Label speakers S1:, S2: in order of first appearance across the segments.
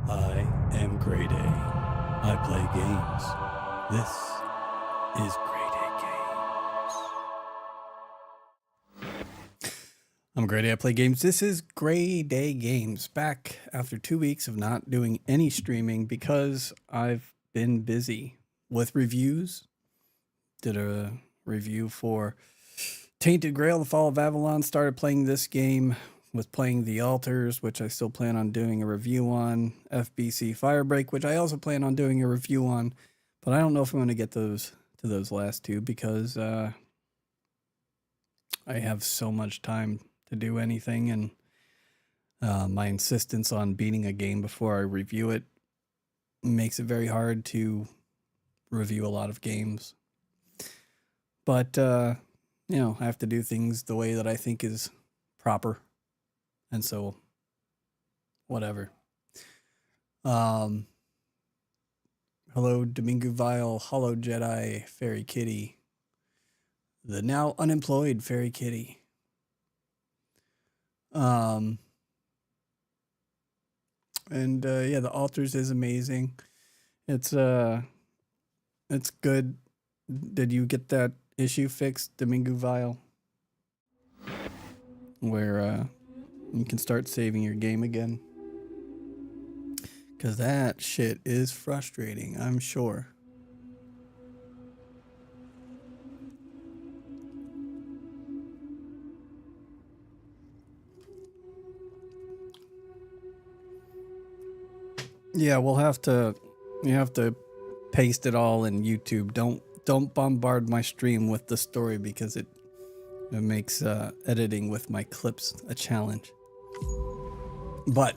S1: I am GreyDay. I play games. This is GreyDayGames. I'm GreyDay. I play games. This is GreyDayGames. Back after 2 weeks of not doing any streaming because I've been busy with reviews. Did a review for Tainted Grail, The Fall of Avalon. Started playing this game. Was playing The Altars, which I still plan on doing a review on. FBC Firebreak, which I also plan on doing a review on. But I don't know if I'm going to get those last two because I have so much time to do anything, and my insistence on beating a game before I review it makes it very hard to review a lot of games. But, you know, I have to do things the way that I think is proper. And so, whatever. Hello, Domingo Vile, Hollow Jedi, Fairy Kitty. The now unemployed Fairy Kitty. And yeah, The Altars is amazing. It's good. Did you get that issue fixed, Domingo Vile? Where you can start saving your game again. Because that shit is frustrating, I'm sure. Yeah, you have to paste it all in YouTube. Don't bombard my stream with the story because it makes editing with my clips a challenge. But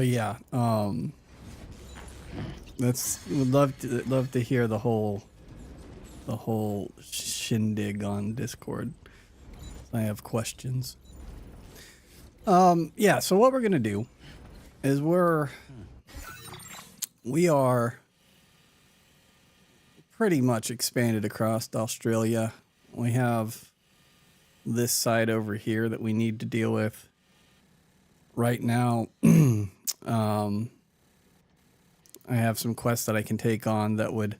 S1: yeah, would love to hear the whole shindig on Discord. I have questions. Yeah, so what we're gonna do is we are pretty much expanded across Australia. We have this side over here that we need to deal with right now. I have some quests that I can take on that would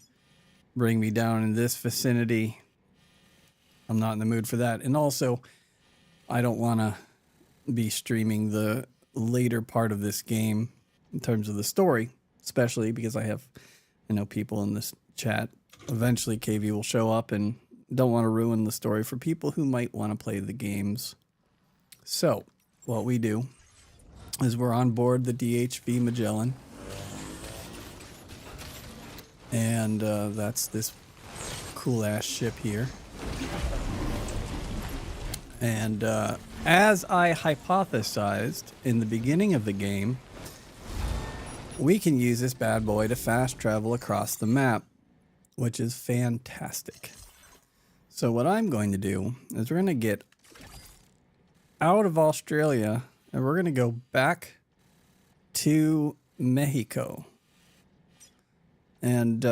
S1: bring me down in this vicinity. I'm not in the mood for that. And also, I don't want to be streaming the later part of this game in terms of the story, especially because I have, you know, people in this chat. Eventually KV will show up and don't want to ruin the story for people who might want to play the games. So what we do is we're on board the DHV Magellan, and that's this cool ass ship here. And as I hypothesized in the beginning of the game, we can use this bad boy to fast travel across the map, which is fantastic. So what I'm going to do is we're going to get out of Australia and we're going to go back to Mexico. And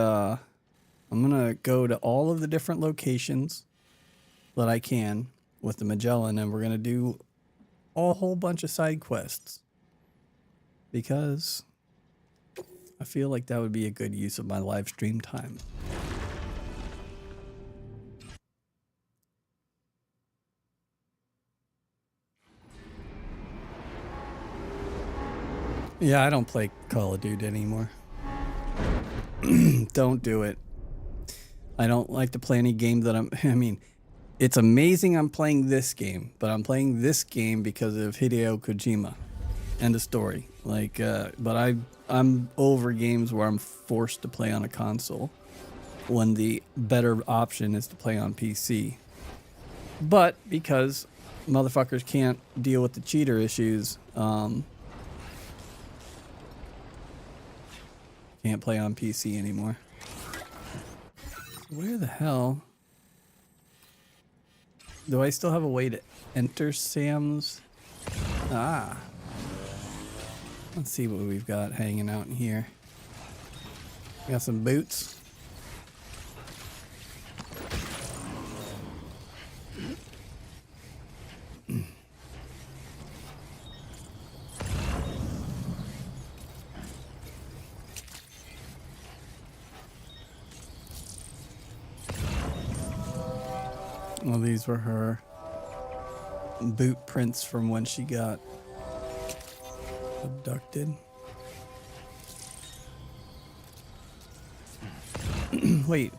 S1: I'm going to go to all of the different locations that I can with the Magellan, and we're going to do a whole bunch of side quests because I feel like that would be a good use of my live stream time. Yeah, I don't play Call of Duty anymore. Don't do it. I don't like to play any game that I mean, it's amazing I'm playing this game, but I'm playing this game because of Hideo Kojima. End of story. Like, but I'm over games where I'm forced to play on a console when the better option is to play on PC. But because motherfuckers can't deal with the cheater issues, can't play on PC anymore. Where the hell? Do I still have a way to enter Sam's? Ah. Let's see what we've got hanging out in here. Got some boots. Well, these were her boot prints from when she got abducted. Wait,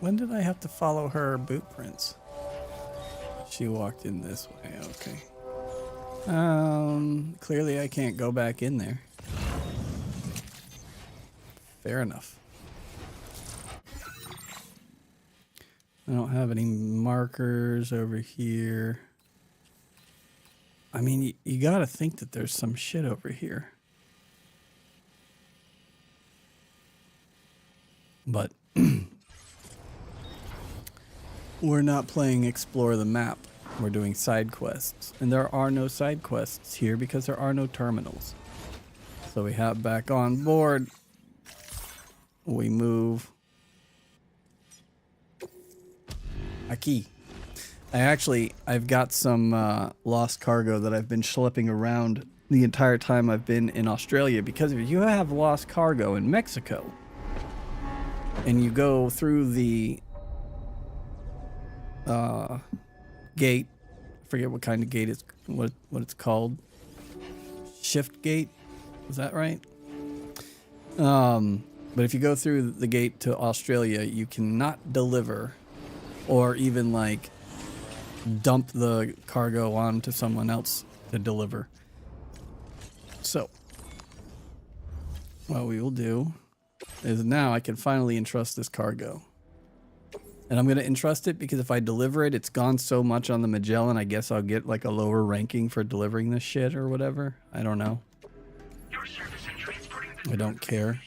S1: when did I have to follow her boot prints? She walked in this way, okay. Clearly I can't go back in there. Fair enough. I don't have any markers over here. I mean, you gotta think that there's some shit over here. But we're not playing Explore the Map. We're doing side quests. And there are no side quests here because there are no terminals. So we have back on board. We move. A key. I've got some lost cargo that I've been schlepping around the entire time I've been in Australia, because if you have lost cargo in Mexico and you go through the gate, I forget what kind of gate it's what it's called. Shift gate, is that right? But if you go through the gate to Australia, you cannot deliver or even like dump the cargo onto someone else to deliver. So what we will do is now I can finally entrust this cargo. And I'm going to entrust it because if I deliver it, it's gone so much on the Magellan, I guess I'll get like a lower ranking for delivering this shit or whatever. I don't know. I don't care.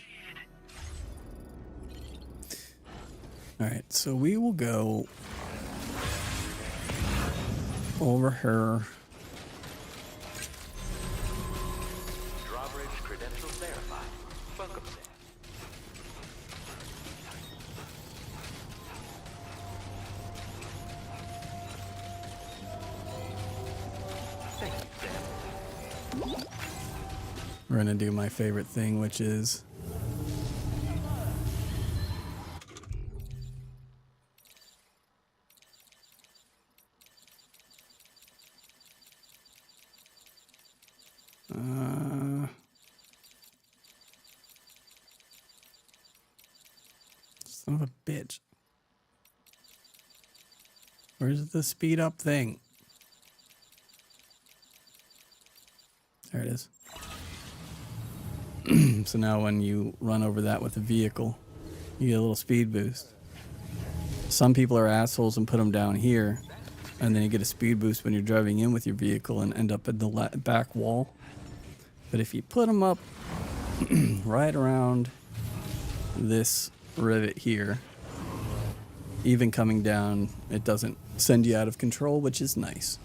S1: Alright, so we will go over her. Drawbridge credentials verified. Welcome there. Thank you, Sam. We're gonna do my favorite thing, which is son of a bitch. Where's the speed up thing? There it is. So now when you run over that with a vehicle, you get a little speed boost. Some people are assholes and put them down here, and then you get a speed boost when you're driving in with your vehicle and end up at the back wall. But if you put them up right around this rivet here, even coming down, it doesn't send you out of control, which is nice.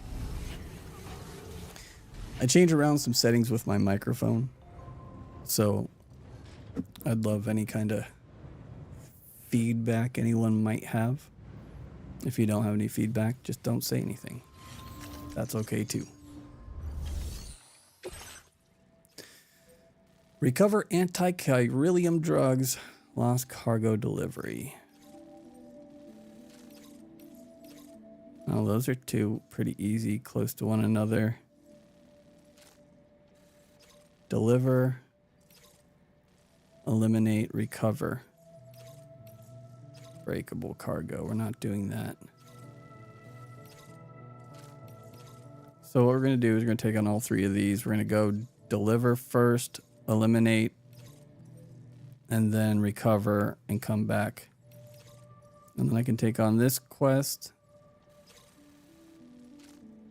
S1: I change around some settings with my microphone, so I'd love any kind of feedback anyone might have. If you don't have any feedback, just don't say anything. That's okay too. Recover anti-chiralium drugs. Lost cargo delivery. Oh, those are two pretty easy, close to one another. Deliver. Eliminate, recover. Breakable cargo. We're not doing that. So what we're going to do is we're going to take on all three of these. We're going to go deliver first, eliminate, and then recover and come back. And then I can take on this quest.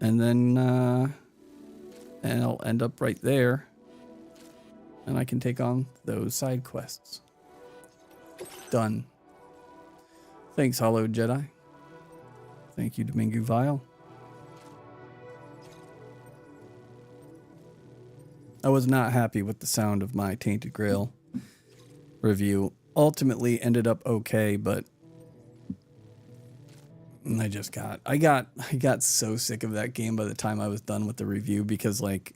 S1: And then and I'll end up right there. And I can take on those side quests. Done. Thanks, Hollow Jedi. Thank you, Domingo Vile. I was not happy with the sound of my Tainted Grail review. Ultimately ended up okay, but I got so sick of that game by the time I was done with the review, because like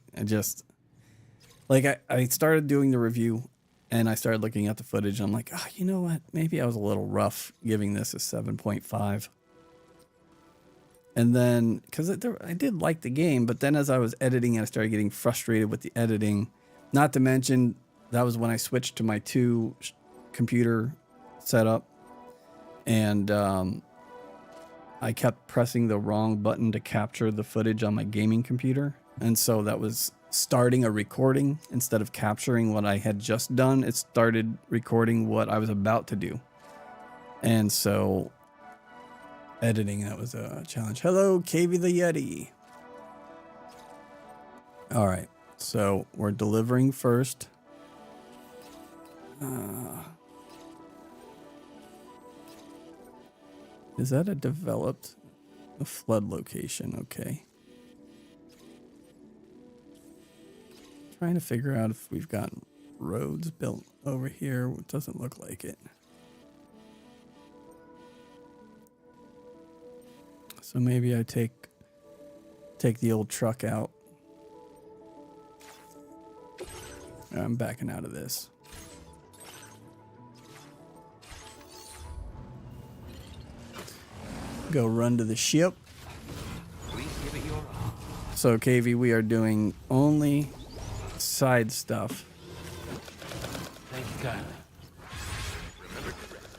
S1: I started doing the review and I started looking at the footage and I'm like, oh, you know what? Maybe I was a little rough giving this a 7.5. And then, because I did like the game, but then as I was editing it, I started getting frustrated with the editing. Not to mention, that was when I switched to my 2 computer setup. And I kept pressing the wrong button to capture the footage on my gaming computer. And so that was starting a recording instead of capturing what I had just done. It started recording what I was about to do. And so editing, that was a challenge. Hello, KV the Yeti. All right, so we're delivering first. Is that a flood location? Okay. Trying to figure out if we've got roads built over here. It doesn't look like it. So maybe I take the old truck out. I'm backing out of this. Go run to the ship. Please give it your all. So KV, we are doing only side stuff.
S2: Thank you kindly.
S3: Remember to rest.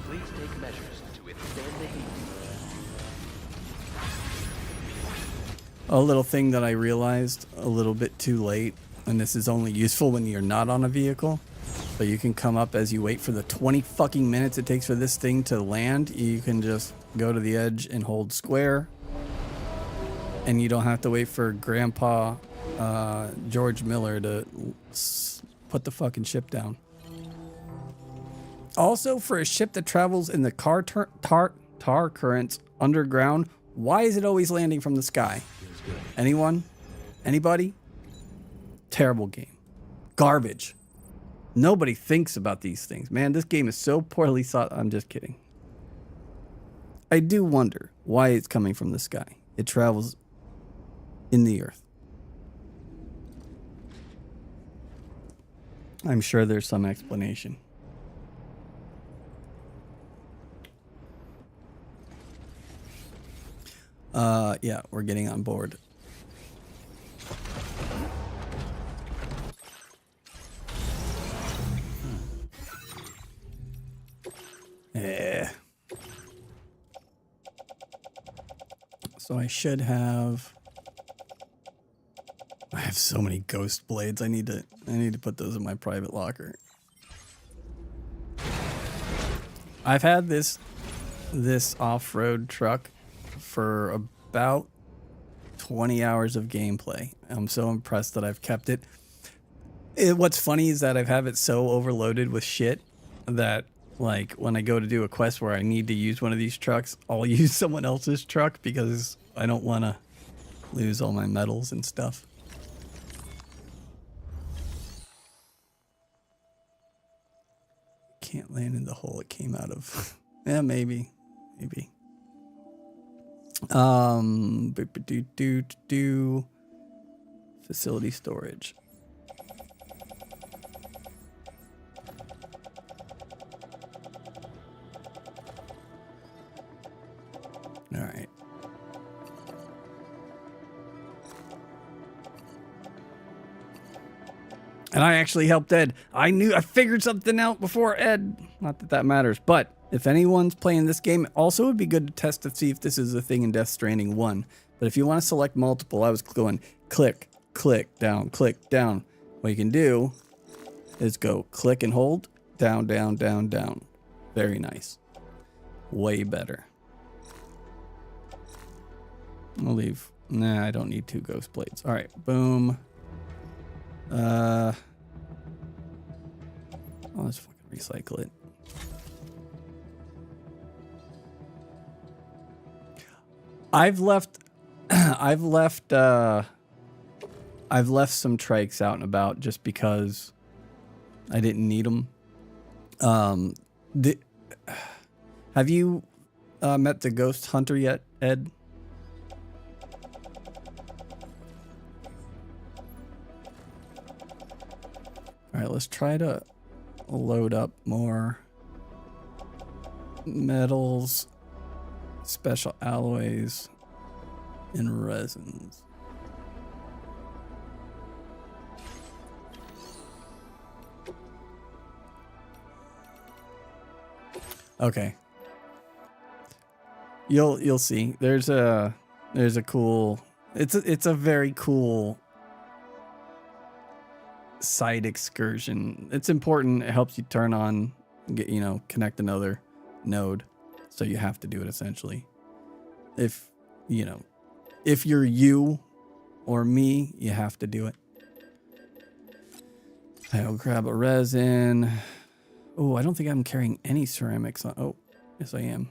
S2: Please take measures to withstand the heat.
S1: A little thing that I realized a little bit too late, and this is only useful when you're not on a vehicle, but you can come up as you wait for the 20 fucking minutes it takes for this thing to land. You can just go to the edge and hold square, and you don't have to wait for Grandpa George Miller to put the fucking ship down. Also, for a ship that travels in the tar currents underground, why is it always landing from the sky? Anyone? Anybody? Terrible game. Garbage. Nobody thinks about these things. Man, this game is so poorly thought. I'm just kidding. I do wonder why it's coming from the sky. It travels in the earth. I'm sure there's some explanation. Yeah, we're getting on board. Yeah. So I should have. I have so many ghost blades. I need to put those in my private locker. I've had this off-road truck for about 20 hours of gameplay. I'm so impressed that I've kept it. What's funny is that I've had it so overloaded with shit that, like, when I go to do a quest where I need to use one of these trucks, I'll use someone else's truck because I don't want to lose all my metals and stuff. Can't land in the hole it came out of. Yeah, maybe. Facility storage. All right. And I actually helped Ed. I figured something out before Ed. Not that that matters, but if anyone's playing this game, also it would be good to test to see if this is a thing in Death Stranding 1. But if you want to select multiple, I was going click, click, down, click, down. What you can do is go click and hold, down, down, down, down. Very nice. Way better. I'll leave. Nah, I don't need 2 ghost blades. All right, boom. Let's fucking recycle it. I've left some trikes out and about just because I didn't need them. Have you met the ghost hunter yet, Ed? All right, let's try to load up more metals, special alloys, and resins. Okay. You'll see. There's a cool. It's a very cool side excursion. It's important. It helps you turn on, connect another node. So you have to do it essentially. If you're you or me, you have to do it. I'll grab a resin. Oh, I don't think I'm carrying any ceramics on. Oh, yes I am.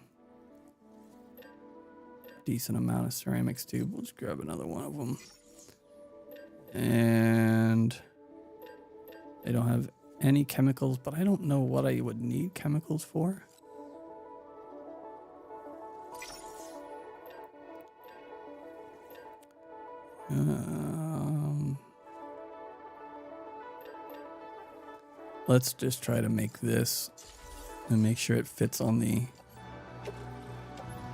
S1: Decent amount of ceramics too. We'll just grab another one of them. And I don't have any chemicals, but I don't know what I would need chemicals for. Let's just try to make this and make sure it fits on the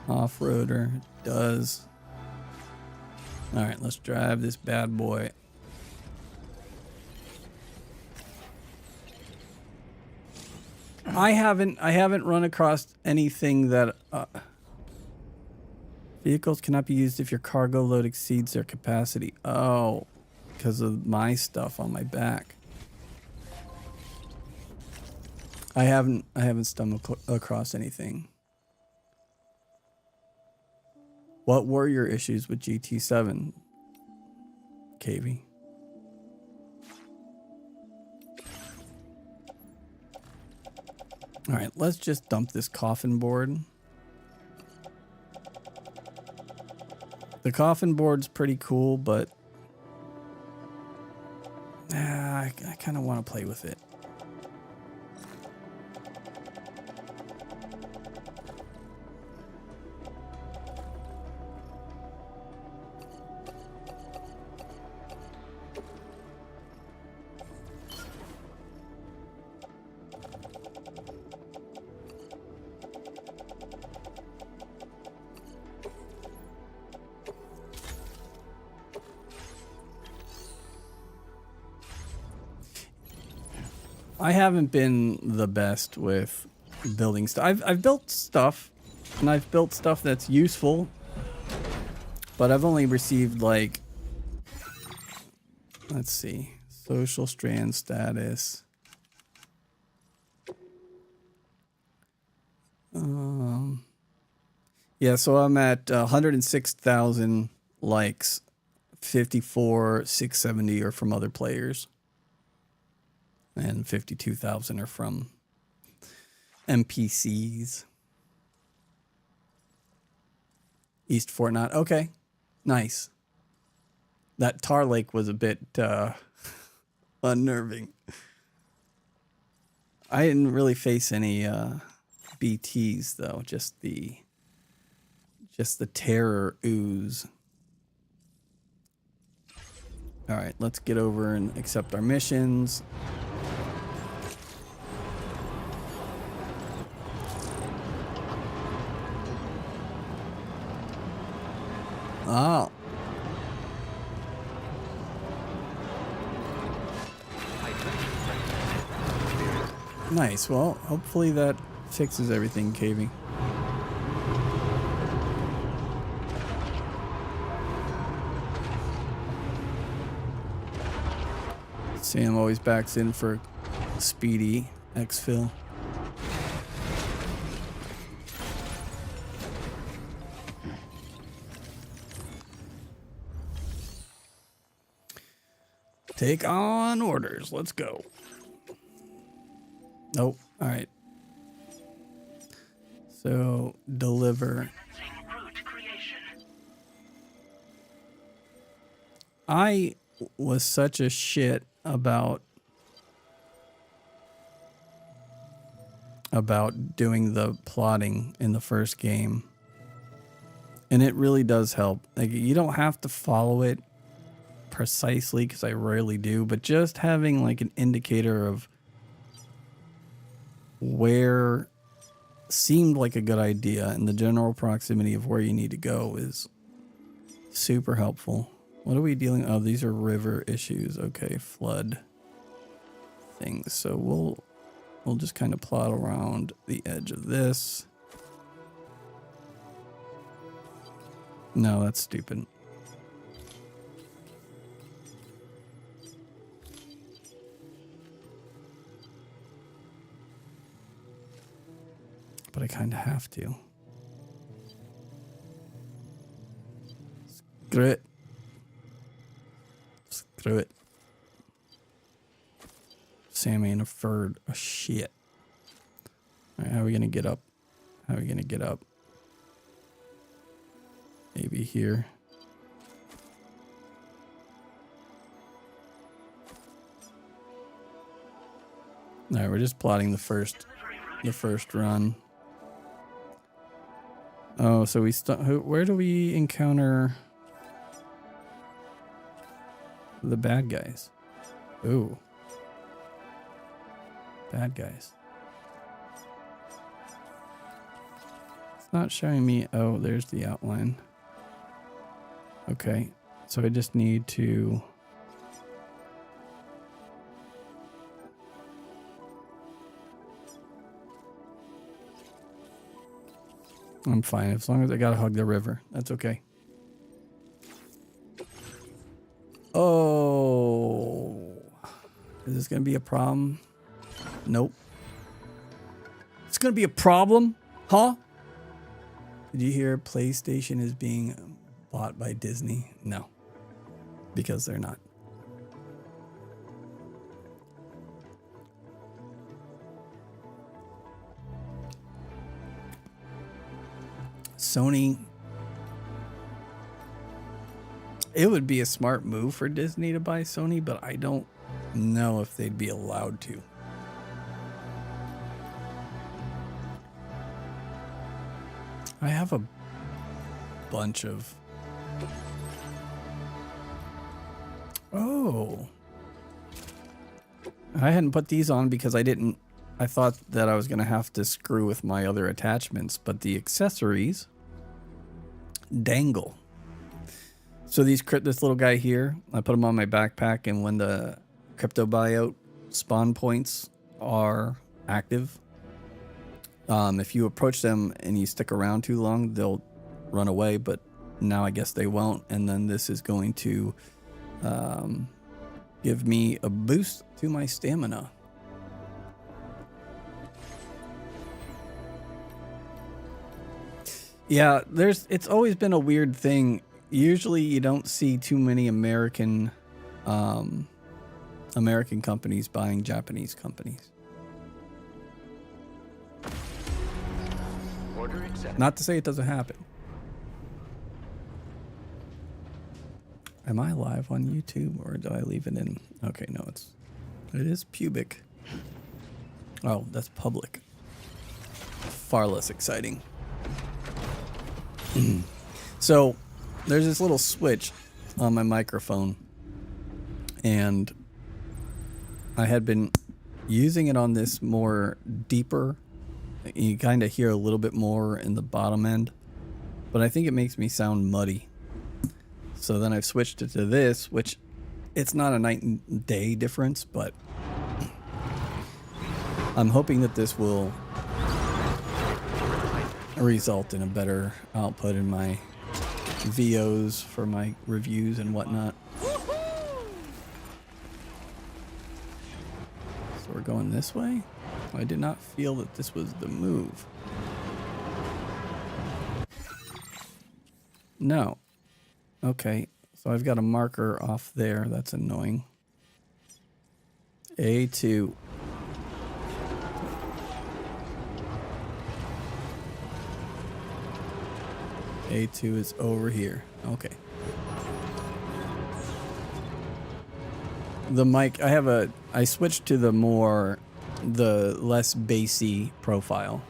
S1: off-roader. It does. All right, let's drive this bad boy. I haven't run across anything that vehicles cannot be used if your cargo load exceeds their capacity. Oh, because of my stuff on my back. I haven't stumbled across anything. What were your issues with GT7, KV? All right, let's just dump this coffin board. The coffin board's pretty cool, but I kind of want to play with it. I haven't been the best with building stuff. I've built stuff, and I've built stuff that's useful, but I've only received like, let's see, social strand status. Yeah, so I'm at 106,000 likes, 54,670 are from other players. And 52,000 are from NPCs. East Fort Knott. Okay. Nice. That tar lake was a bit unnerving. I didn't really face any BTs though, just the terror ooze. All right, let's get over and accept our missions. Oh. Nice. Well, hopefully that fixes everything, Cavey. Sam always backs in for speedy exfil. Take on orders. Let's go. Nope. All right. So deliver. I was such a shit about doing the plotting in the first game. And it really does help. Like, you don't have to follow it precisely, because I rarely do, but just having like an indicator of where seemed like a good idea and the general proximity of where you need to go is super helpful. What are we dealing? Oh, these are river issues. Okay, flood things. So we'll just kind of plot around the edge of this. No, that's stupid. But I kind of have to. Screw it. Screw it. Sammy ain't afraid of shit. All right, how are we gonna get up? How are we gonna get up? Maybe here. All right, we're just plotting the first run. Oh, so we where do we encounter the bad guys? Ooh. Bad guys. It's not showing me. Oh, there's the outline. Okay. So I just need to... I'm fine as long as I gotta hug the river. That's okay. Oh, is this gonna be a problem? Nope. It's gonna be a problem, huh? Did you hear PlayStation is being bought by Disney? No, because they're not. Sony, it would be a smart move for Disney to buy Sony, but I don't know if they'd be allowed to. I have a bunch of... Oh. I hadn't put these on because I thought that I was going to have to screw with my other attachments, but the accessories dangle. So this little guy here, I put him on my backpack, and when the crypto buyout spawn points are active, if you approach them and you stick around too long, they'll run away, but now I guess they won't. And then this is going to give me a boost to my stamina. Yeah, it's always been a weird thing. Usually you don't see too many American companies buying Japanese companies.
S2: Order accepted.
S1: Not to say it doesn't happen. Am I live on YouTube or did I leave it in? Okay, no, it is pubic. Oh, that's public. Far less exciting. So, there's this little switch on my microphone, and I had been using it on this more deeper. You kind of hear a little bit more in the bottom end, but I think it makes me sound muddy. So then I've switched it to this, which it's not a night and day difference, but I'm hoping that this will result in a better output in my VOs for my reviews and whatnot. So we're going this way? I did not feel that this was the move. No. Okay, so I've got a marker off there. That's annoying. A2. A2 is over here. Okay. The mic, I switched to the less bassy profile.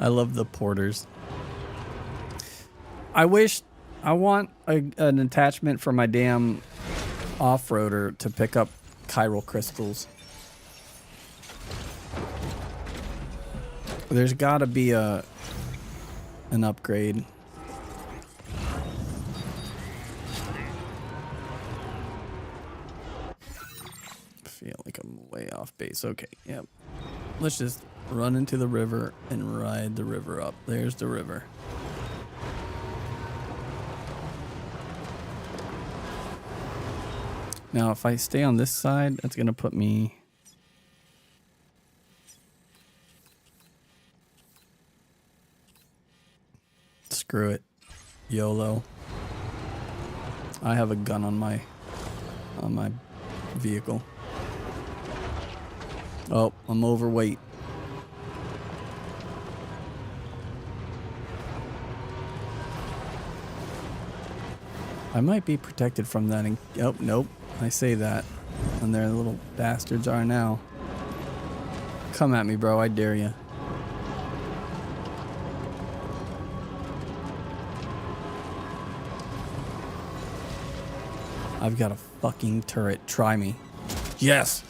S1: I love the porters. I want an attachment for my damn off-roader to pick up chiral crystals. There's got to be an upgrade. I feel like I'm way off base. Okay, yep. Let's just run into the river and ride the river up. There's the river. Now, if I stay on this side, that's going to put me... Screw it. YOLO. I have a gun on my vehicle. Oh, I'm overweight. I might be protected from that. Oh, nope. I say that. And there the little bastards are now. Come at me, bro. I dare you. I've got a fucking turret. Try me. Yes.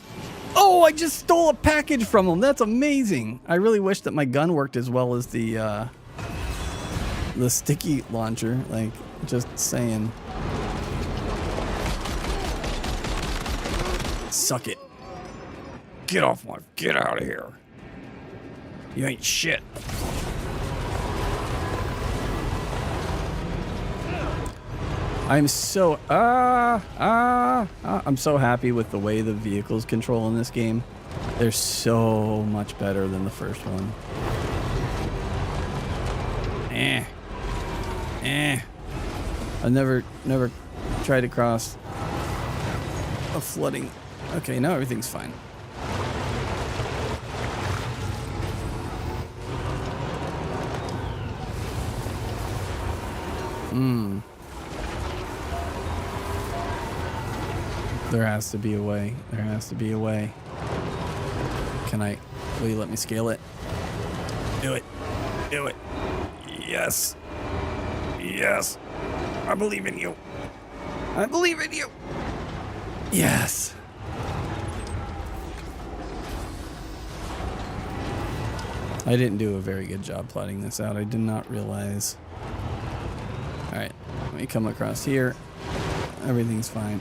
S1: Oh, I just stole a package from him. That's amazing. I really wish that my gun worked as well as the sticky launcher. Like, just saying. Suck it. Get off my... Get out of here. You ain't shit. I'm so... I'm so happy with the way the vehicles control in this game. They're so much better than the first one. I've never tried to cross a flooding... Okay, now everything's fine. There has to be a way. There has to be a way. Will you let me scale it? Do it. Do it. Yes. Yes. I believe in you. I believe in you. Yes. I didn't do a very good job plotting this out. I did not realize. All right, let me come across here. Everything's fine.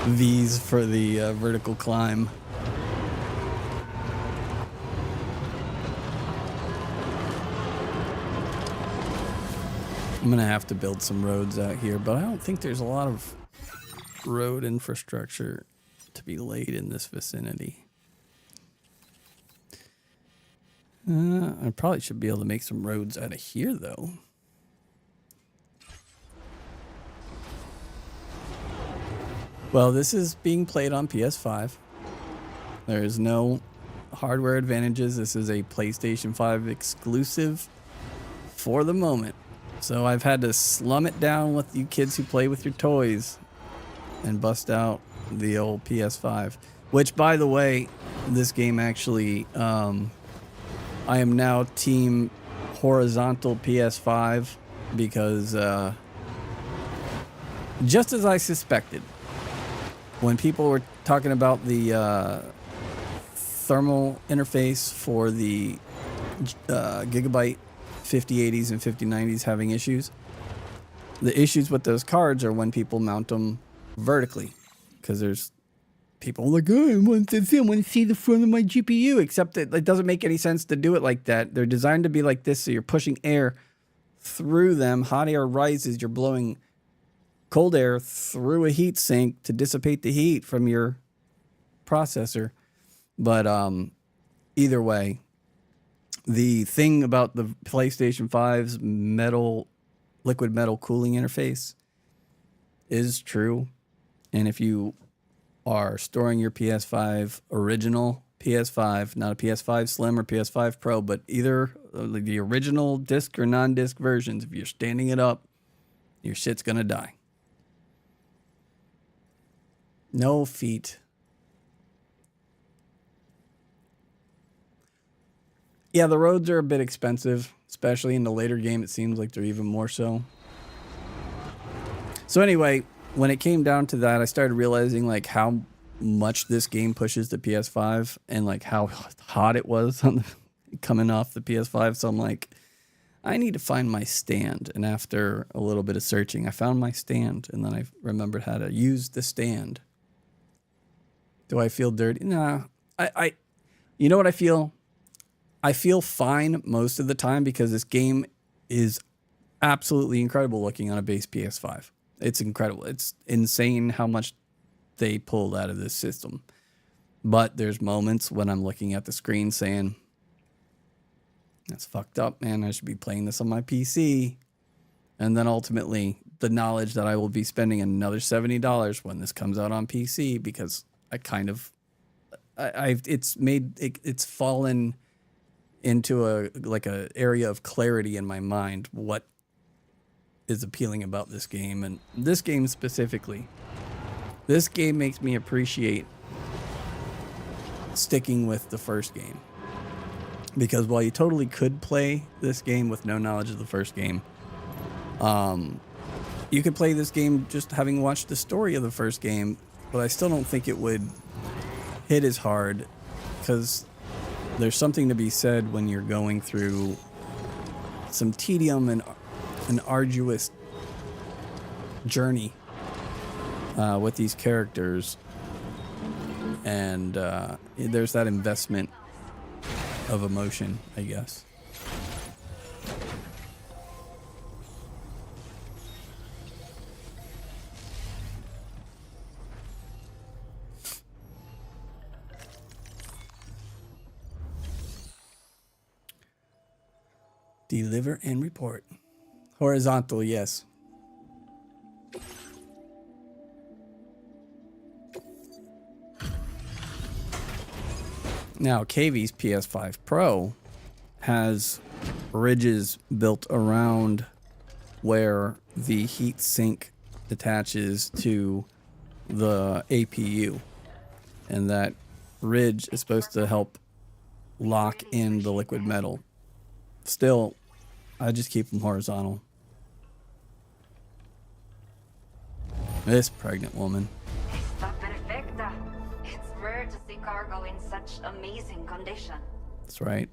S1: V's for the vertical climb. I'm gonna have to build some roads out here, but I don't think there's a lot of road infrastructure to be laid in this vicinity. I probably should be able to make some roads out of here, though. Well, this is being played on PS5. There is no hardware advantages. This is a PlayStation 5 exclusive for the moment. So I've had to slum it down with you kids who play with your toys and bust out the old PS5. Which, by the way, this game actually, I am now team horizontal PS5 because just as I suspected, when people were talking about the thermal interface for the Gigabyte 5080s and 5090s having issues, the issues with those cards are when people mount them vertically, because there's people like, oh, I want to see the front of my GPU, except that it doesn't make any sense to do it like that. They're designed to be like this, so you're pushing air through them. Hot air rises, you're blowing cold air through a heat sink to dissipate the heat from your processor. But either way, the thing about the PlayStation 5's liquid metal cooling interface is true. And if you are storing your PS5 original PS5, not a PS5 Slim or PS5 Pro, but either the original disc or non-disc versions, if you're standing it up, your shit's gonna die. No feet. Yeah, the roads are a bit expensive, especially in the later game. It seems like they're even more so. So anyway, when it came down to that, I started realizing like how much this game pushes the PS5 and like how hot it was on coming off the PS5. So I'm like, I need to find my stand. And after a little bit of searching, I found my stand, and then I remembered how to use the stand. Do I feel dirty? Nah. You know what I feel? I feel fine most of the time because this game is absolutely incredible looking on a base PS5. It's incredible. It's insane how much they pulled out of this system. But there's moments when I'm looking at the screen saying, that's fucked up, man. I should be playing this on my PC. And then ultimately, the knowledge that I will be spending another $70 when this comes out on PC, because it's fallen into a area of clarity in my mind what is appealing about this game, and this game specifically. This game makes me appreciate sticking with the first game, because while you totally could play this game with no knowledge of the first game, you could play this game just having watched the story of the first game, but I still don't think it would hit as hard, because there's something to be said when you're going through some tedium and an arduous journey with these characters, and there's that investment of emotion, I guess. Deliver and report. Horizontal, yes. Now, KV's PS5 Pro has ridges built around where the heat sink attaches to the APU. And that ridge is supposed to help lock in the liquid metal. Still, I just keep them horizontal. This pregnant woman.
S4: Está perfecta. It's rare to see cargo in such amazing condition.
S1: That's right.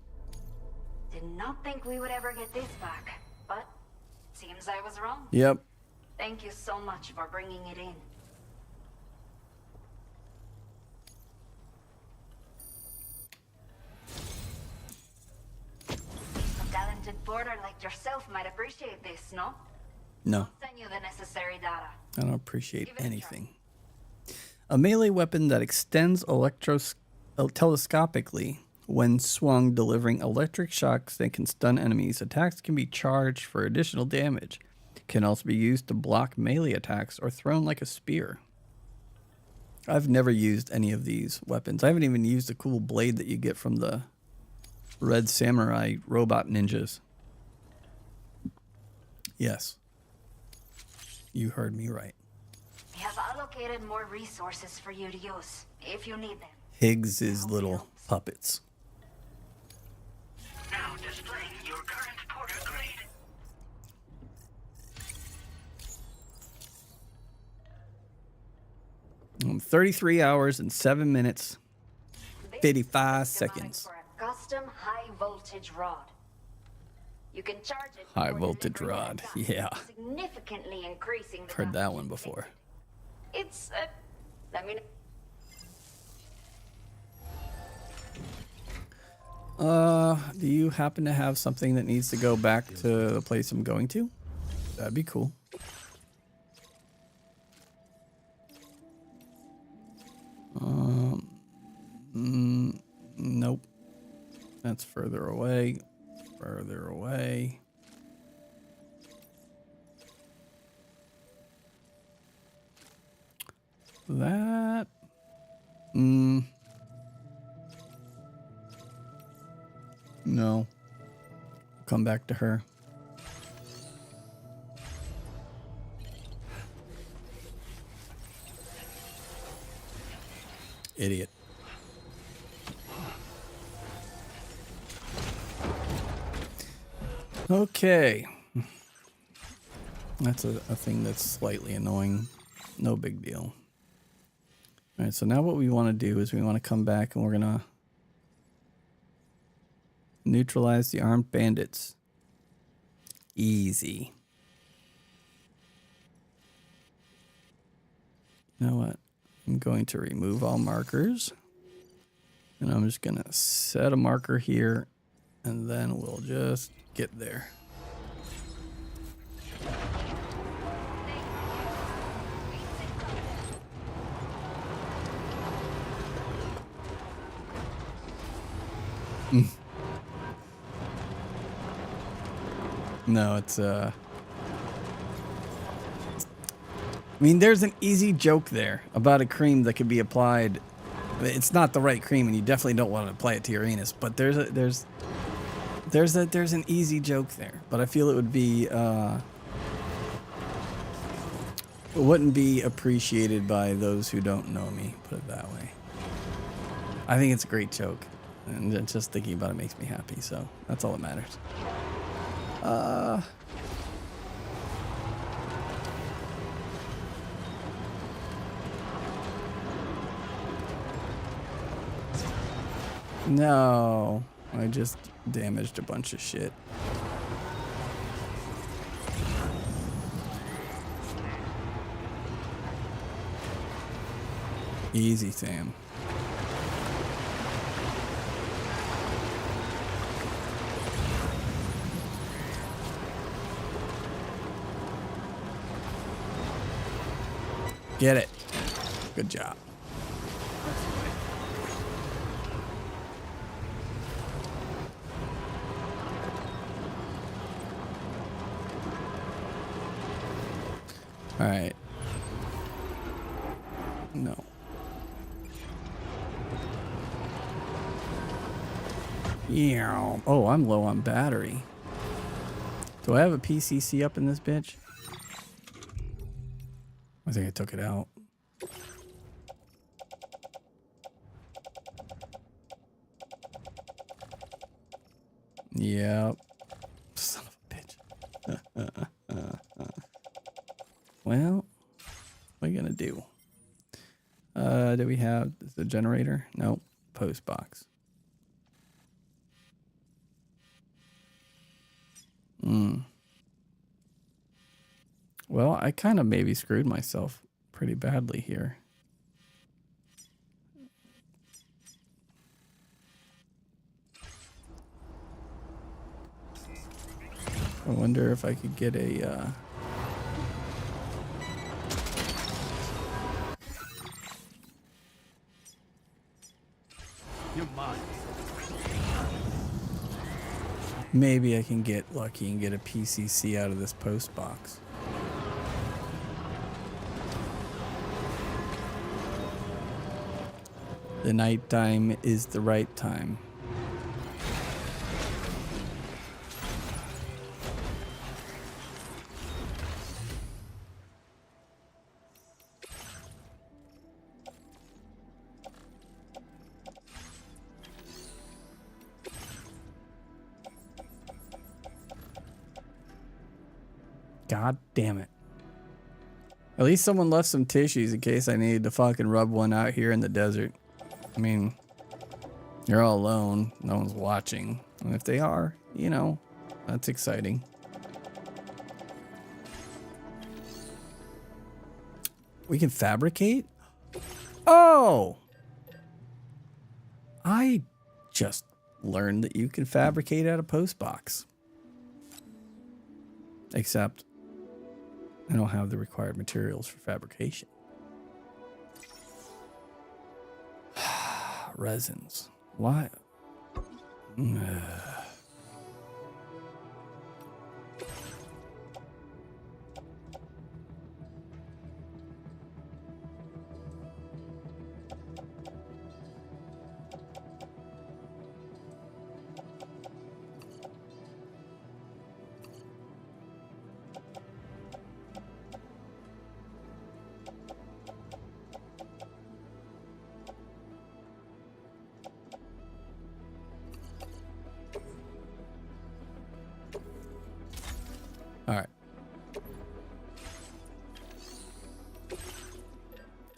S4: Did not think we would ever get this back, but seems I was wrong.
S1: Yep.
S4: Thank you so much for bringing it in. A talented porter like yourself might appreciate this, no?
S1: No,
S4: Send you the necessary data.
S1: I don't appreciate
S4: Give it a
S1: anything. A melee weapon that extends telescopically when swung, delivering electric shocks that can stun enemies. Attacks can be charged for additional damage. Can also be used to block melee attacks or thrown like a spear. I've never used any of these weapons. I haven't even used the cool blade that you get from the Red Samurai robot ninjas. Yes. You heard me right.
S4: We have allocated more resources for you to use, if you need them.
S1: Higgs's little puppets.
S5: Now displaying your current porter grade.
S1: 33 hours and 7 minutes,
S4: This
S1: 55
S4: is
S1: seconds.
S4: for a custom high voltage rod. You can charge it
S1: High
S4: for
S1: voltage
S4: delivery at a
S1: rod,
S4: time,
S1: yeah.
S4: significantly increasing the
S1: Heard that
S4: damage
S1: one
S4: it
S1: before.
S4: takes. It's let me know.
S1: Do you happen to have something that needs to go back to the place I'm going to? That'd be cool. Nope. That's further away. Further away. That. No. Come back to her. Idiot. Okay. That's a thing that's slightly annoying. No big deal. All right, so now what we want to do is we want to come back and we're going to neutralize the armed bandits. Easy. You know what? I'm going to remove all markers. And I'm just going to set a marker here. And then we'll just get there. No, it's I mean, there's an easy joke there about a cream that could be applied. It's not the right cream, and you definitely don't want to apply it to your anus. But there's an easy joke there. But I feel it would be it wouldn't be appreciated by those who don't know me. Put it that way. I think it's a great joke, and just thinking about it makes me happy. So that's all that matters. No, I just damaged a bunch of shit. Easy, Sam. Get it. Good job. All right. No. Yeah. Oh, I'm low on battery. Do I have a PCC up in this bitch? I think I took it out. Yep. Son of a bitch. Well, what are you gonna do? Do we have the generator? Nope. Post box. Well, I kind of maybe screwed myself pretty badly here. I wonder if I could get a
S3: You're mine.
S1: maybe I can get lucky and get a PCC out of this post box. The nighttime is the right time. God damn it. At least someone left some tissues in case I needed to fucking rub one out here in the desert. I mean, you're all alone. No one's watching. And if they are, you know, that's exciting. We can fabricate? Oh! I just learned that you can fabricate out of post box. Except I don't have the required materials for fabrication. Resins. Why? All right.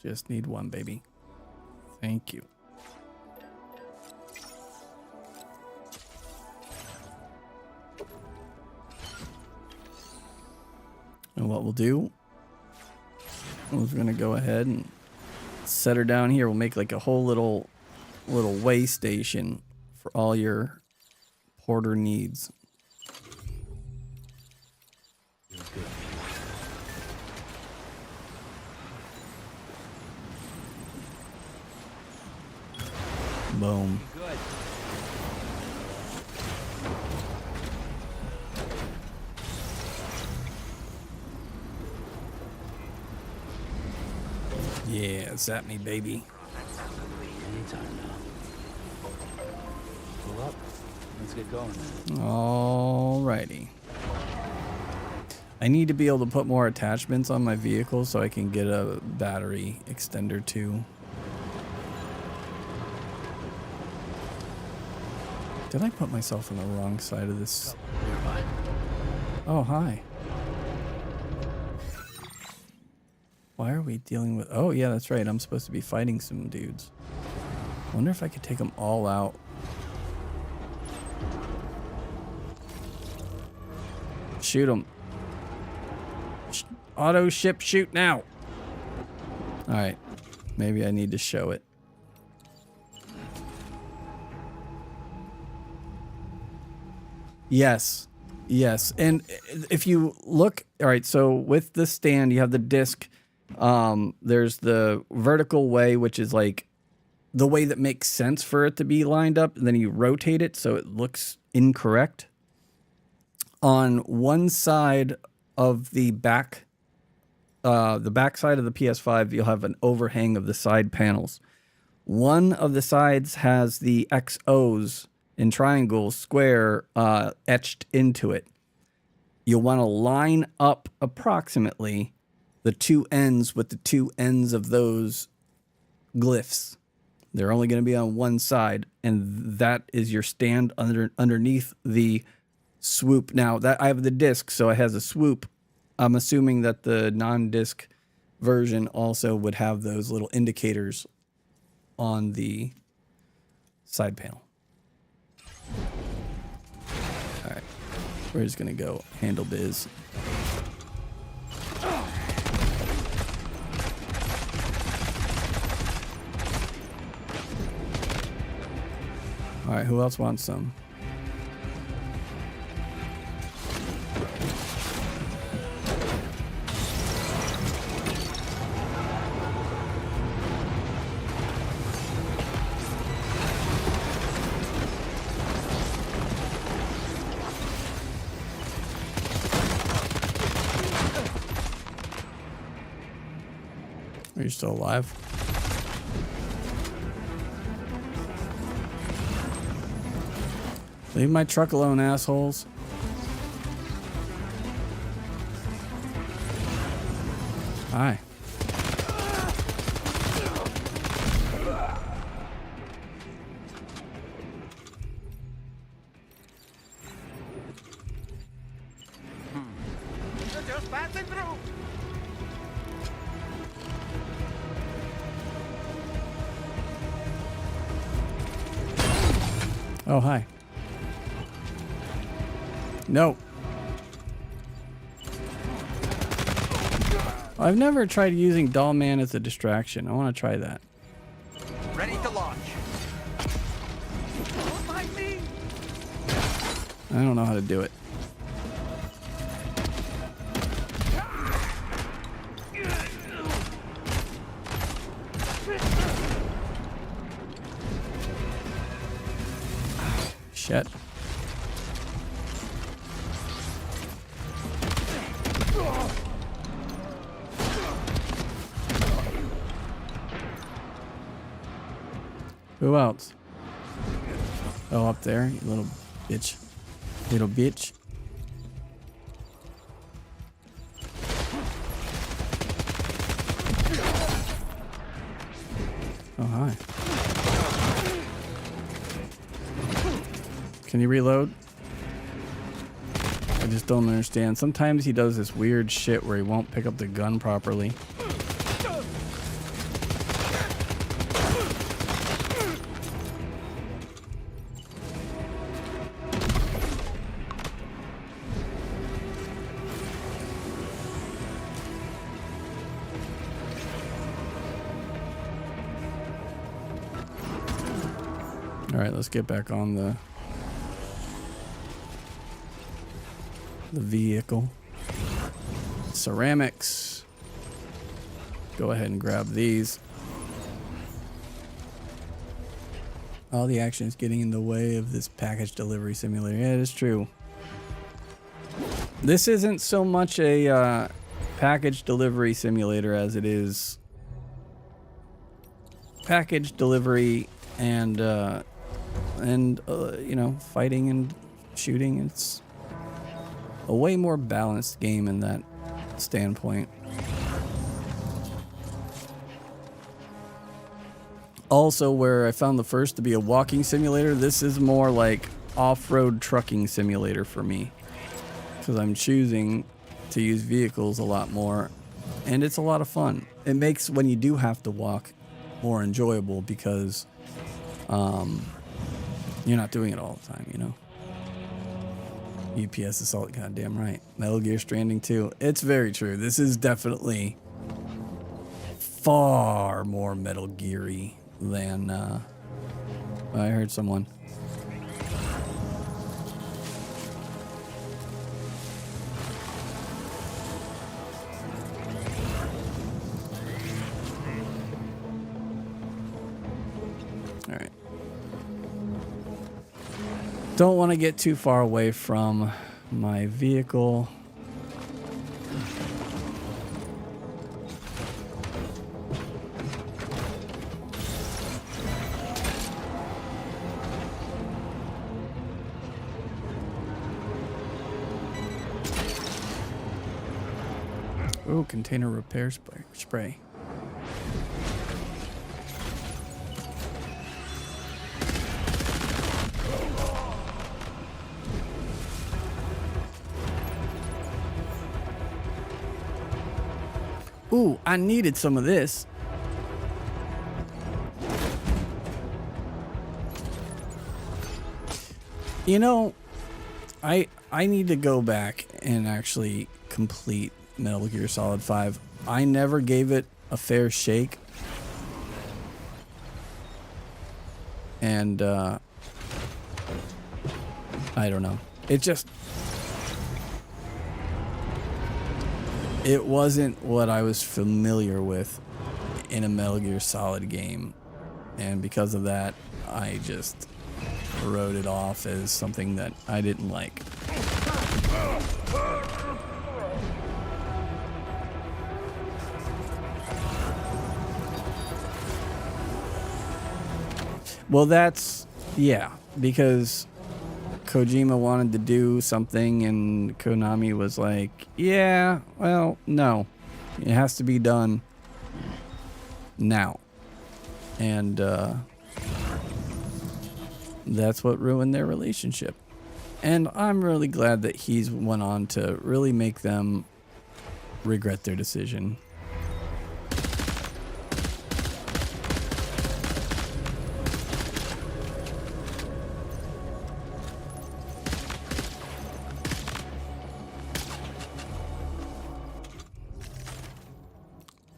S1: Just need one, baby. Thank you. And what we'll do is we're gonna go ahead and set her down here. We'll make like a whole little way station for all your porter needs. Boom.
S2: Good.
S1: Yeah, zap me, baby.
S2: Anytime now. Pull up. Let's get going.
S1: Alrighty. I need to be able to put more attachments on my vehicle so I can get a battery extender too. Did I put myself on the wrong side of this? Oh, hi. Why are we dealing with... Oh, yeah, that's right. I'm supposed to be fighting some dudes. I wonder if I could take them all out. Shoot them. Auto ship shoot now. All right. Maybe I need to show it. Yes. Yes. And if you look, all right, so with the stand, you have the disc. There's the vertical way, which is like the way that makes sense for it to be lined up. And then you rotate it so it looks incorrect. On one side of the back side of the PS5, you'll have an overhang of the side panels. One of the sides has the XOs in triangles, square, etched into it. You'll want to line up approximately the two ends with the two ends of those glyphs. They're only going to be on one side, and that is your stand underneath the swoop. Now, that I have the disc, so it has a swoop. I'm assuming that the non-disc version also would have those little indicators on the side panel. All right, we're just gonna go handle biz. All right, who else wants some? Are you still alive? Leave my truck alone, assholes. Hi.
S3: Just passing through.
S1: Oh, hi. No. I've never tried using Doll Man as a distraction. I want to try that.
S3: Ready to launch. Don't mind me.
S1: I don't know how to do it. Shit. Who else? Oh, up there, you little bitch. Little bitch. Oh, hi. Can you reload? I just don't understand. Sometimes he does this weird shit where he won't pick up the gun properly. All right, let's get back on the vehicle. Ceramics. Go ahead and grab these. All the action is getting in the way of this package delivery simulator. Yeah, it is true. This isn't so much a package delivery simulator as it is package delivery and you know, fighting and shooting. It's a way more balanced game in that standpoint. Also, where I found the first to be a walking simulator, this is more like off-road trucking simulator for me, because I'm choosing to use vehicles a lot more, and it's a lot of fun. It makes when you do have to walk more enjoyable because you're not doing it all the time, you know. UPS Assault, goddamn right. Metal Gear Stranding 2. It's very true. This is definitely far more Metal Gear-y than I heard someone. All right. Don't want to get too far away from my vehicle. Ooh, container repair spray. Ooh, I needed some of this. You know, I need to go back and actually complete Metal Gear Solid 5. I never gave it a fair shake. And I don't know. It wasn't what I was familiar with in a Metal Gear Solid game. And because of that, I just wrote it off as something that I didn't like. Well, yeah, because Kojima wanted to do something and Konami was like, yeah, well, no. It has to be done now. And that's what ruined their relationship. And I'm really glad that he's went on to really make them regret their decision.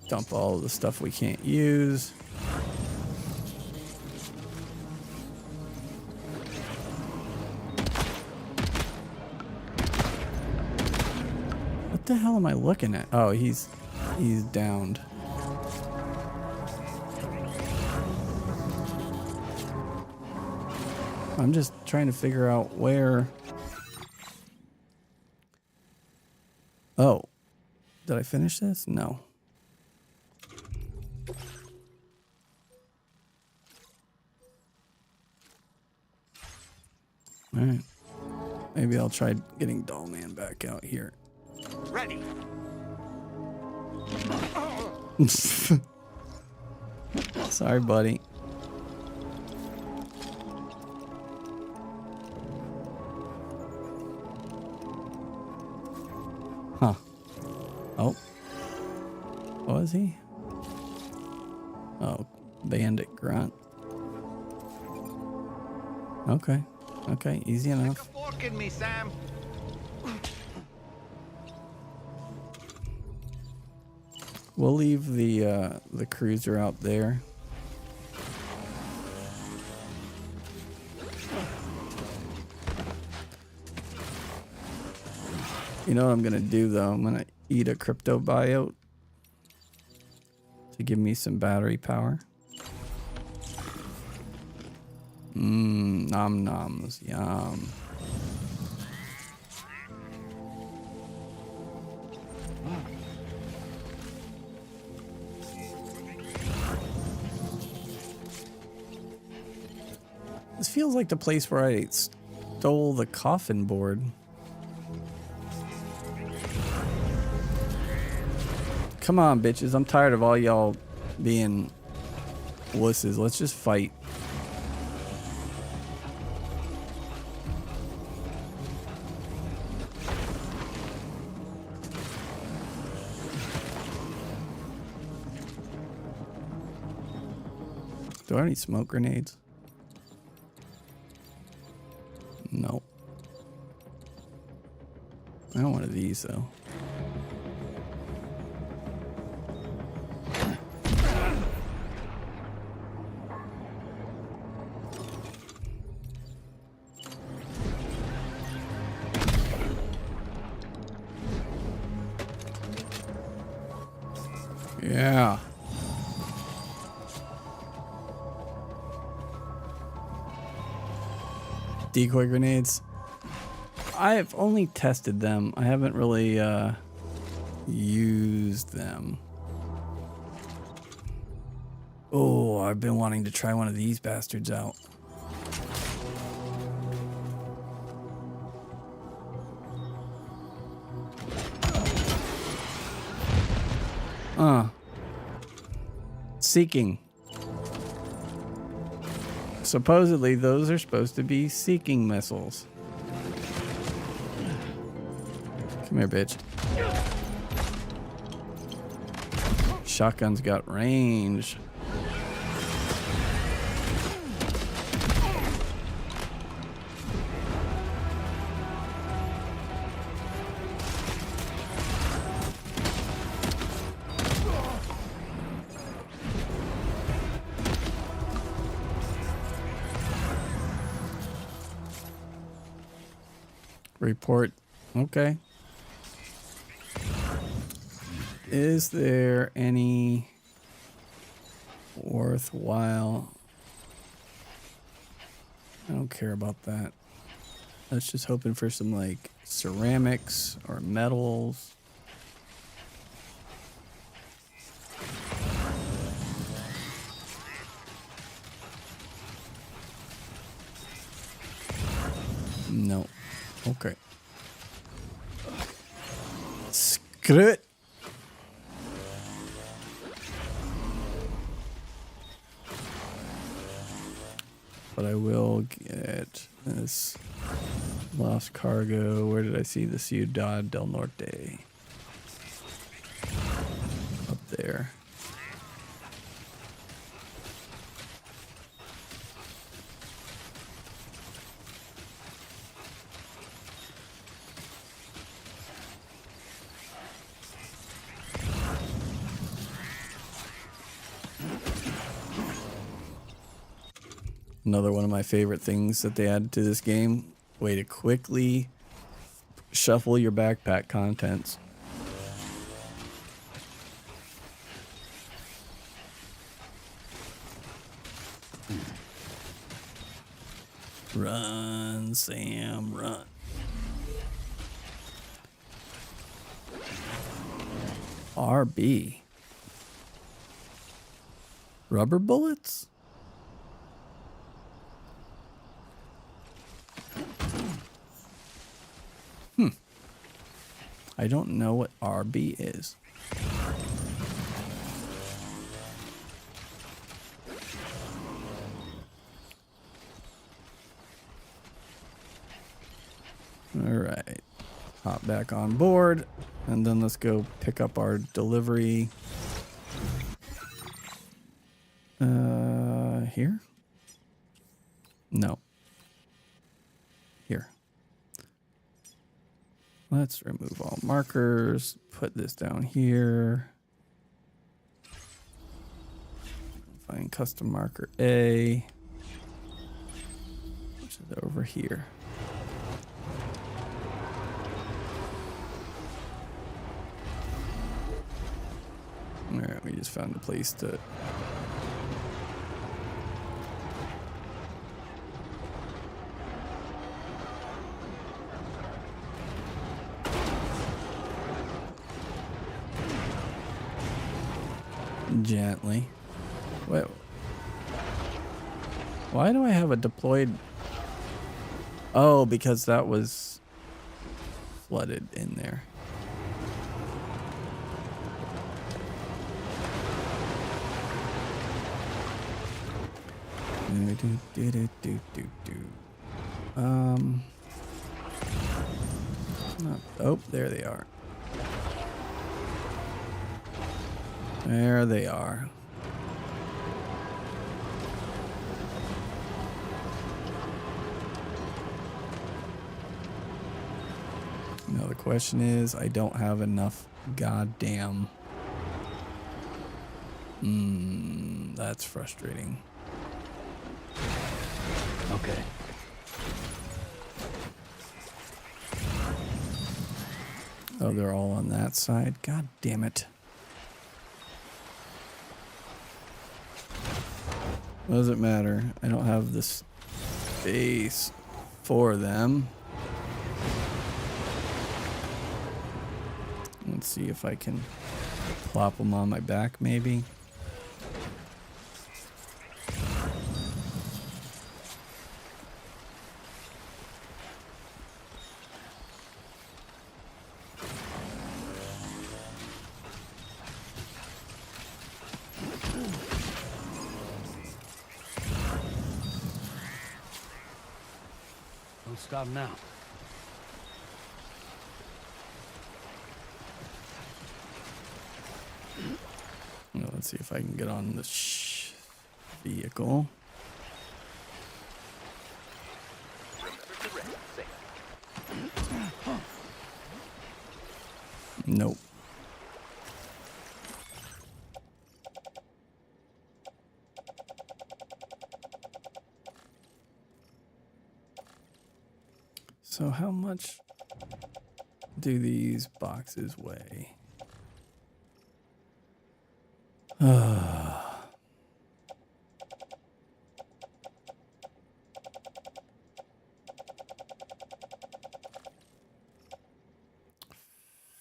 S1: Dump all of the stuff we can't use. What the hell am I looking at? Oh, he's downed. I'm just trying to figure out where. Oh, did I finish this? No. All right. Maybe I'll try getting Doll Man back out here.
S3: Ready.
S1: Sorry, buddy. Huh. Oh. What was he? Oh, Bandit Grunt. Okay. Okay, easy enough.
S3: Stick a fork in me, Sam.
S1: We'll leave the cruiser out there. You know what I'm gonna do though? I'm gonna eat a crypto biote to give me some battery power. Nom noms, yum. This feels like the place where I stole the coffin board. Come on, bitches. I'm tired of all y'all being wusses. Let's just fight. Do I have any smoke grenades? Nope. I don't want one of these though. Yeah. Decoy grenades. I've only tested them. I haven't really used them. Oh, I've been wanting to try one of these bastards out. Seeking. Supposedly, those are supposed to be seeking missiles. Come here, bitch. Shotgun's got range. Report. Okay. Is there any worthwhile? I don't care about that. Let's just hoping for some like ceramics or metals. No. Okay. Screw it. But I will get this lost cargo. Where did I see the Ciudad del Norte? Up there. Another one of my favorite things that they added to this game. Way to quickly shuffle your backpack contents. Run, Sam, run. RB. Rubber bullets? I don't know what RB is. All right. Hop back on board, and then let's go pick up our delivery. Here? No. Here. Let's remove all markers, put this down here. Find custom marker A, which is over here. All right, we just found a place to gently. Wait. Why do I have a deployed? Oh, because that was flooded in there. Oh, there they are. There they are. Now the question is, I don't have enough goddamn. That's frustrating.
S2: Okay.
S1: Oh, they're all on that side? God damn it. What does it matter? I don't have the space for them. Let's see if I can plop them on my back, maybe.
S2: Don't stop now.
S1: Well, let's see if I can get on this vehicle. Nope. So how much do these boxes weigh?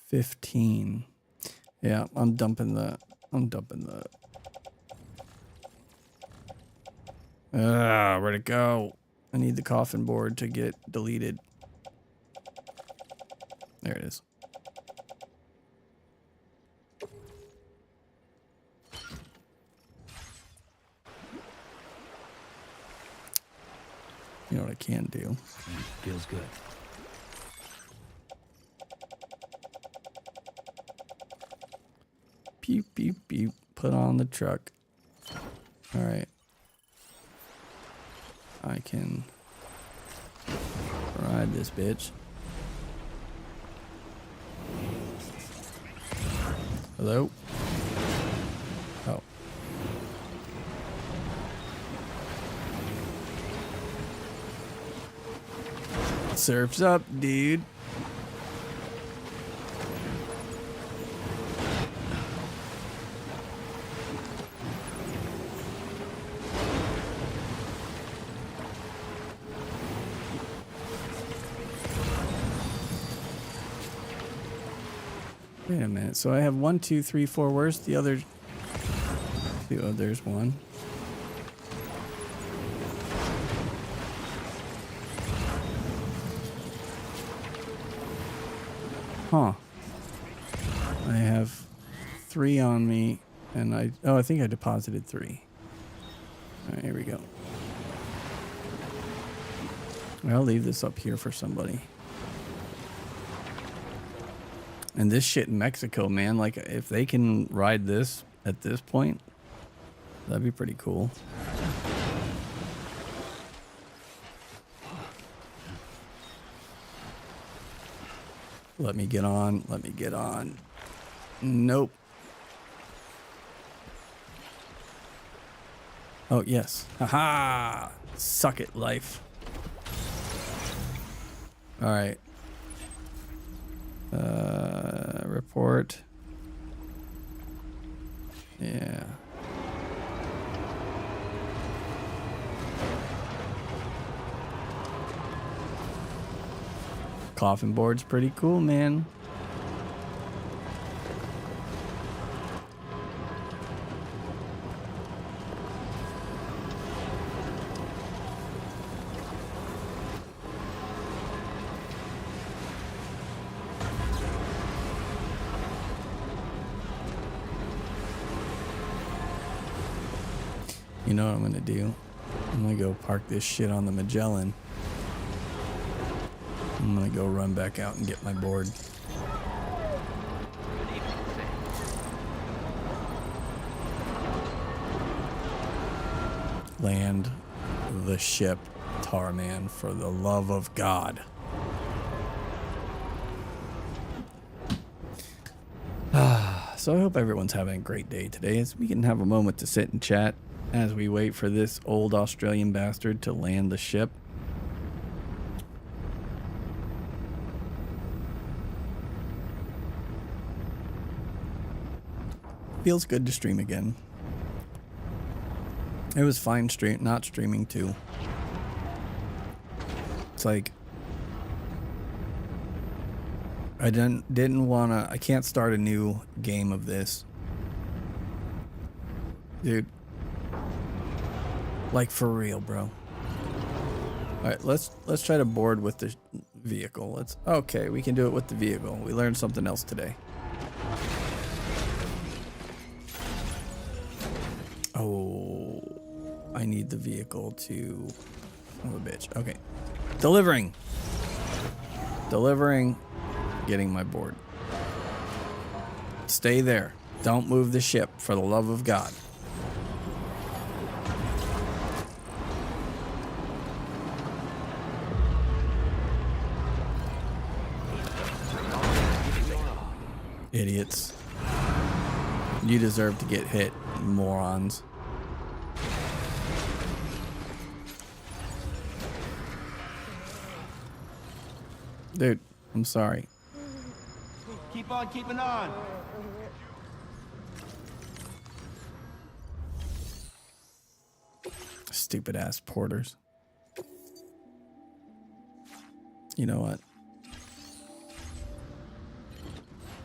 S1: 15. Yeah, I'm dumping the. Where'd it go? I need the coffin board to get deleted. There it is. You know what I can do?
S2: Feels good.
S1: Pew, pew, pew. Put on the truck. All right. I can ride this bitch. Hello? Oh. Surf's up, dude. Wait a minute. So I have 1, 2, 3, 4. Where's the other? Oh, there's one. Huh. I have 3 on me, and I think I deposited 3. All right, here we go. I'll leave this up here for somebody. And this shit in Mexico, man, like if they can ride this at this point, that'd be pretty cool. Let me get on. Let me get on. Nope. Oh, yes. Haha. Suck it, life. All right. Report. Yeah. Coffin board's pretty cool, man. You know what I'm gonna do? I'm gonna go park this shit on the Magellan. I'm gonna go run back out and get my board.
S2: Good evening, Sam.
S1: Land the ship, Tarman, for the love of God. So I hope everyone's having a great day today as we can have a moment to sit and chat as we wait for this old Australian bastard to land the ship. Feels good to stream again. It was fine not streaming too. It's like I didn't wanna. I can't start a new game of this, dude. Like for real, bro. All right, let's try to board with the vehicle. Okay. We can do it with the vehicle. We learned something else today. Oh, I need the vehicle to. Oh, bitch. Okay, delivering. Getting my board. Stay there. Don't move the ship, for the love of God. Idiots. You deserve to get hit, morons. Dude, I'm sorry.
S3: Keep on keeping on.
S1: Stupid ass porters. You know what?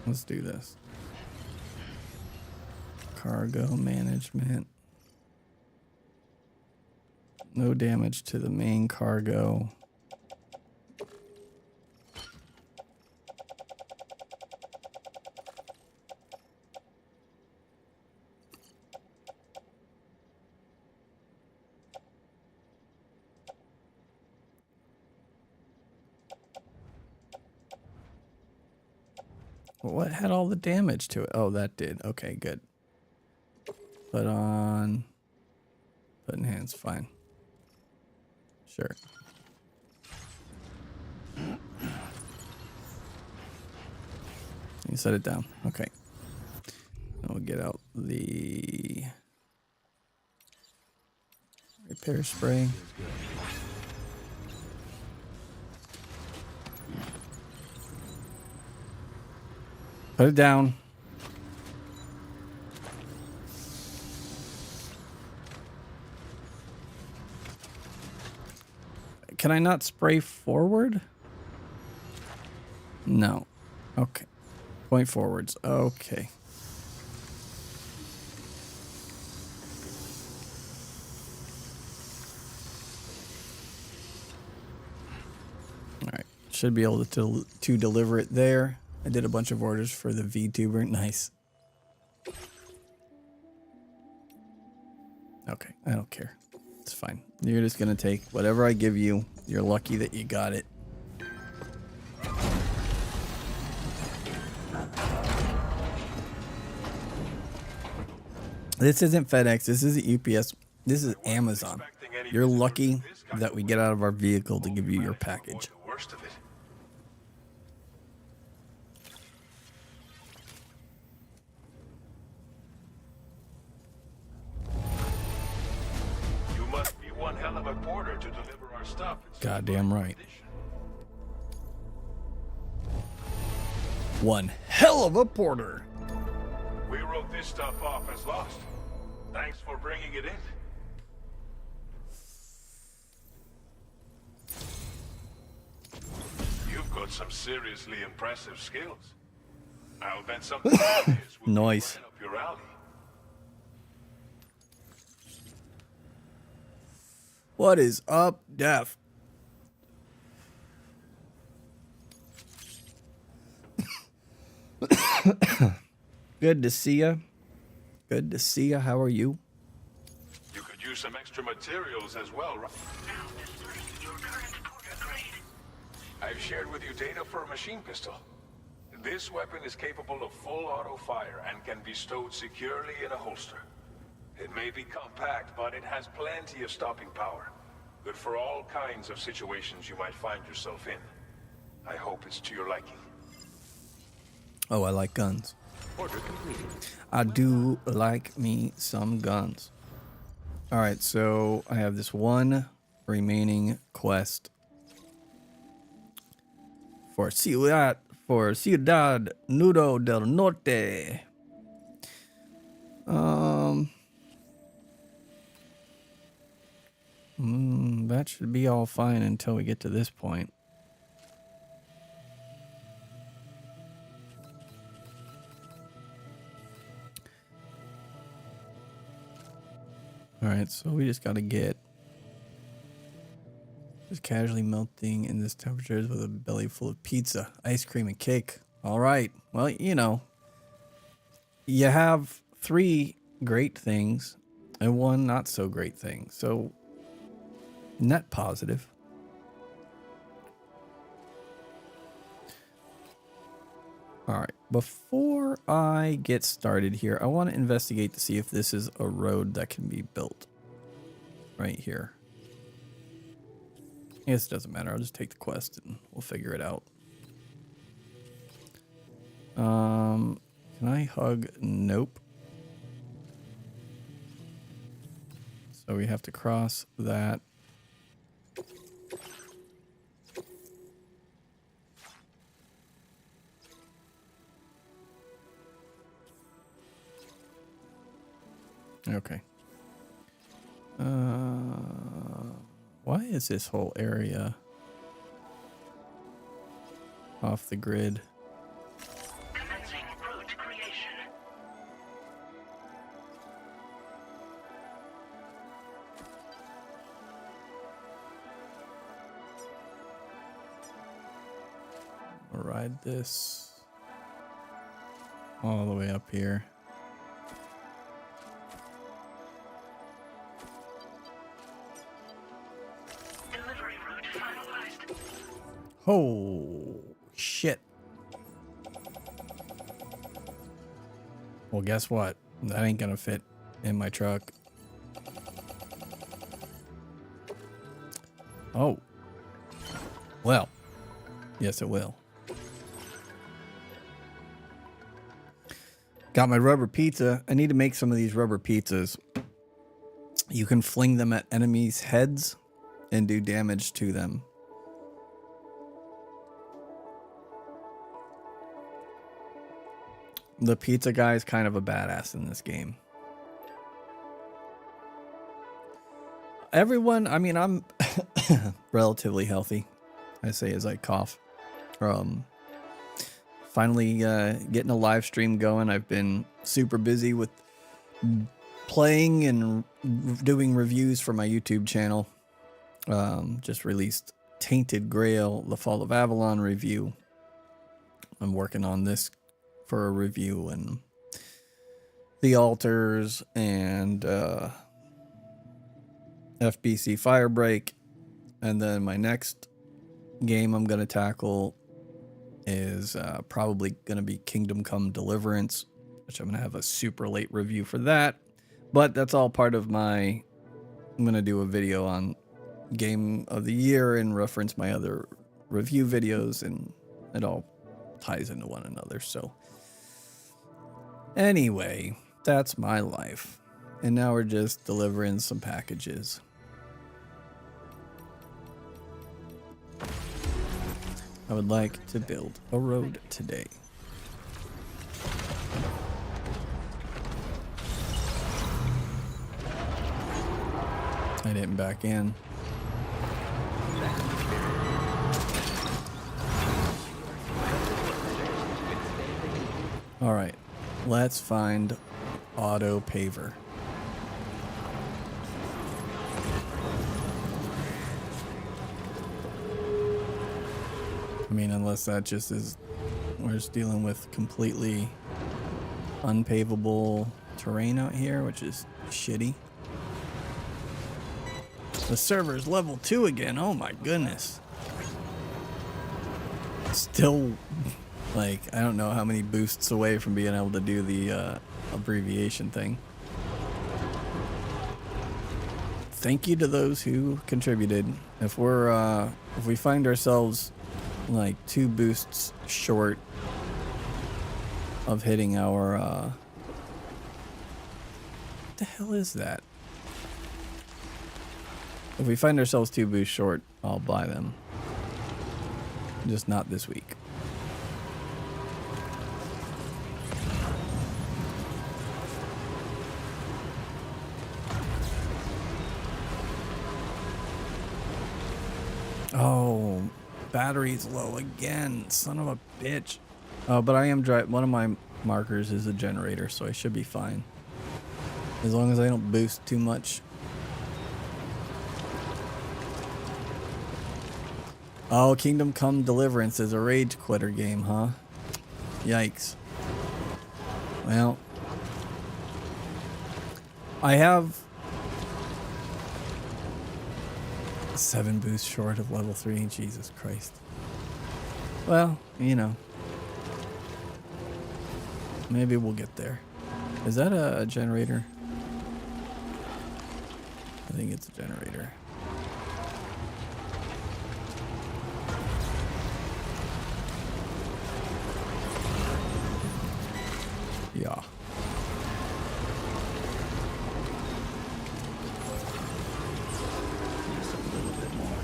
S1: Let's do this. Cargo management. No damage to the main cargo. What had all the damage to it? Oh, that did. Okay, good. Put on. Put in hands. Fine. Sure. You set it down. Okay. And we'll get out the repair spray. Put it down. Can I not spray forward? No. Okay. Point forwards. Okay. All right. Should be able to deliver it there. I did a bunch of orders for the VTuber. Nice. Okay. I don't care. It's fine. You're just going to take whatever I give you. You're lucky that you got it. This isn't FedEx. This isn't UPS. This is Amazon. You're lucky that we get out of our vehicle to give you your package.
S5: You must be one hell of a porter to deliver our stuff.
S1: Goddamn right. One hell of a porter.
S5: We wrote this stuff off as lost. Thanks for bringing it in. You've got some seriously impressive skills. I'll bet something like this will
S1: Nice.
S5: be right up your alley.
S1: What is up, Death? Good to see ya. Good to see ya. How are you?
S5: You could use some extra materials as well, right? Now displaying your current porter grade.
S6: I've shared with you data for a machine pistol. This weapon is capable of full auto fire and can be stowed securely in a holster. It may be compact, but it has plenty of stopping power. Good for all kinds of situations you might find yourself in. I hope it's to your liking.
S1: Oh, I like guns.
S2: Order completed.
S1: I do like me some guns. All right, so I have this one remaining quest for Ciudad Nudo del Norte. That should be all fine until we get to this point. All right, so we just got to get just casually melting in this temperatures with a belly full of pizza, ice cream, and cake. All right. Well, you know, you have 3 great things and 1 not so great thing. So net positive. All right. Before I get started here, I want to investigate to see if this is a road that can be built right here. I guess it doesn't matter. I'll just take the quest and we'll figure it out. Can I hug? Nope. So we have to cross that. Okay. Why is this whole area off the grid?
S5: Commencing route creation.
S1: I'll ride this all the way up here.
S5: Delivery route finalized.
S1: Oh, shit. Well, guess what? That ain't gonna fit in my truck. Oh. Well. Yes, it will. Got my rubber pizza. I need to make some of these rubber pizzas. You can fling them at enemies' heads and do damage to them. The pizza guy is kind of a badass in this game. Everyone, I mean, I'm relatively healthy, I say as I cough. Finally getting a live stream going. I've been super busy with playing and doing reviews for my YouTube channel. Just released Tainted Grail, The Fall of Avalon review. I'm working on this for a review, and The Altars and FBC Firebreak. And then my next game I'm going to tackle is probably going to be Kingdom Come Deliverance, which I'm going to have a super late review for that. But that's all part of my... I'm going to do a video on Game of the Year and reference my other review videos, and it all ties into one another. So anyway, that's my life. And now we're just delivering some packages. I would like to build a road today. I didn't back in. All right, let's find auto paver. I mean, unless that just is, we're just dealing with completely unpavable terrain out here, which is shitty. The server's level 2 again. Oh my goodness. Still, like, I don't know how many boosts away from being able to do the abbreviation thing. Thank you to those who contributed. If we find ourselves like 2 boosts short of hitting our what the hell is that? If we find ourselves 2 boosts short, I'll buy them. Just not this week. Oh, battery's low again. Son of a bitch. Oh, but I am one of my markers is a generator, so I should be fine. As long as I don't boost too much. Oh, Kingdom Come Deliverance is a rage quitter game, huh? Yikes. Well, I have 7 boosts short of level 3. Jesus Christ. Well, you know. Maybe we'll get there. Is that a generator? I think it's a generator. Yeah. Just a little bit more.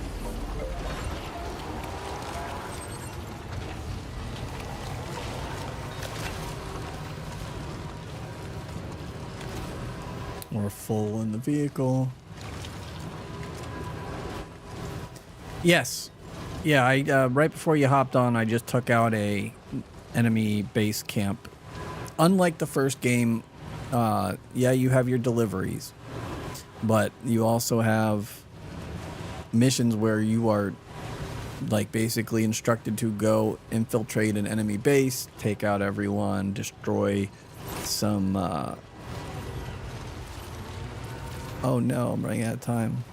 S1: We're full in the vehicle. Yes. Yeah, I right before you hopped on, I just took out a enemy base camp. Unlike the first game, yeah, you have your deliveries, but you also have missions where you are like basically instructed to go infiltrate an enemy base, take out everyone, destroy some oh no, I'm running out of time.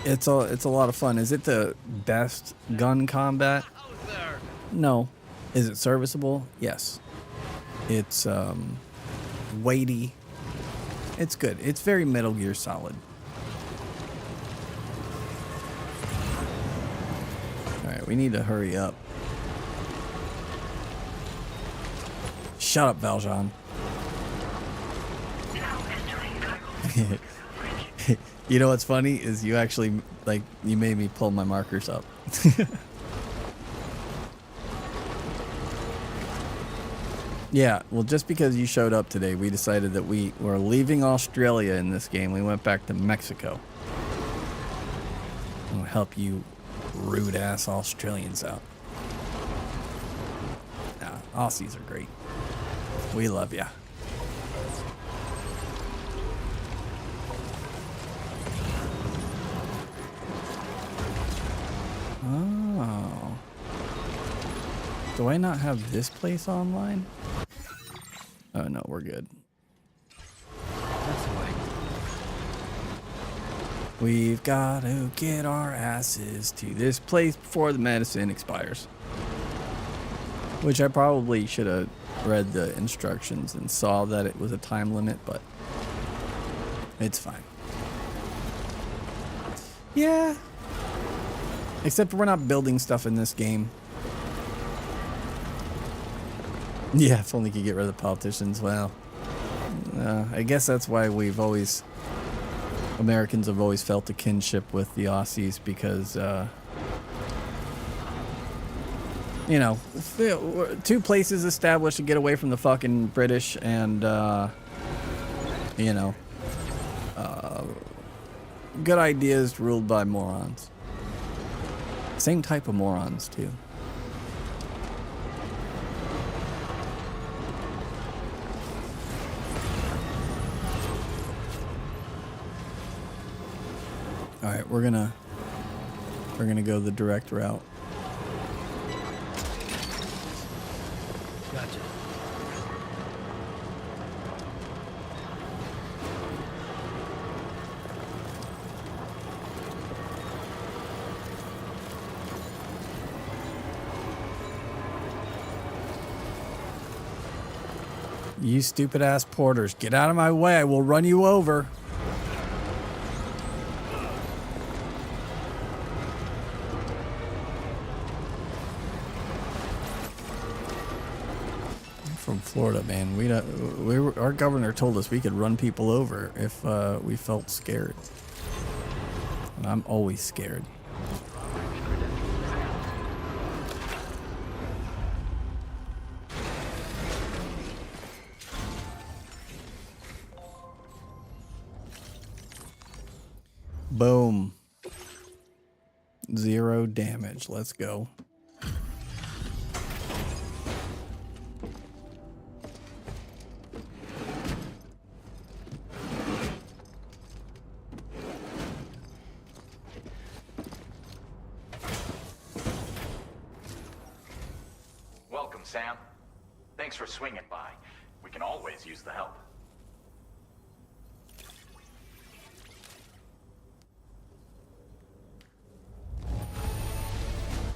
S1: It's a lot of fun. Is it the best gun combat? No. Is it serviceable? Yes. It's weighty. It's good. It's very Metal Gear Solid. Alright, we need to hurry up. Shut up, Valjean. You know what's funny is you actually, like, you made me pull my markers up. Yeah, well, just because you showed up today, we decided that we were leaving Australia in this game. We went back to Mexico. We'll help you rude-ass Australians out. Nah, Aussies are great. We love ya. Oh. Do I not have this place online? Oh no, we're good.
S2: That's the way.
S1: We've got to get our asses to this place before the medicine expires. Which I probably should have read the instructions and saw that it was a time limit, but it's fine. Yeah. Except we're not building stuff in this game. Yeah, if only we could get rid of the politicians. Well, I guess that's why Americans have always felt a kinship with the Aussies, because, you know, two places established to get away from the fucking British, and, you know, good ideas ruled by morons. Same type of morons, too. All right, we're gonna go the direct route.
S2: Gotcha.
S1: You stupid ass porters, get out of my way, I will run you over. From Florida, man. Our governor told us we could run people over if we felt scared. And I'm always scared. Boom. 0 damage. Let's go.
S7: Welcome, Sam. Thanks for swinging by. We can always use the help.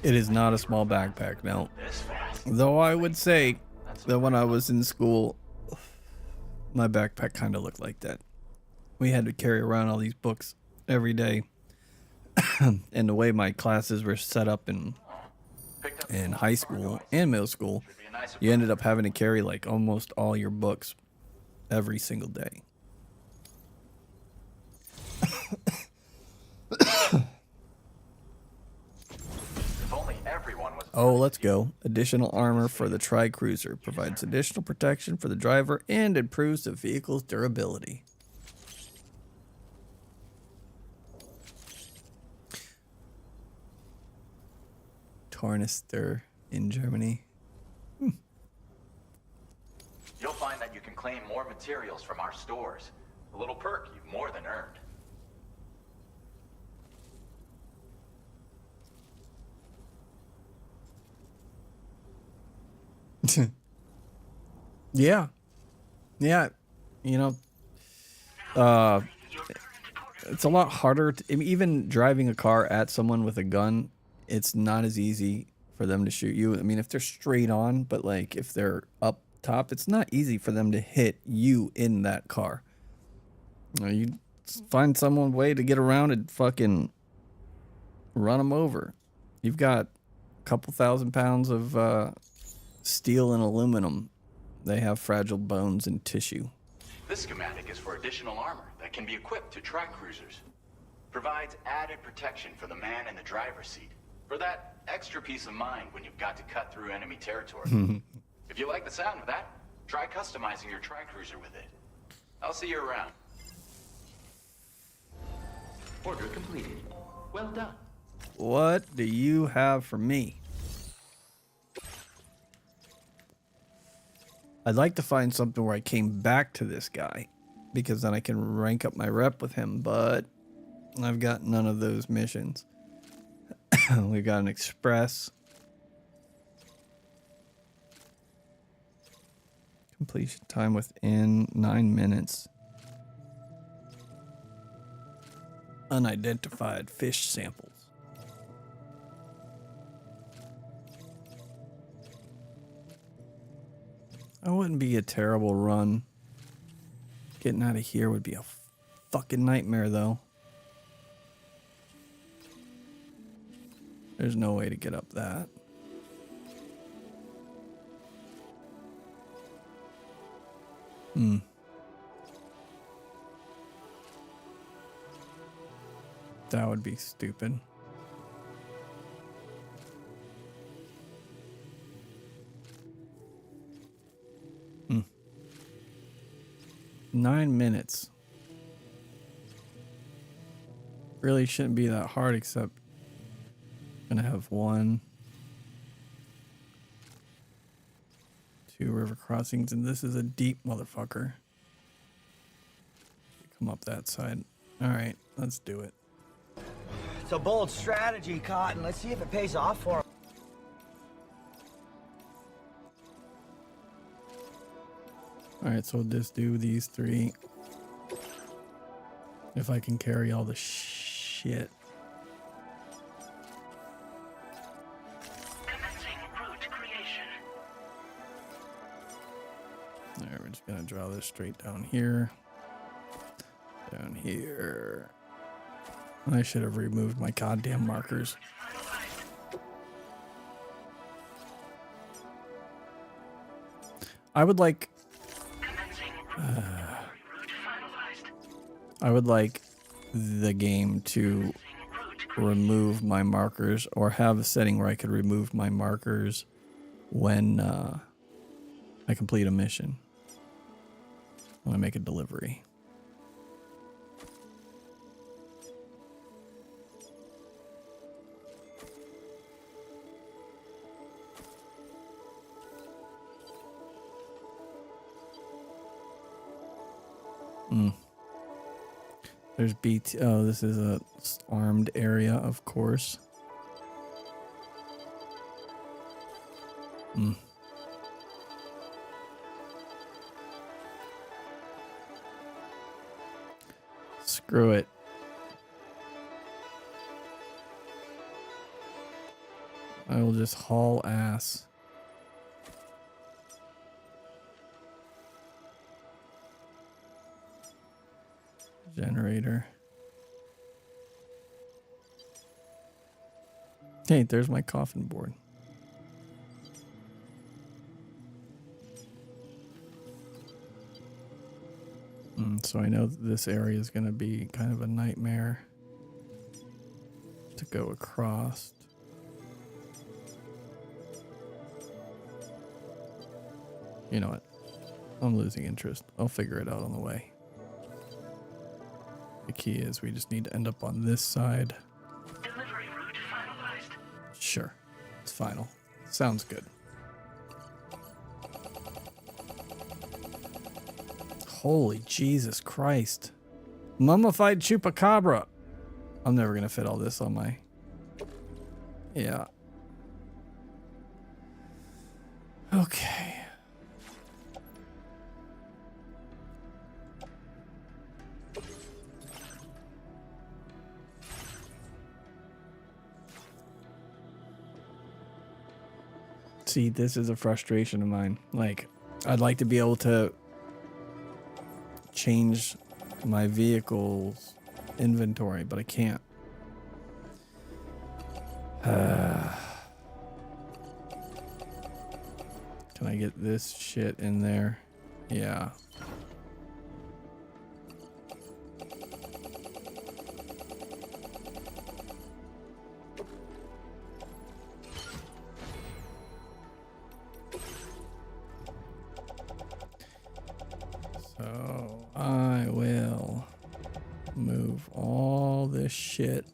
S1: It is not a small backpack, no.
S7: This fast.
S1: Though I would say that when I was in school, my backpack kind of looked like that. We had to carry around all these books every day. And the way my classes were set up in high school and middle school, you ended up having to carry like almost all your books every single day. Oh, let's go. Additional armor for the Tri-Cruiser. Provides additional protection for the driver and improves the vehicle's durability. Tornister in Germany.
S7: You'll find that you can claim more materials from our stores. A little perk you've more than earned.
S1: Yeah. You know, it's a lot harder to, even driving a car at someone with a gun. It's not as easy for them to shoot you. I mean, if they're straight on, but like if they're up top, it's not easy for them to hit you in that car. You find someone way to get around and fucking run them over. You've got a couple 1,000 pounds of steel and aluminum. They have fragile bones and tissue.
S7: This schematic is for additional armor that can be equipped to track cruisers. Provides added protection for the man in the driver's seat. For that extra peace of mind when you've got to cut through enemy territory. If you like the sound of that, try customizing your tri-cruiser with it. I'll see you around.
S2: Order completed. Well done.
S1: What do you have for me? I'd like to find something where I came back to this guy, because then I can rank up my rep with him, but I've got none of those missions. We've got an express. Completion time within 9 minutes. Unidentified fish samples. That wouldn't be a terrible run. Getting out of here would be a fucking nightmare, though. There's no way to get up that. That would be stupid. Hmm. 9 minutes. Really shouldn't be that hard, except I'm gonna have 1, 2 river crossings, and this is a deep motherfucker. Come up that side. All right, let's do it.
S3: It's a bold strategy, Cotton. Let's see if it pays off for him.
S1: All right, so we'll just do these 3. If I can carry all the shit.
S5: Commencing route creation.
S1: All right, we're just gonna draw this straight down here. Down here. I should have removed my goddamn markers. I would like the game to remove my markers, or have a setting where I could remove my markers when I complete a mission. When I make a delivery. There's BT. Oh, this is a armed area, of course. Screw it. I will just haul ass. Generator. Hey, there's my coffin board. So I know that this area is going to be kind of a nightmare to go across. You know what? I'm losing interest. I'll figure it out on the way. The key is we just need to end up on this side.
S5: Delivery route finalized.
S1: Sure. It's final. Sounds good. Holy Jesus Christ. Mummified chupacabra. I'm never going to fit all this on my... Yeah. Okay. See, this is a frustration of mine. Like, I'd like to be able to change my vehicle's inventory, but I can't. Can I get this shit in there? Yeah. So I will move all this shit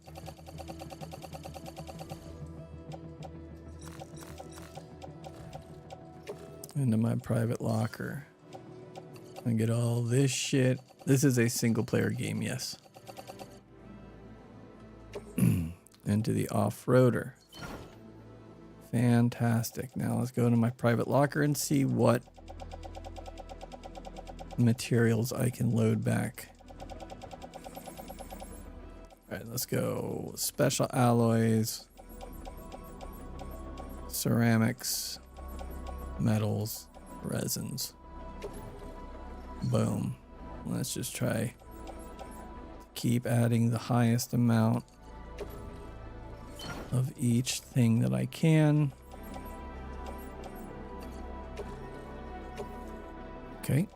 S1: into my private locker and get all this shit. This is a single player game, yes. Into the off-roader. Fantastic. Now let's go into my private locker and see what materials I can load back. All right, let's go. Special alloys, ceramics, metals, resins. Boom. Let's just try to keep adding the highest amount of each thing that I can. Okay.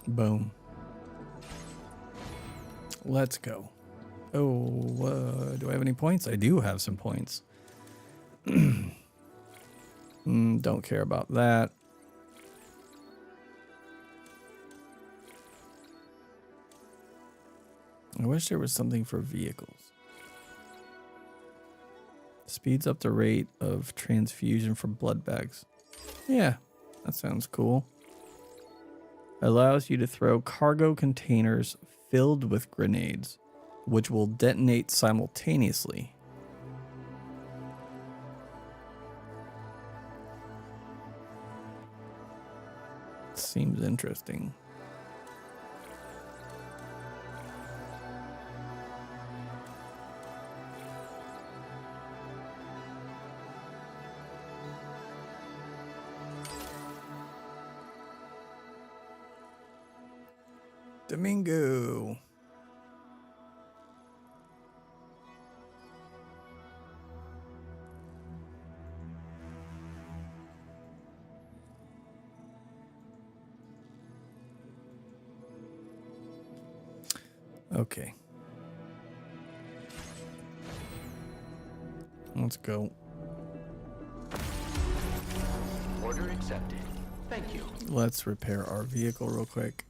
S1: Boom. Let's go. Oh, do I have any points? I do have some points. Don't care about that. I wish there was something for vehicles. Speeds up the rate of transfusion for blood bags. Yeah, that sounds cool. Allows you to throw cargo containers filled with grenades, which will detonate simultaneously. Seems interesting. Domingo. Okay. Let's go.
S2: Order accepted. Thank you.
S1: Let's repair our vehicle real quick.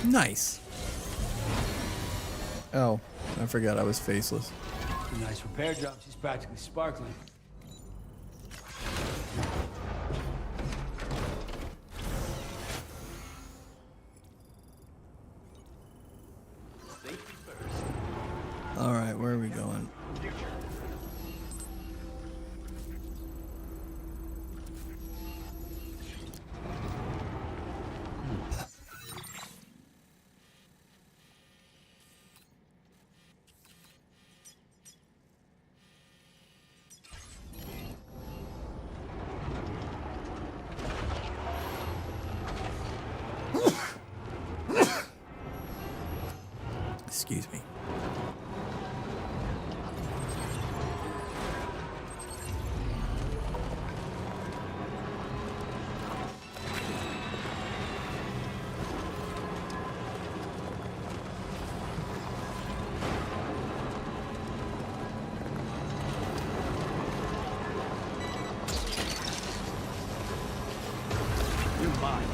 S1: Nice. Oh, I forgot I was faceless.
S3: Nice repair job. She's practically sparkling.
S2: Safety first.
S1: All right, where are we going?
S2: Future.
S1: Excuse me.
S3: You're mine.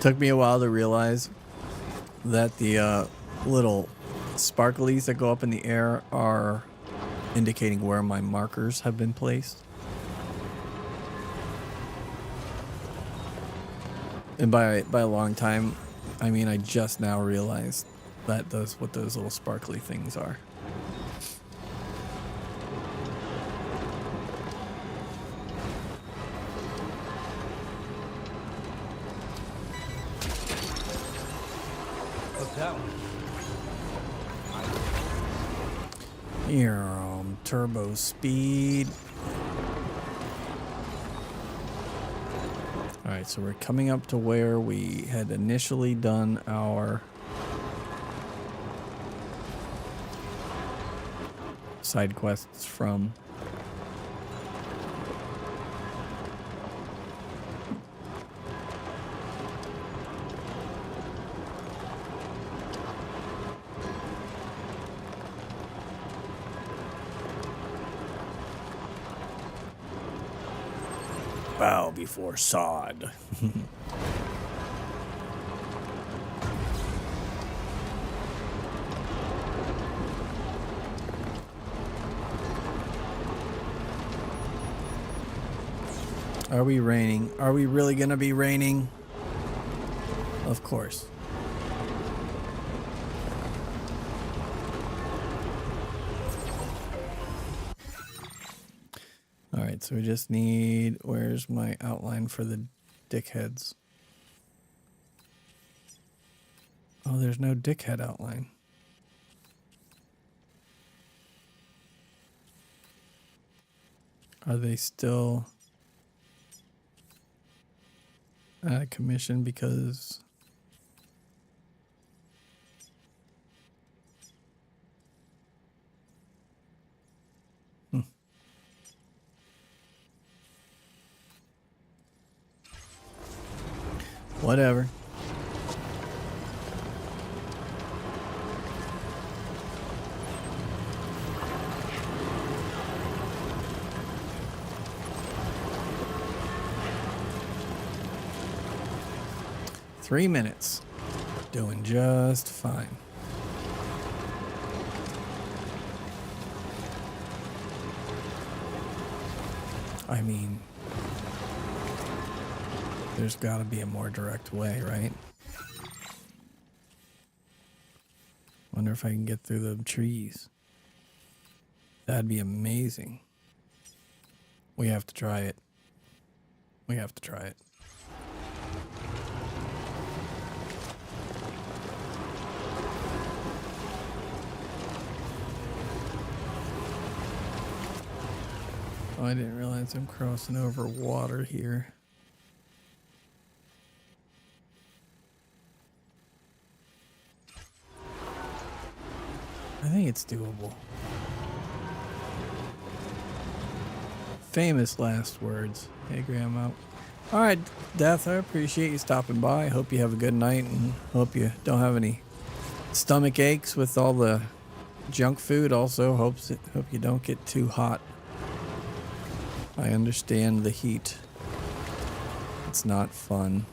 S1: Took me a while to realize that the little sparklies that go up in the air are indicating where my markers have been placed. And by a long time, I mean I just now realized that what those little sparkly things are. Turbo speed. Alright, so we're coming up to where we had initially done our side quests from. Bow before sod. Are we raining? Are we really gonna be raining? Of course. Alright, so we just need... Where's my outline for the dickheads? Oh, there's no dickhead outline. Are they still out of commission because... Whatever. Three minutes. Doing just fine. I mean... There's got to be a more direct way, right? Wonder if I can get through the trees. That'd be amazing. We have to try it. We have to try it. Oh, I didn't realize I'm crossing over water here. I think it's doable. Famous last words. Hey, Grandma. All right, Death, I appreciate you stopping by. I hope you have a good night and hope you don't have any stomach aches with all the junk food. Also, hope you don't get too hot. I understand the heat. It's not fun.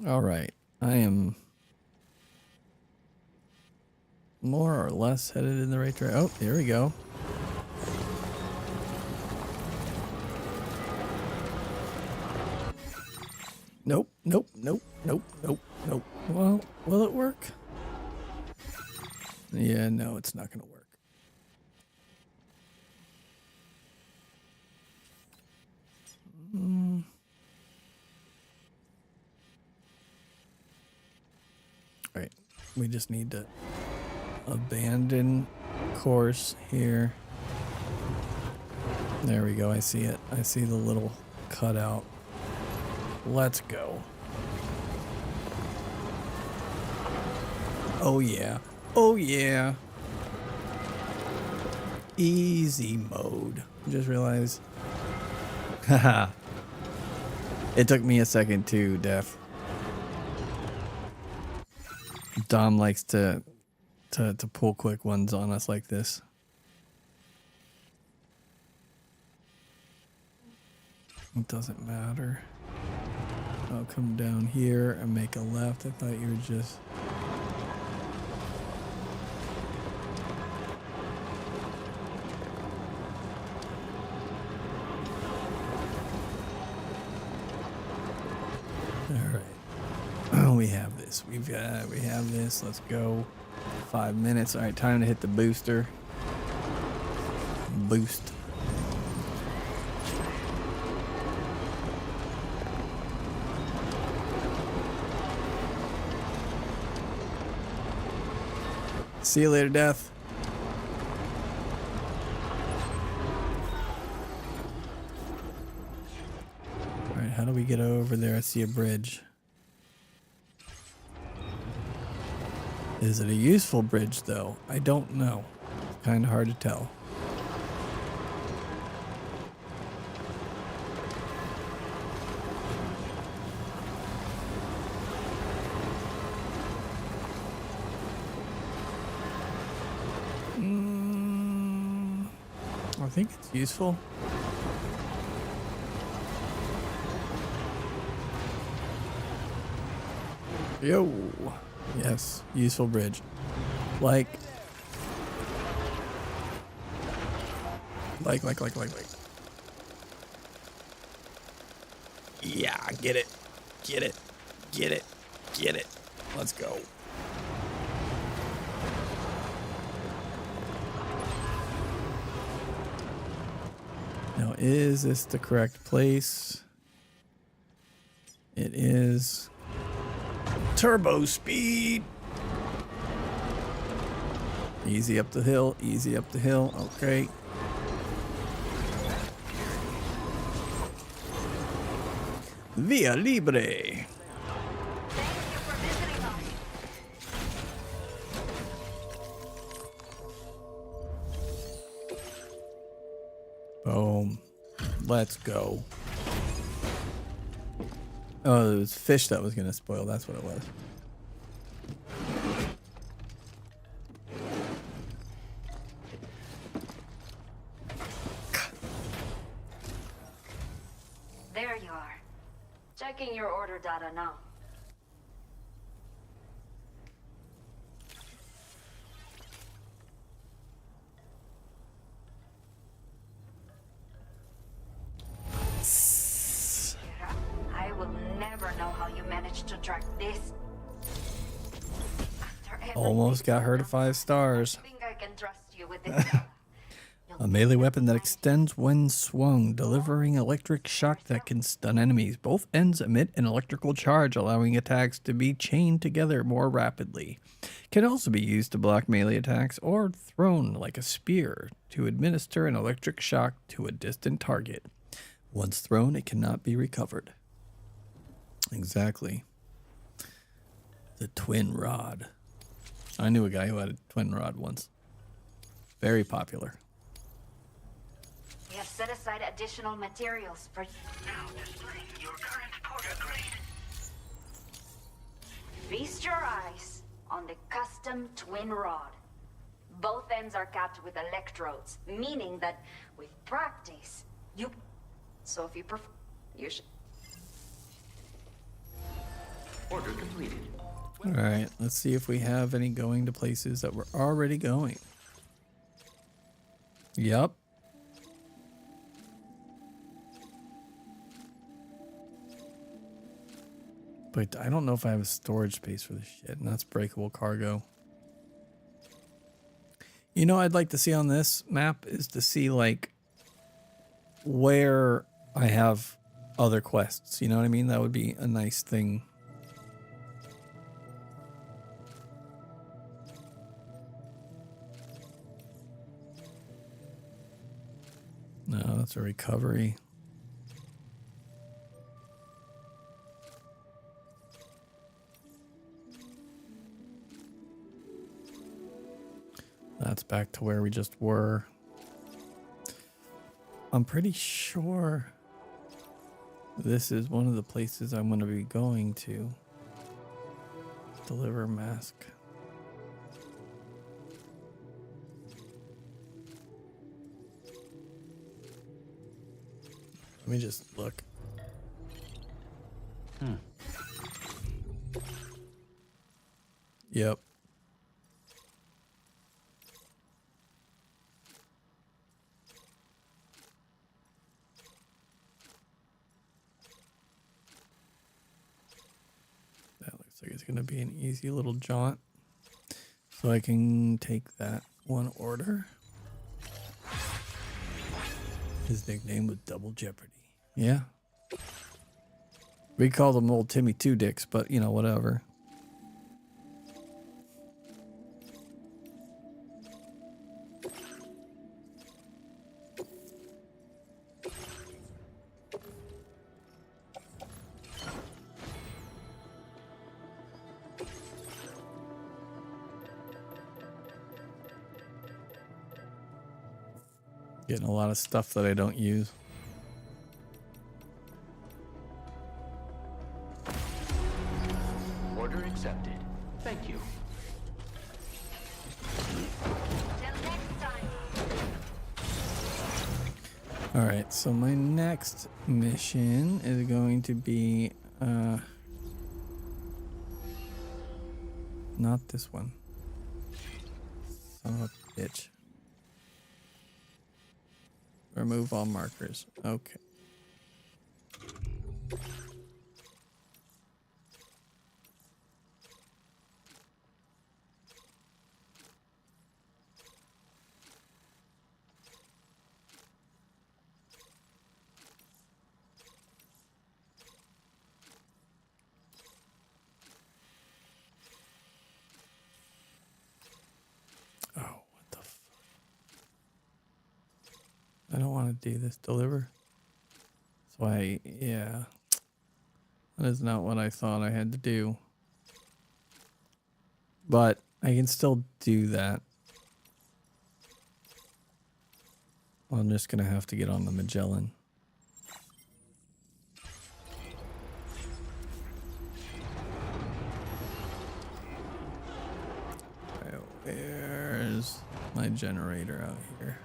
S1: All right. I am more or less headed in the right direction. Oh, here we go. Nope, nope, nope, nope, nope, nope. Well, will it work? Yeah, no, it's not going to work. Right, we just need to abandon course here. There we go, I see it. I see the little cutout. Let's go. Oh yeah, oh yeah. Easy mode. Just realized. Haha. It took me a second too, Def. Dom likes to pull quick ones on us like this. It doesn't matter. I'll come down here and make a left. I thought you were just... We have this. We have this. Let's go. 5 minutes. All right, time to hit the booster. Boost. See you later, Death. Alright, how do we get over there? I see a bridge. Is it a useful bridge, though? I don't know. It's kind of hard to tell. I think it's useful. Yo. Yes, useful bridge. Like. Yeah, get it. Get it. Get it. Get it. Let's go. Now, is this the correct place? It is. Turbo speed. Easy up the hill. Easy up the hill. Okay. Via Libre. Boom. Let's go. Oh, it was fish that was going to spoil. That's what it was.
S4: There you are. Checking your order data now. I will never know how you managed to track this.
S1: Almost got her to 5 stars.
S4: I think I can trust you with this.
S1: A melee weapon that extends when swung, delivering electric shock that can stun enemies. Both ends emit an electrical charge, allowing attacks to be chained together more rapidly. Can also be used to block melee attacks or thrown like a spear to administer an electric shock to a distant target. Once thrown, it cannot be recovered. Exactly. The twin rod. I knew a guy who had a twin rod once. Very popular.
S4: We have set aside additional materials for
S5: Now displaying your current porter grade.
S4: Feast your eyes on the custom twin rod. Both ends are capped with electrodes, meaning that with practice, you... So if you prefer, you should...
S2: Order completed.
S1: Alright, let's see if we have any going to places that we're already going. Yup. But I don't know if I have a storage space for this shit, and that's breakable cargo. You know, I'd like to see on this map is to see, like, where I have other quests. You know what I mean? That would be a nice thing. No, that's a recovery. That's back to where we just were. I'm pretty sure this is one of the places I'm going to be going to. Deliver mask. Let me just look. Yep. That looks like it's going to be an easy little jaunt. So I can take that one order. His nickname was Double Jeopardy. Yeah. We called him Old Timmy Two Dicks, but you know, whatever. Getting a lot of stuff that I don't use.
S2: Order accepted. Thank you.
S4: Till next time.
S1: All right, so my next mission is going to be not this one. Son of a bitch. Remove all markers. Okay. I don't want to do this. Deliver. So yeah. That is not what I thought I had to do. But I can still do that. I'm just going to have to get on the Magellan. Okay, where's my generator out here?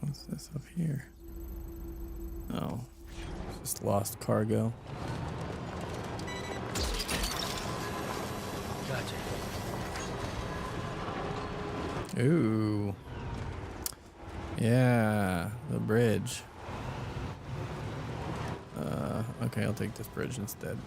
S1: What's this up here? Oh, just lost cargo.
S3: Gotcha.
S1: Ooh. Yeah, the bridge. Okay, I'll take this bridge instead.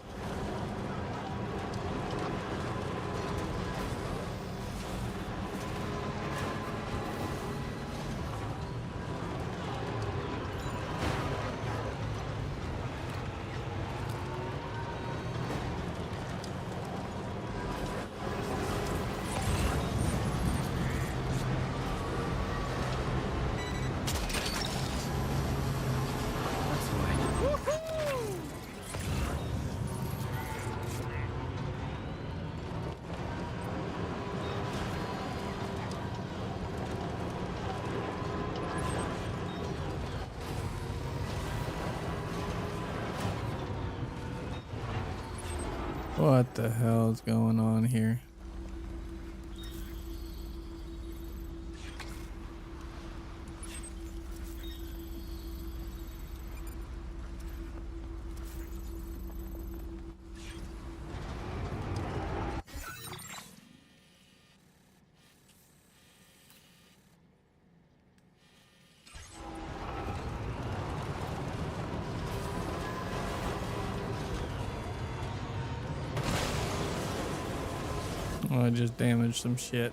S1: What the hell is going on here? Oh, I just damaged some shit.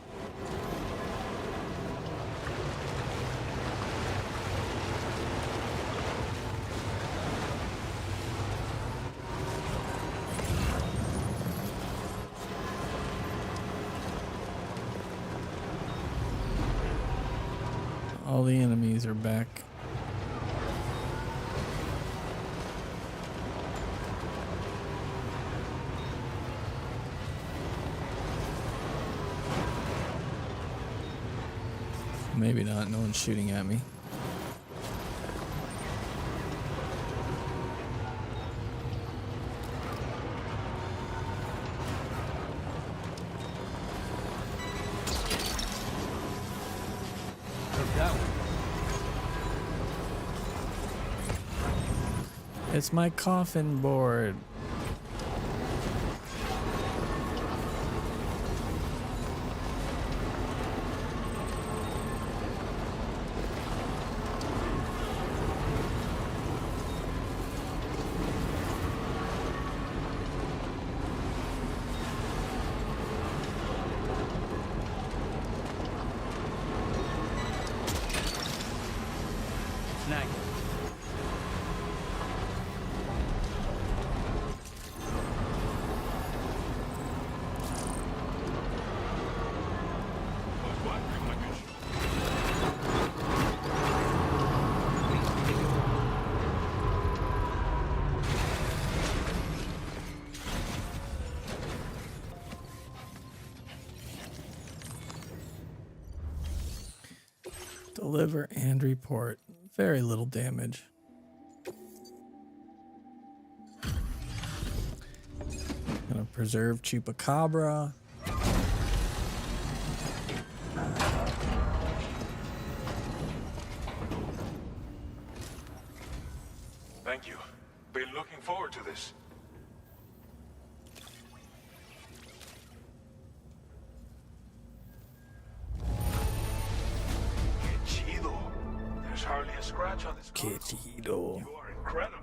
S1: All the enemies are back. Maybe not. No one's shooting at me. It's my coffin board. Deliver and report. Very little damage. Gonna preserve Chupacabra.
S6: Thank you. Been looking forward to this. Que chido. There's hardly a scratch on this car.
S1: Que chido.
S6: You are incredible.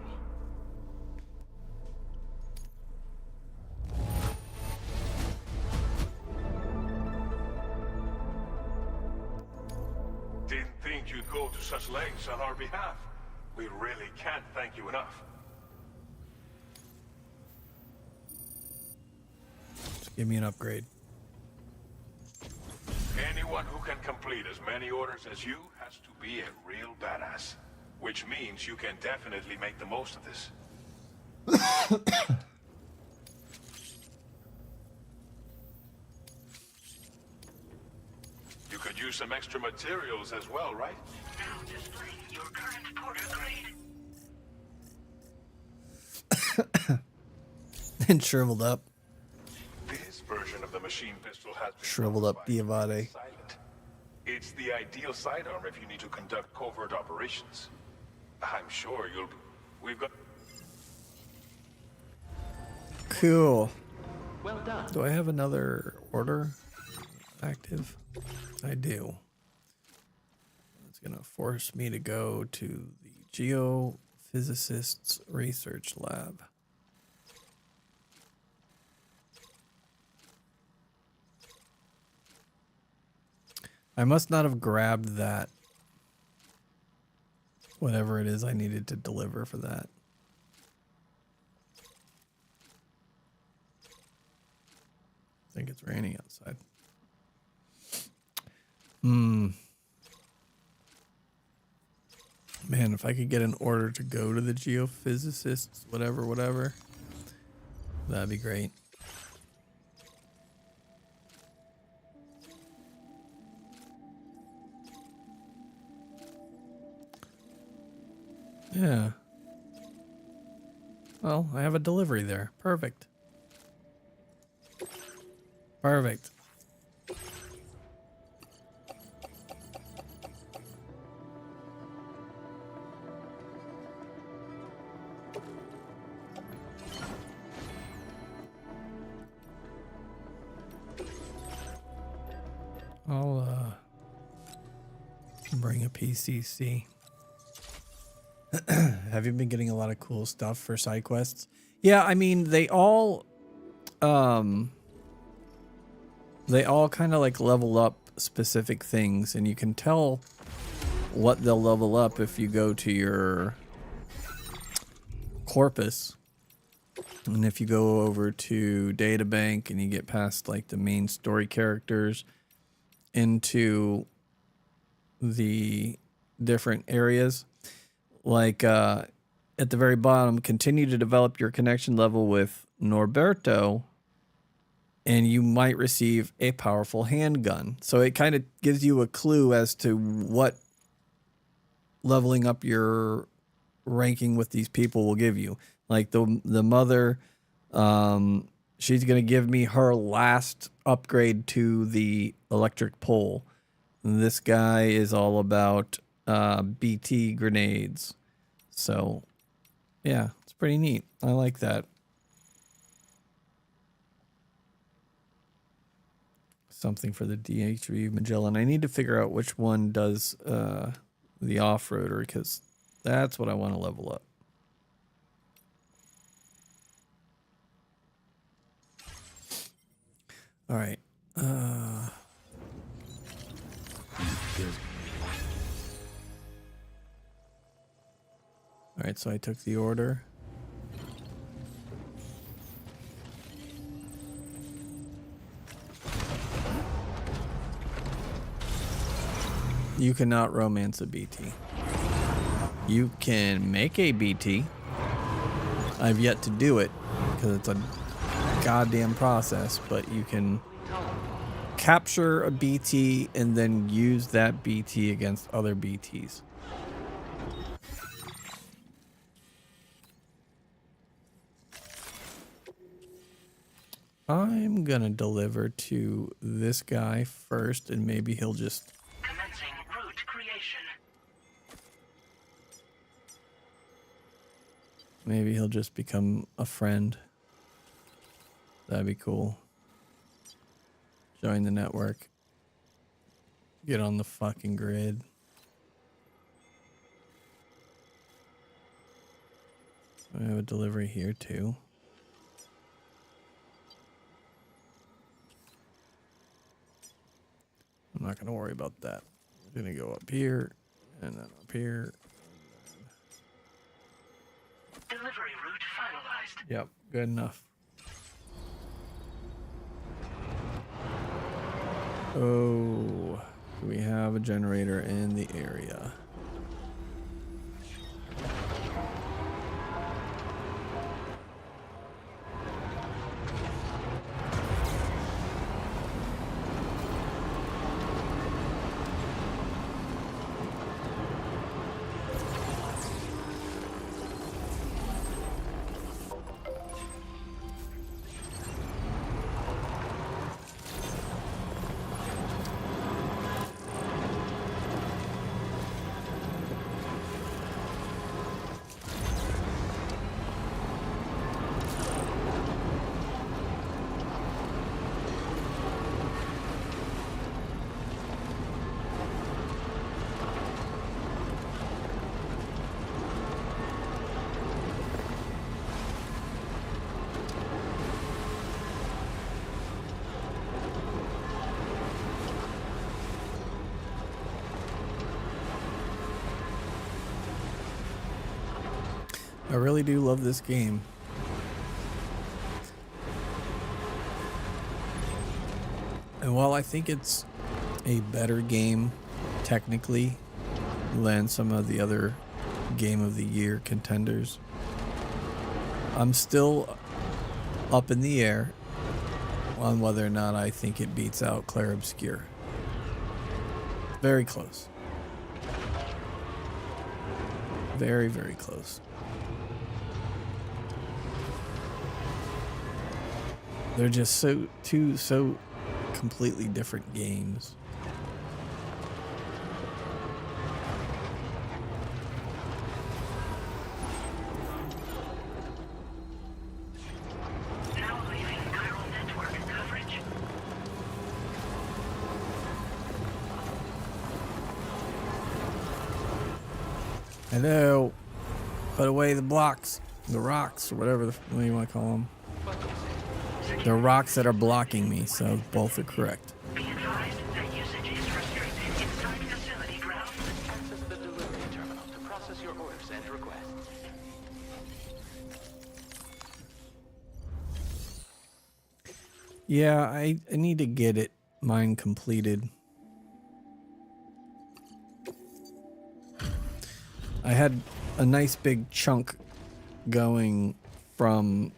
S6: Didn't think you'd go to such lengths on our behalf. We really can't thank you enough.
S1: Just give me an upgrade.
S6: Anyone who can complete as many orders as you has to be a real badass. Which means you can definitely make the most of this. You could use some extra materials as well, right?
S5: Now displaying your current porter grade.
S1: And shriveled up.
S6: This version of the machine pistol has been
S1: Shriveled up
S6: modified to be
S1: Diavade.
S6: silent. It's the ideal sidearm if you need to conduct covert operations. I'm sure you'll be... We've got...
S1: Cool.
S2: Well done.
S1: Do I have another order active? I do. It's going to force me to go to the Geophysicists Research Lab. I must not have grabbed that. Whatever it is I needed to deliver for that. I think it's raining outside. Man, if I could get an order to go to the geophysicists, whatever, that'd be great. Yeah. Well, I have a delivery there. Perfect. Perfect. I'll bring a PCC. Have you been getting a lot of cool stuff for side quests? Yeah, I mean, they all kind of like level up specific things, and you can tell what they'll level up if you go to your corpus. And if you go over to Databank and you get past like the main story characters into the different areas, like at the very bottom, continue to develop your connection level with Norberto, and you might receive a powerful handgun. So it kind of gives you a clue as to what leveling up your ranking with these people will give you. Like the mother, she's going to give me her last upgrade to the electric pole. And this guy is all about BT grenades. So, yeah, it's pretty neat. I like that. Something for the DHV Magellan. I need to figure out which one does the off-roader, because that's what I want to level up. All right. All right, so I took the order. You cannot romance a BT. You can make a BT. I've yet to do it because it's a goddamn process, but you can capture a BT and then use that BT against other BTs. I'm gonna deliver to this guy first, and maybe he'll just...
S8: Commencing route creation.
S1: Maybe he'll just become a friend. That'd be cool. Join the network. Get on the fucking grid. I have a delivery here too. I'm not gonna worry about that. We're gonna go up here and then up here.
S8: Delivery route finalized.
S1: Yep, good enough. Oh, do we have a generator in the area? I really do love this game. And while I think it's a better game technically than some of the other Game of the Year contenders, I'm still up in the air on whether or not I think it beats out Clair Obscur. Very close. Very, very close. They're just so completely different games.
S8: Now leaving chiral network coverage.
S1: Hello. Put away the blocks, the rocks, or whatever what you want to call them. They're rocks that are blocking me, so both are correct.
S8: Be advised that usage is restricted inside facility grounds.
S2: Access the delivery terminal to process your orders and requests.
S1: Yeah, I need to get mine completed. I had a nice big chunk going from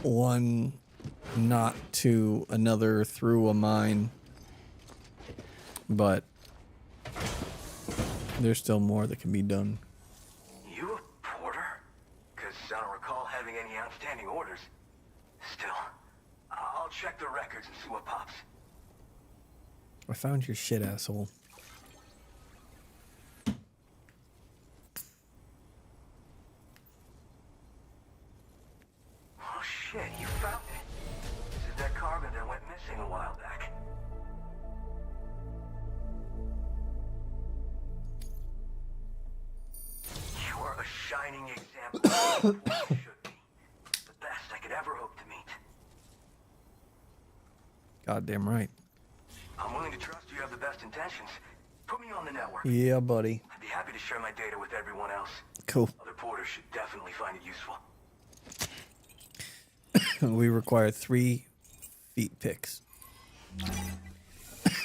S1: one knot to another through a mine, but there's still more that can be done.
S3: You a porter? Because I don't recall having any outstanding orders. Still, I'll check the records and see what pops.
S1: I found your shit, asshole.
S3: Oh shit, you found it. This is that carbon that went missing a while back. You are a shining example of what you should be. The best I could ever hope to meet.
S1: Goddamn right.
S3: I'm willing to trust you have the best intentions. Put me on the network.
S1: Yeah, buddy.
S3: I'd be happy to share my data with everyone else.
S1: Cool.
S3: Other porters should definitely find it useful.
S1: We require 3 feet picks.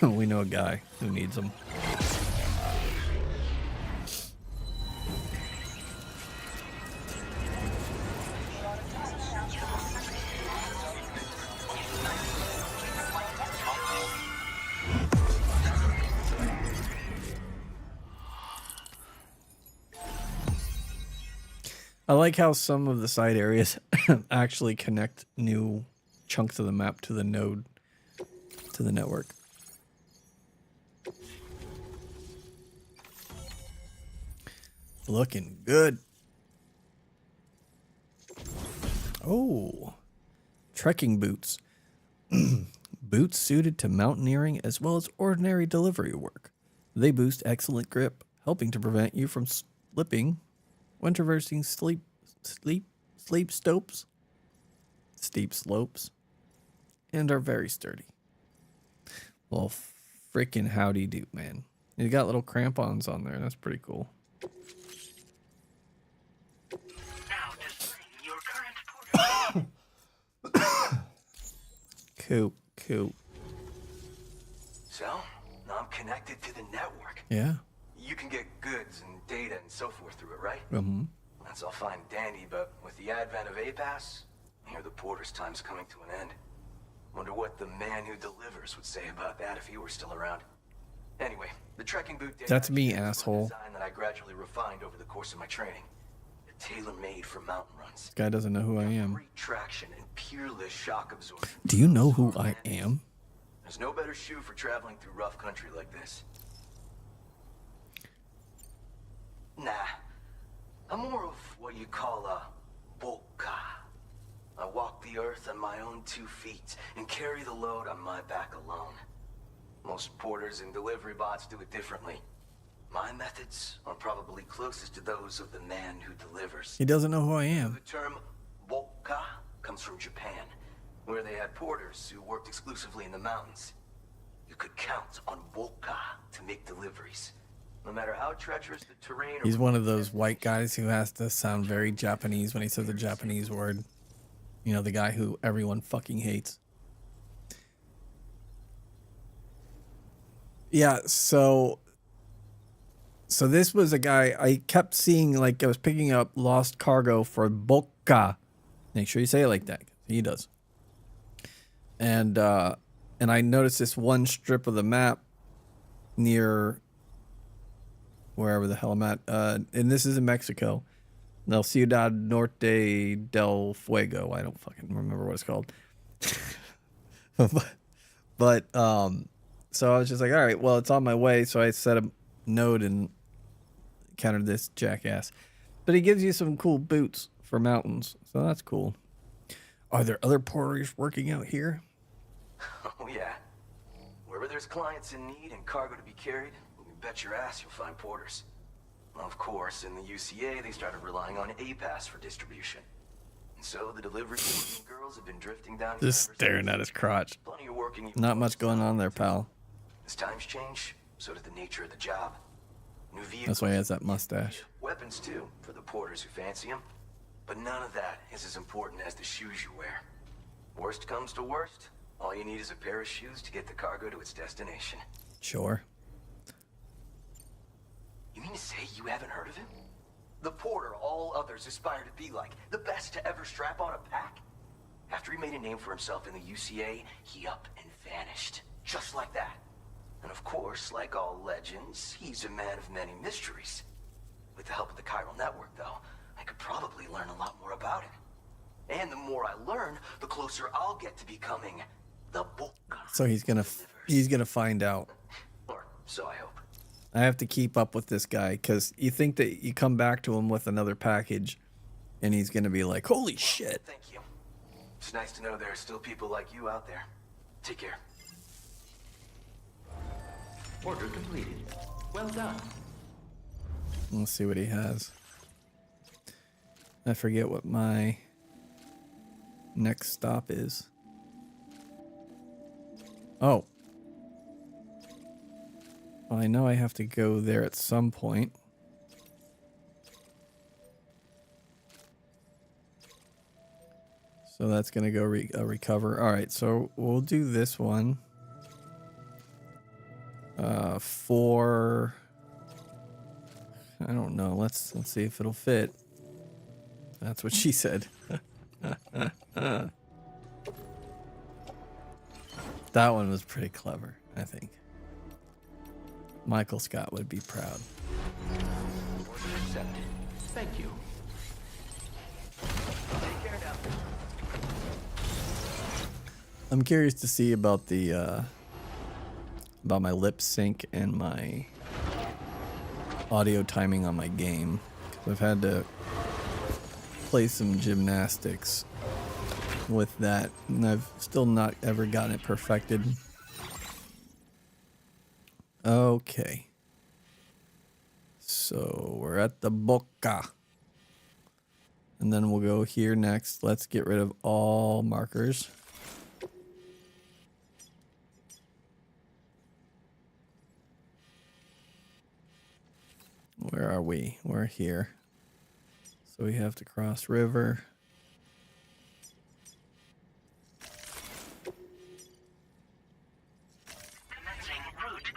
S1: We know a guy who needs them. I like how some of the side areas actually connect new chunks of the map to the node, to the network. Looking good. Oh, trekking boots. Boots suited to mountaineering as well as ordinary delivery work. They boost excellent grip, helping to prevent you from slipping when traversing steep slopes, and are very sturdy. Well, freaking howdy do, man. You got little crampons on there. That's pretty cool.
S8: Now displaying your current porter.
S1: Cool.
S3: So, now I'm connected to the network.
S1: Yeah.
S3: You can get goods and data and so forth through it, right?
S1: Mm-hmm.
S3: That's all fine and dandy, but with the advent of A-Pass, I hear the porter's time's coming to an end. Wonder what the man who delivers would say about that if he were still around. Anyway, the trekking boot data
S1: That's me,
S3: is a
S1: asshole.
S3: design that I gradually refined over the course of my training. They're tailor-made for mountain runs.
S1: This guy doesn't know who I am.
S3: Great traction and peerless shock absorption.
S1: Do you know who I am?
S3: There's no better shoe for traveling through rough country like this. Nah, I'm more of what you call a boka. I walk the earth on my own 2 feet and carry the load on my back alone. Most porters and delivery bots do it differently. My methods are probably closest to those of the man who delivers.
S1: He doesn't know who I am.
S3: The term boka comes from Japan, where they had porters who worked exclusively in the mountains. You could count on boka to make deliveries. No matter how treacherous the terrain.
S1: He's one of those white guys who has to sound very Japanese when he says a Japanese word. You know, the guy who everyone fucking hates. Yeah, so this was a guy I kept seeing, like I was picking up lost cargo for boka. Make sure you say it like that. He does. And I noticed this one strip of the map near wherever the hell I'm at. And this is in Mexico. La Ciudad Norte del Fuego. I don't fucking remember what it's called. but so I was just like, all right, well, it's on my way. So I set a node and countered this jackass. But he gives you some cool boots for mountains. So that's cool. Are there other porters working out here?
S3: Oh, yeah. Wherever there's clients in need and cargo to be carried, you bet your ass you'll find porters. Of course, in the UCA, they started relying on A-Pass for distribution. And so the delivery girls have been drifting down.
S1: Just staring at his crotch.
S3: Plenty of working.
S1: Not much going on there, pal.
S3: As times change, so does the nature of the job. New vehicles.
S1: That's why he has that mustache.
S3: Weapons, too, for the porters who fancy them. But none of that is as important as the shoes you wear. Worst comes to worst, all you need is a pair of shoes to get the cargo to its destination.
S1: Sure.
S3: You mean to say you haven't heard of him? The porter all others aspire to be like, the best to ever strap on a pack? After he made a name for himself in the UCA, he up and vanished. Just like that. And of course, like all legends, he's a man of many mysteries. With the help of the chiral network, though, I could probably learn a lot more about him. And the more I learn, the closer I'll get to becoming the book.
S1: So he's gonna find out.
S3: Or so I hope.
S1: I have to keep up with this guy because you think that you come back to him with another package and he's going to be like, holy shit.
S3: Thank you. It's nice to know there are still people like you out there. Take care.
S2: Order completed. Well done.
S1: Let's see what he has. I forget what my next stop is. Oh. Well, I know I have to go there at some point. So that's going to go recover. All right, so we'll do this one. For... I don't know. Let's see if it'll fit. That's what she said. That one was pretty clever, I think. Michael Scott would be proud.
S2: Order accepted. Thank you.
S1: I'm curious to see about the about my lip sync and my audio timing on my game. I've had to play some gymnastics with that, and I've still not ever gotten it perfected. Okay. So we're at the Boca. And then we'll go here next. Let's get rid of all markers. Where are we? We're here. So we have to cross river.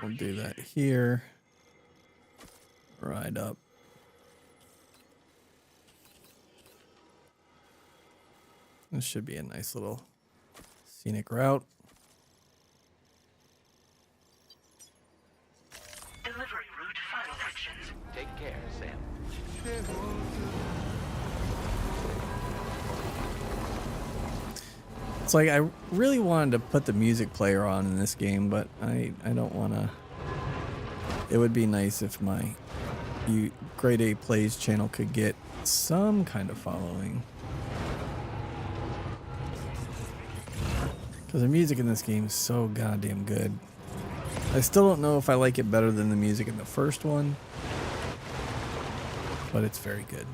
S1: We'll do that here. Ride up. This should be a nice little scenic route.
S8: Delivery route final actions.
S2: Take care, Sam.
S1: It's like I really wanted to put the music player on in this game, but I don't want to. It would be nice if my GreyDay Plays channel could get some kind of following. Because the music in this game is so goddamn good. I still don't know if I like it better than the music in the first one, but it's very good.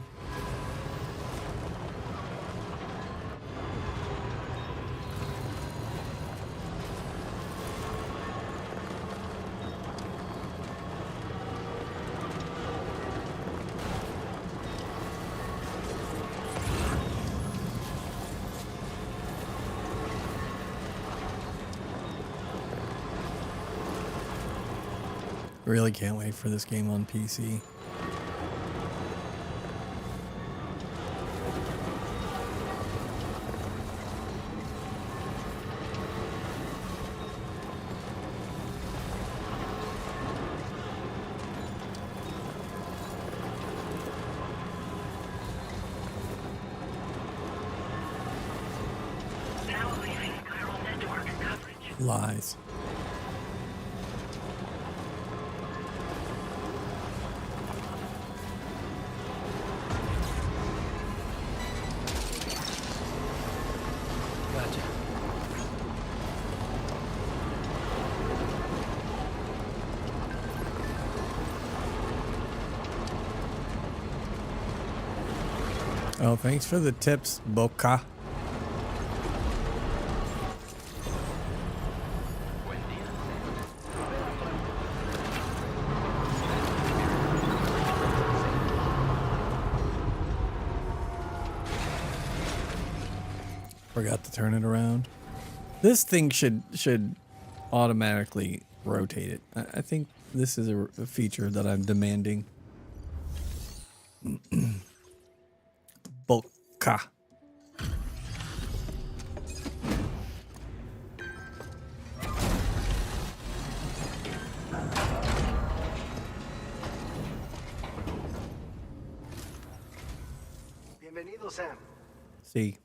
S1: Really can't wait for this game on PC.
S8: Now leaving viral network coverage.
S1: Lies.
S2: Gotcha.
S1: Oh, thanks for the tips, Boca.
S2: Buen día,
S1: Forgot to turn it around. This thing should automatically rotate it. I think this is a feature that I'm demanding. Boca.
S3: Bienvenido, Sam.
S1: See.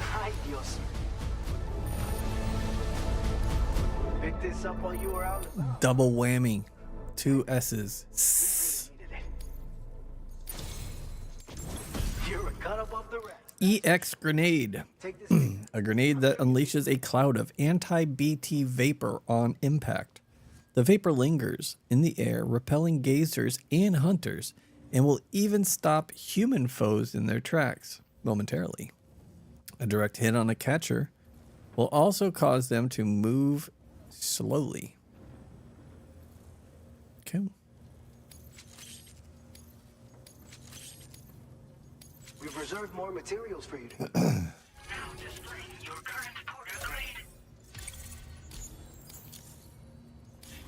S3: Ay, Dios. Picked this up while you were out and about.
S1: Double whammy. 2 S's.
S3: Needed it. You're a cut above the rest.
S1: EX grenade.
S3: Take this thing.
S1: A grenade that unleashes a cloud of anti-BT vapor on impact. The vapor lingers in the air, repelling gazers and hunters, and will even stop human foes in their tracks momentarily. A direct hit on a catcher will also cause them to move slowly. Okay.
S3: We've reserved more materials for you to
S8: Now displaying your current porter grade.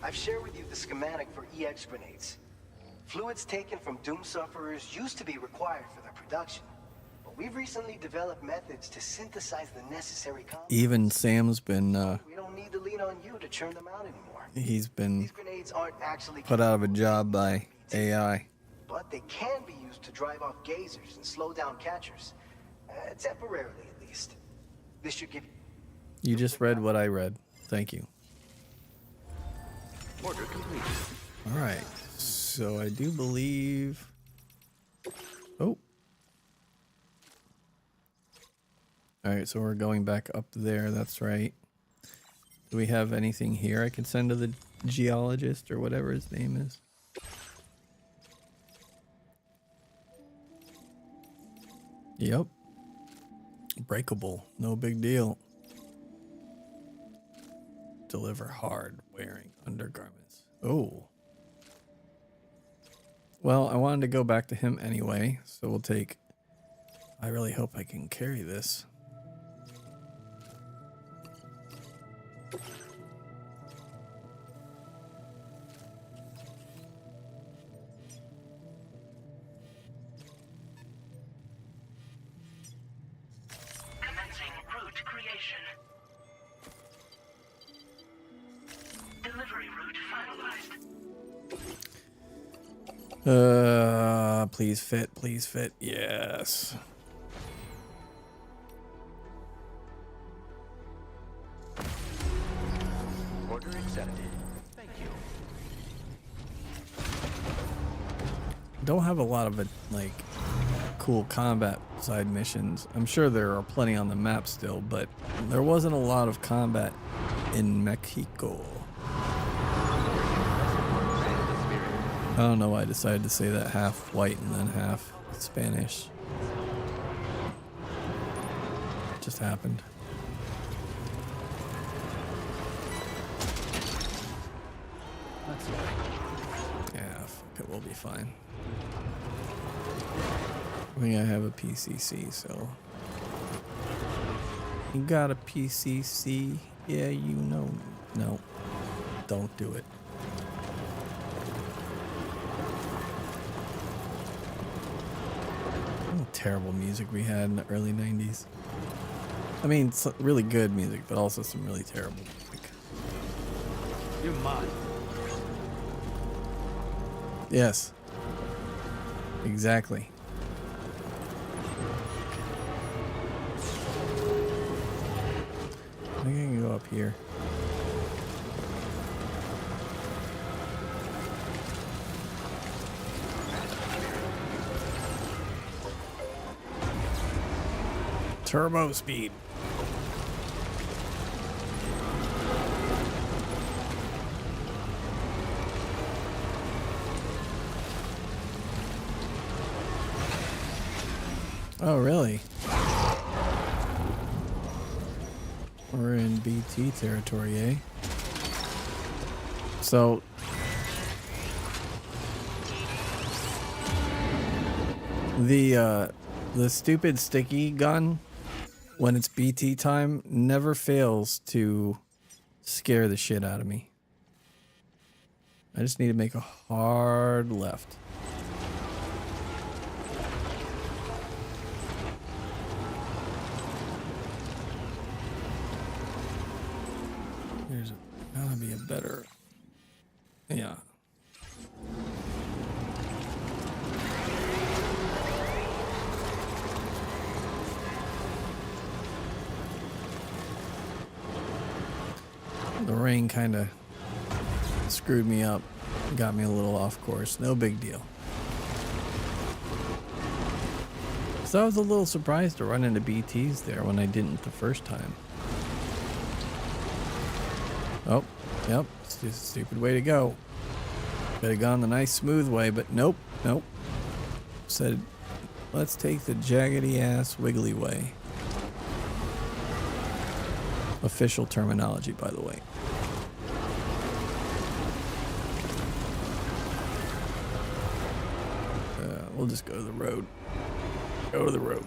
S3: I've shared with you the schematic for EX grenades. Fluids taken from doom sufferers used to be required for their production, but we've recently developed methods to synthesize the necessary compounds.
S1: Even Sam's been
S3: We don't need to lean on you to churn them out anymore.
S1: he's been
S3: These grenades aren't actually
S1: put out of a job by AI.
S9: but they can be used to drive off gazers and slow down catchers. Temporarily, at least. This should give
S1: You just read what I read. Thank you.
S2: Order complete.
S1: All right. So I do believe. Oh. All right. So we're going back up there. That's right. Do we have anything here I can send to the geologist or whatever his name is? Yep. Breakable. No big deal. Deliver hard wearing undergarments. Oh. Well, I wanted to go back to him anyway, so we'll take... I really hope I can carry this.
S8: Commencing route creation. Delivery route finalized.
S1: Please fit, please fit. Yes.
S2: Order accepted. Thank you.
S1: Don't have a lot of it, like, cool combat side missions. I'm sure there are plenty on the map still, but there wasn't a lot of combat in Mexico. I don't know why I decided to say that half white and then half Spanish. It just happened.
S2: That's fine.
S1: Yeah, fuck it, we'll be fine. I think I have a PCC, so... You got a PCC? Yeah, you know. No, don't do it. What terrible music we had in the early 90s. I mean, it's really good music, but also some really terrible music.
S2: You're mine.
S1: Yes. Exactly. I think I can go up here. Turbo speed. Oh, really? We're in BT territory, eh? So... The stupid sticky gun, when it's BT time, never fails to scare the shit out of me. I just need to make a hard left. There's gotta be a better... Yeah. The rain kind of screwed me up, got me a little off course. No big deal. So I was a little surprised to run into BTs there when I didn't the first time. Oh, yep, it's just a stupid way to go. Could have gone the nice smooth way, but nope, nope. Said, let's take the jaggedy ass wiggly way. Official terminology, by the way. We'll just go to the road. Go to the road.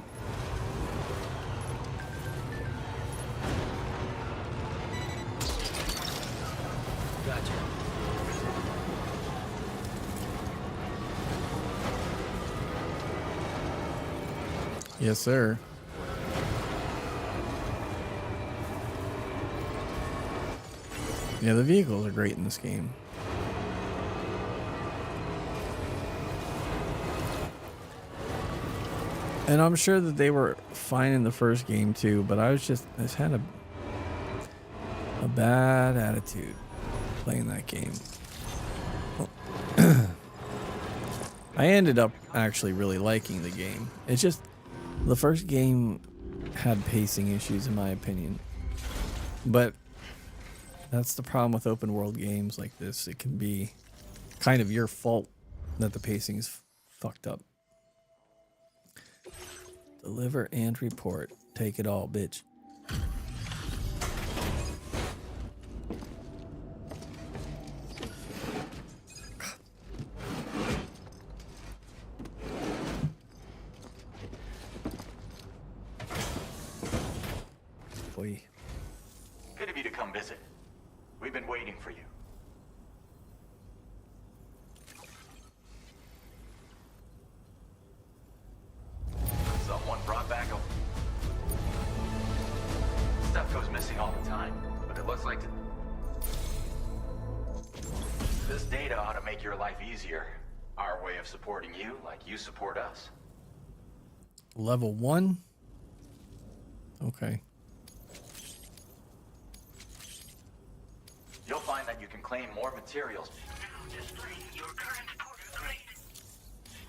S2: Gotcha.
S1: Yes, sir. Yeah, the vehicles are great in this game. And I'm sure that they were fine in the first game too, but I just had a bad attitude playing that game. I ended up actually really liking the game. It's just the first game had pacing issues in my opinion. But that's the problem with open world games like this. It can be kind of your fault that the pacing is fucked up. Deliver and report. Take it all, bitch. Boy.
S7: Good of you to come visit. We've been waiting for you. Someone brought back a... Stuff goes missing all the time, but it looks like... This data ought to make your life easier. Our way of supporting you like you support us.
S1: Level 1? Okay.
S7: You'll find that you can claim more materials.
S8: Now displaying your current porter grade.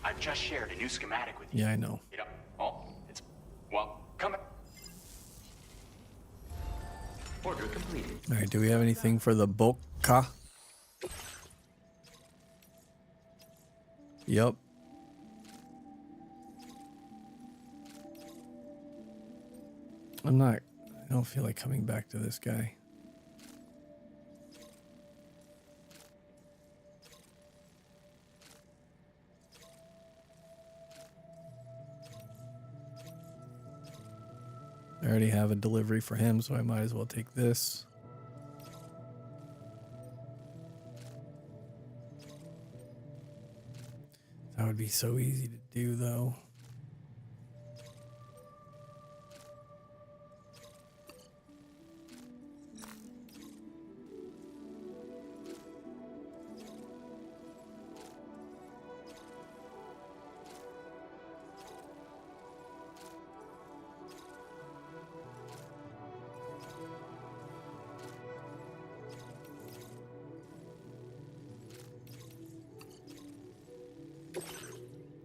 S7: I've just shared a new schematic with you.
S1: Yeah, I know.
S7: You know, oh, it's... Well, come...
S2: Order completed.
S1: All right, do we have anything for the Boca? Yep. I don't feel like coming back to this guy. I already have a delivery for him, so I might as well take this. That would be so easy to do, though.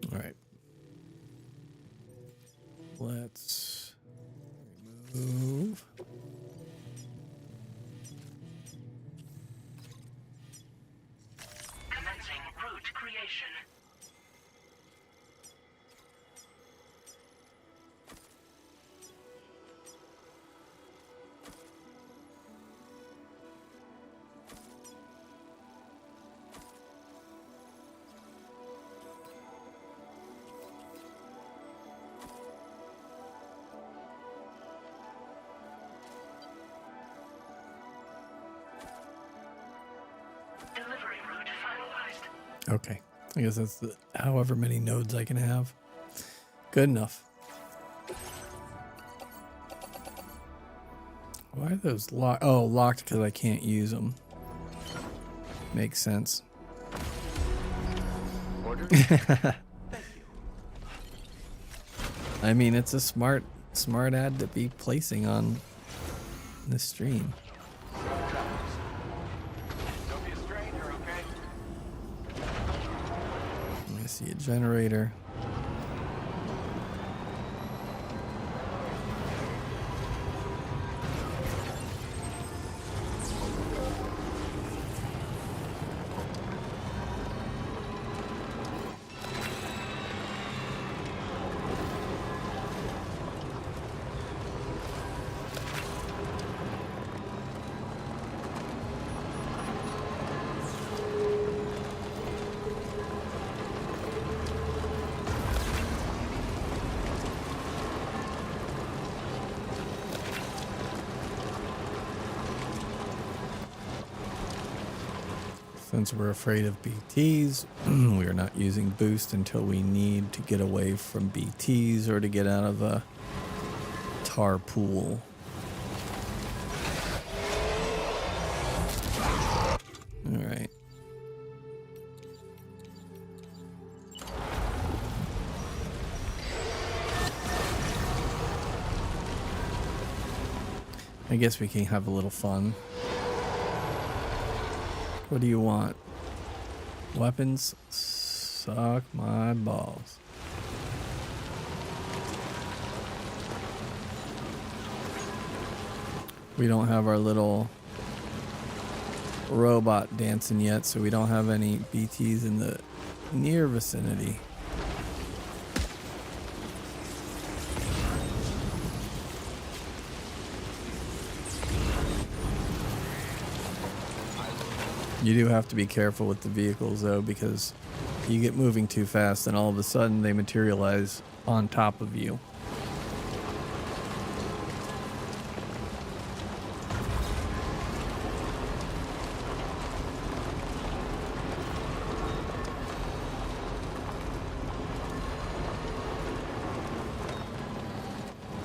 S1: All right. Let's remove.
S8: Commencing route creation. Delivery route finalized.
S1: Okay. I guess that's the, however many nodes I can have. Good enough. Why are those locked? Oh, locked because I can't use them. Makes sense.
S2: Order. Thank you.
S1: I mean, it's a smart ad to be placing on the stream.
S7: Don't be a stranger, okay?
S1: I see a generator. Since we're afraid of BTs, we are not using boost until we need to get away from BTs or to get out of a tar pool. All right. I guess we can have a little fun. What do you want? Weapons? Suck my balls. We don't have our little robot dancing yet, so we don't have any BTs in the near vicinity. You do have to be careful with the vehicles though, because you get moving too fast and all of a sudden they materialize on top of you.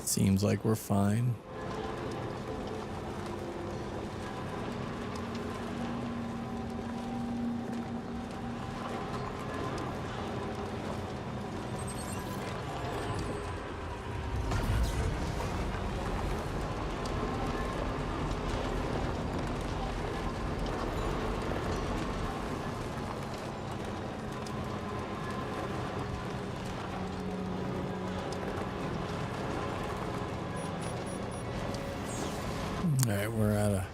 S1: Seems like we're fine. Alright, we're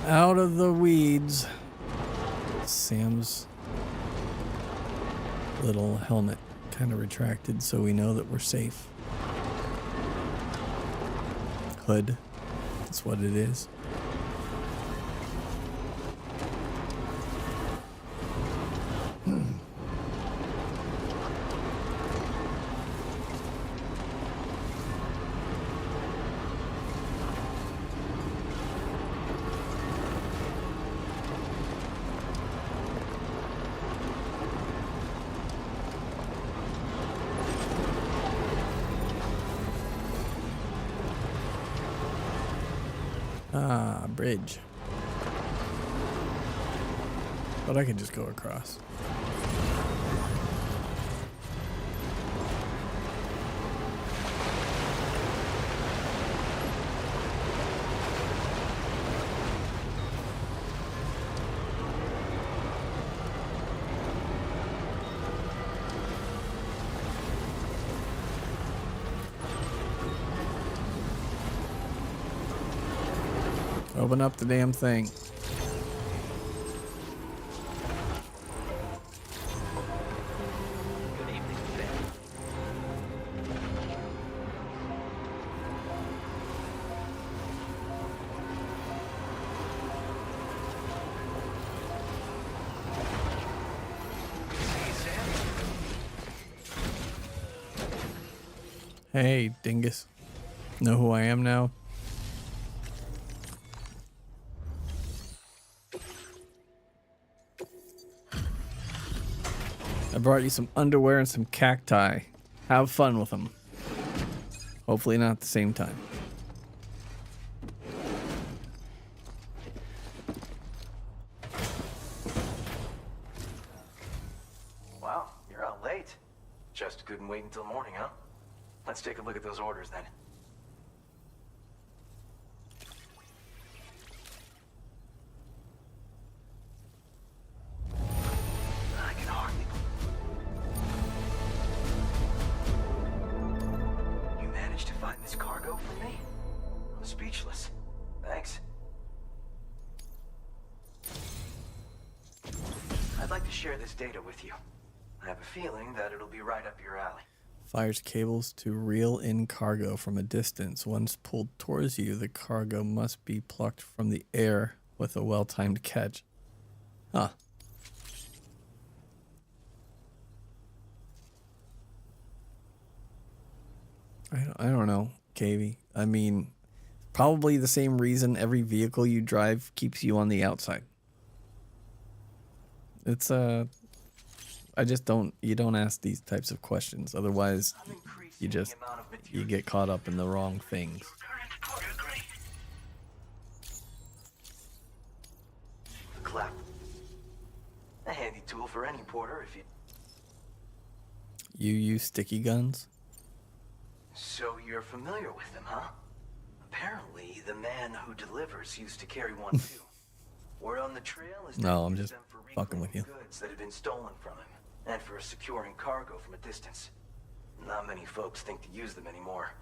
S1: out of the weeds. Sam's little helmet kind of retracted, so we know that we're safe. Hood, that's what it is. Ah, bridge. But I can just go across. Open up the damn thing.
S2: Good evening, Ben.
S1: Hey, dingus. Know who I am now? I brought you some underwear and some cacti. Have fun with them. Hopefully not at the same time.
S3: Wow, you're out late. Just couldn't wait until morning, huh? Let's take a look at those orders then. I can hardly. You managed to find this cargo for me? I'm speechless. Thanks. I'd like to share this data with you. I have a feeling that it'll be right up your alley.
S1: Fires cables to reel in cargo from a distance. Once pulled towards you, the cargo must be plucked from the air with a well-timed catch. Huh. I don't know, Kavy. I mean, probably the same reason every vehicle you drive keeps you on the outside. It's I just don't. You don't ask these types of questions. Otherwise, you get caught up in the wrong things.
S3: Clap. A handy tool for any porter if you...
S1: You use sticky guns?
S3: So you're familiar with them, huh? Apparently, the man who delivers used to carry one too. Word on the trail is
S1: No,
S3: that
S1: I'm
S3: he
S1: just
S3: used them for
S1: fucking with you.
S3: reclaiming goods that had been stolen from him, and for securing cargo from a distance. Not many folks think to use them anymore.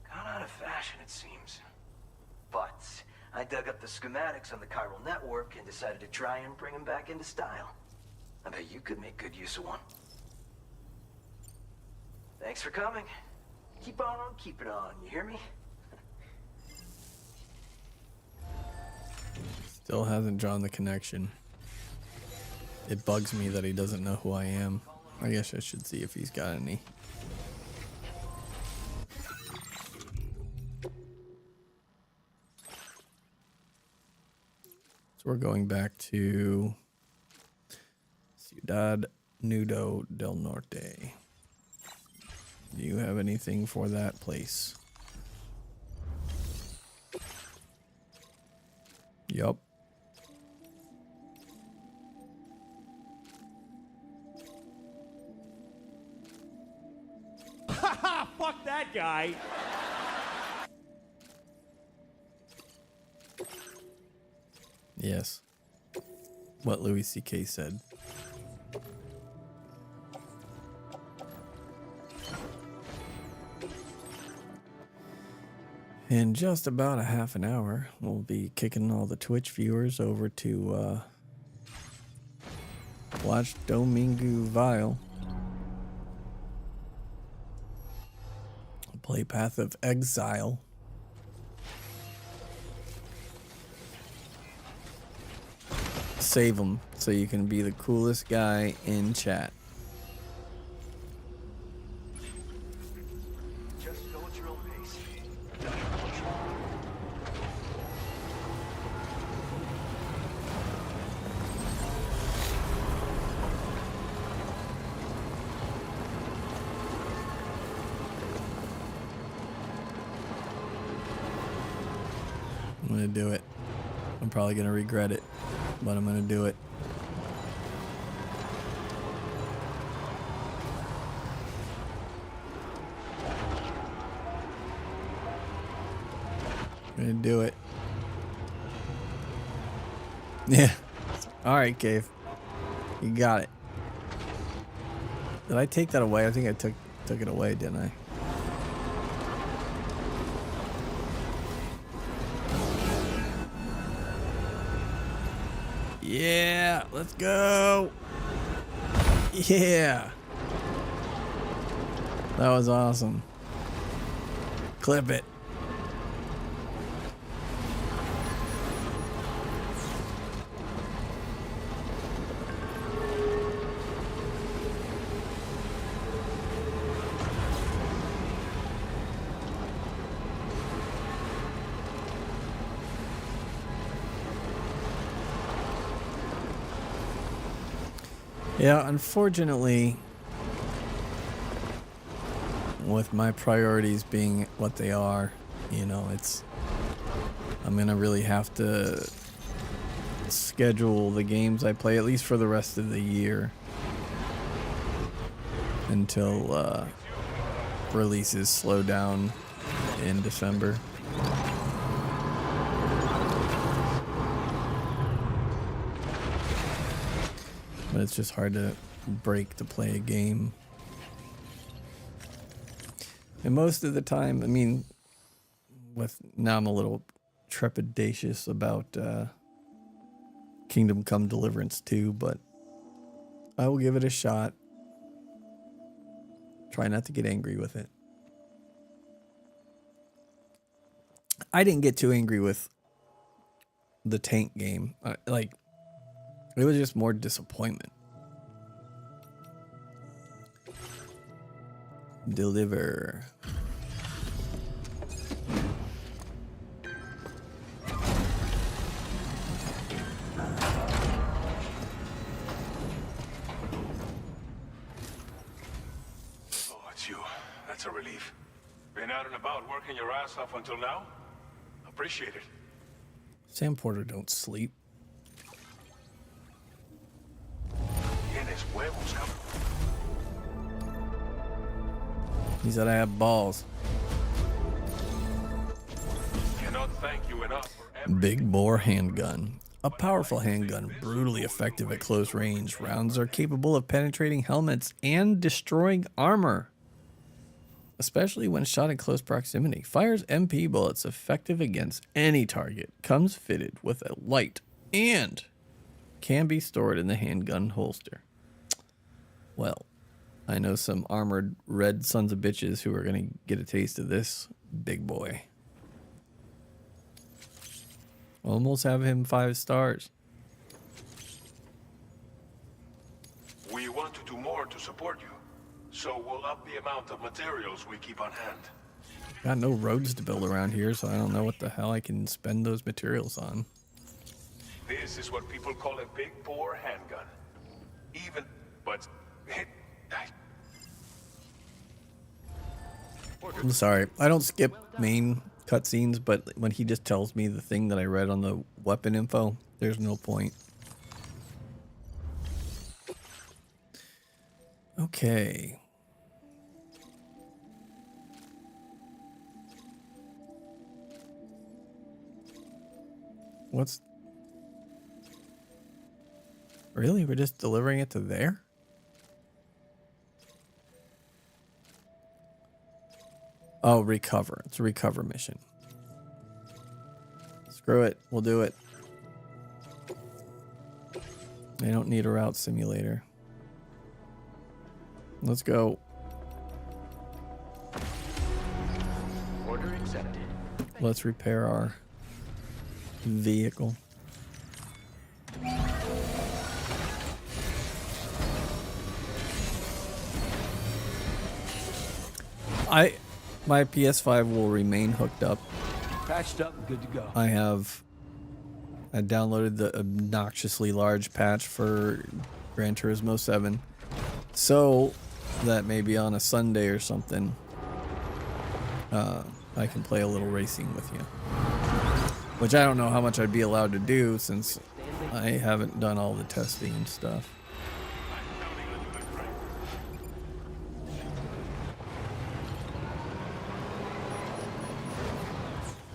S3: Gone out of fashion, it seems. But I dug up the schematics on the chiral network and decided to try and bring them back into style. I bet you could make good use of one. Thanks for coming. Keep on keeping on, you hear me?
S1: Still hasn't drawn the connection. It bugs me that he doesn't know who I am. I guess I should see if he's got any. So we're going back to Ciudad Nudo del Norte. Do you have anything for that place? Yup.
S10: Fuck that guy.
S1: Yes. What Louis C.K. said. In just about a half an hour, we'll be kicking all the Twitch viewers over to watch Domingo Vile play Path of Exile. Save them so you can be the coolest guy in chat.
S3: Just go at your own pace.
S1: I'm gonna do it. I'm probably gonna regret it, but I'm gonna do it. I'm gonna do it. Yeah. All right, Cave. You got it. Did I take that away? I think I took it away, didn't I? Yeah, let's go. Yeah. That was awesome. Clip it. Yeah, unfortunately, with my priorities being what they are, you know, I'm gonna really have to schedule the games I play, at least for the rest of the year, until releases slow down in December. But it's just hard to break to play a game. And most of the time, I mean, now I'm a little trepidatious about Kingdom Come Deliverance 2, but I will give it a shot. Try not to get angry with it. I didn't get too angry with the tank game. It was just more disappointment. Deliver.
S6: Oh, it's you. That's a relief. Been out and about working your ass off until now? Appreciate it.
S1: Sam Porter don't sleep.
S6: Tienes huevos, cabrón.
S1: He said I have balls.
S6: thank you enough for everything.
S1: Big bore handgun. A powerful handgun, brutally effective at close range. Rounds are capable of penetrating helmets and destroying armor, especially when shot in close proximity. Fires MP bullets effective against any target. Comes fitted with a light and can be stored in the handgun holster. Well, I know some armored red sons of bitches who are going to get a taste of this big boy. Almost have him 5 stars.
S6: We want to do more to support you, so we'll up the amount of materials we keep on hand.
S1: Got no roads to build around here, so I don't know what the hell I can spend those materials on.
S6: This is what people call a big bore handgun. But
S1: I'm sorry, I don't skip main cutscenes, but when he just tells me the thing that I read on the weapon info, there's no point. Okay. What's... Really? We're just delivering it to there? Oh, recover. It's a recover mission. Screw it. We'll do it. I don't need a route simulator. Let's go.
S2: Order accepted.
S1: Let's repair our vehicle. My PS5 will remain hooked up.
S10: Patched up and good to go.
S1: I downloaded the obnoxiously large patch for Gran Turismo 7, so that maybe on a Sunday or something, I can play a little racing with you. Which I don't know how much I'd be allowed to do since I haven't done all the testing and stuff.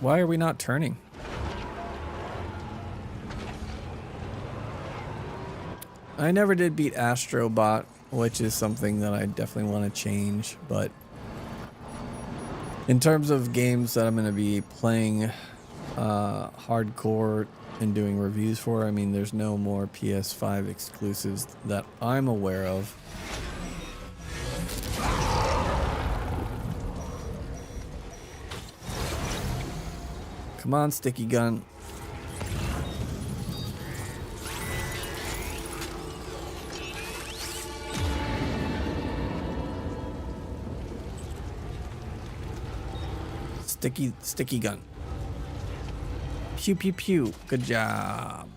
S1: Why are we not turning? I never did beat Astrobot, which is something that I definitely want to change, but in terms of games that I'm going to be playing hardcore and doing reviews for, I mean, there's no more PS5 exclusives that I'm aware of. Come on, sticky gun. Sticky gun. Pew pew pew. Good job.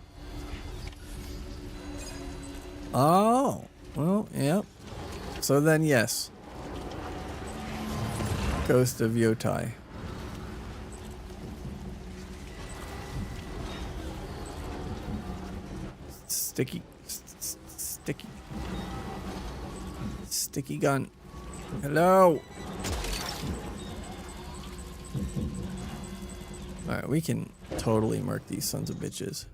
S1: Oh, well, yep. So then, yes. Ghost of Yotai. Sticky gun. Hello. Alright, we can totally murk these sons of bitches.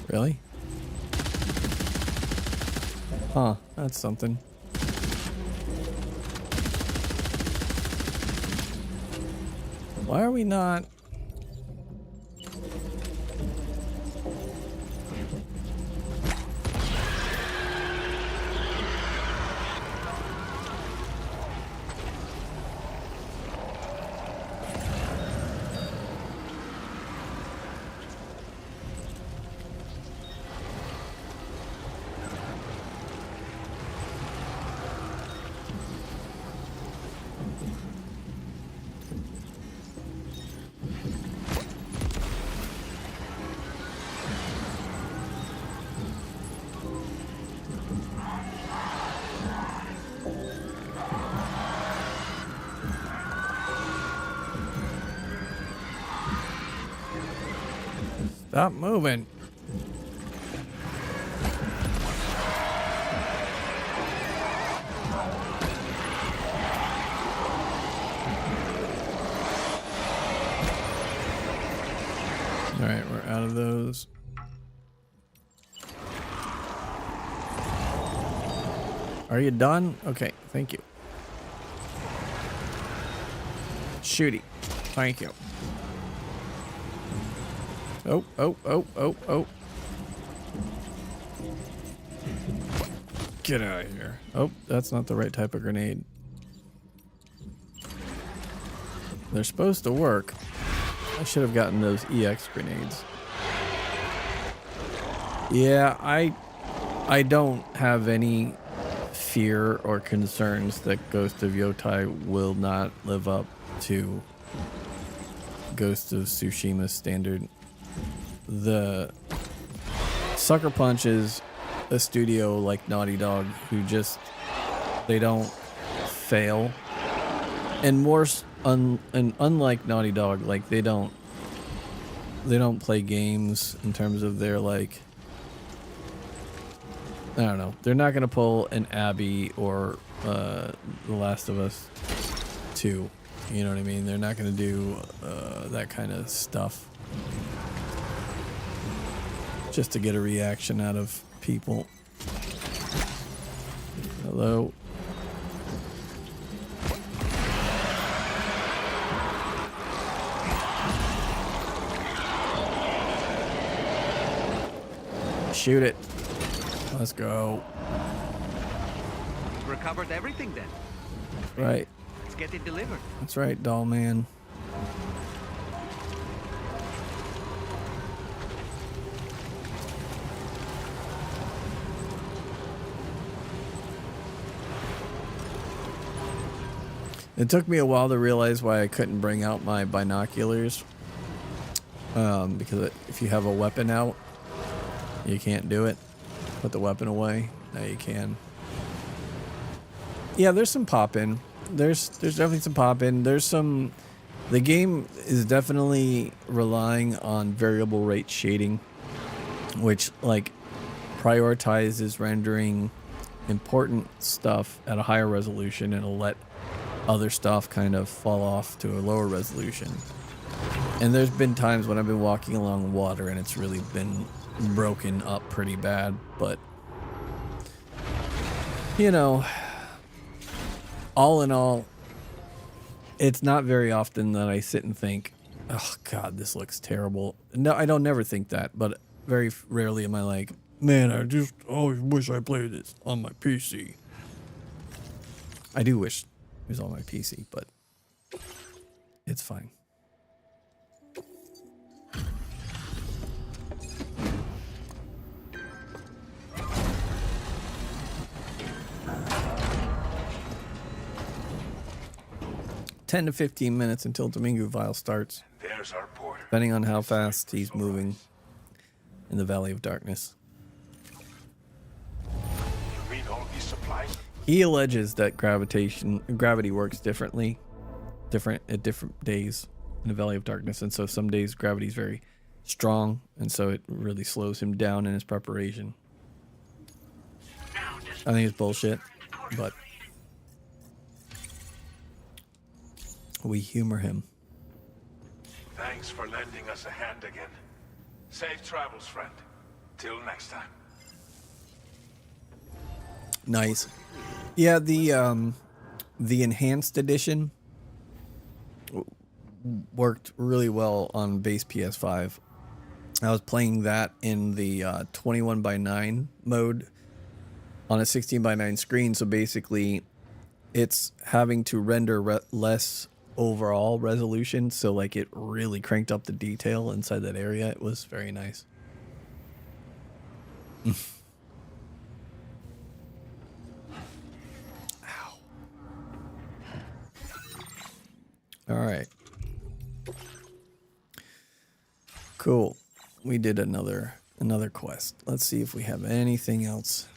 S1: Really? Huh, that's something. Why are we not? Stop moving. out of those. Are you done? Okay, thank you. Shooty. Thank you. Oh, oh, oh, oh, oh. Get out of here. Oh, that's not the right type of grenade. They're supposed to work. I should have gotten those EX grenades. Yeah, I don't have any fear or concerns that Ghost of Yotai will not live up to Ghost of Tsushima's standard. The Sucker Punch is a studio like Naughty Dog who just, they don't fail. And unlike Naughty Dog, like they don't play games in terms of their, like, I don't know. They're not gonna pull an Abby or The Last of Us 2. You know what I mean? They're not gonna do that kind of stuff just to get a reaction out of people. Hello. Shoot it. Let's go.
S2: We've recovered everything then.
S1: Right.
S2: Let's get it delivered.
S1: That's right, doll man. It took me a while to realize why I couldn't bring out my binoculars. Because if you have a weapon out, you can't do it. Put the weapon away. Now you can. Yeah, there's some pop-in. There's definitely some pop-in. There's some... The game is definitely relying on variable rate shading, which, like, prioritizes rendering important stuff at a higher resolution and it'll let other stuff kind of fall off to a lower resolution. And there's been times when I've been walking along water and it's really been broken up pretty bad, but you know, all in all, it's not very often that I sit and think, oh god, this looks terrible. No, I don't never think that, but very rarely am I like, man, I just always wish I played this on my PC. I do wish it was on my PC, but it's fine. $10 to 15 minutes until Domingo Vile starts.
S6: There's our porter.
S1: Depending on how fast he's moving in the Valley of Darkness.
S6: You mean all these supplies?
S1: He alleges that gravity works different at different days in the Valley of Darkness, and so some days gravity is very strong, and so it really slows him down in his preparation. I think it's bullshit, but we humor him.
S6: Thanks for lending us a hand again. Safe travels, friend. Till next time.
S1: Nice. Yeah, the enhanced edition worked really well on base PS5. I was playing that in the 21:9 mode on a 16:9 screen, so basically it's having to render less overall resolution, so like it really cranked up the detail inside that area. It was very nice. Ow. All right. Cool. We did another quest. Let's see if we have anything else.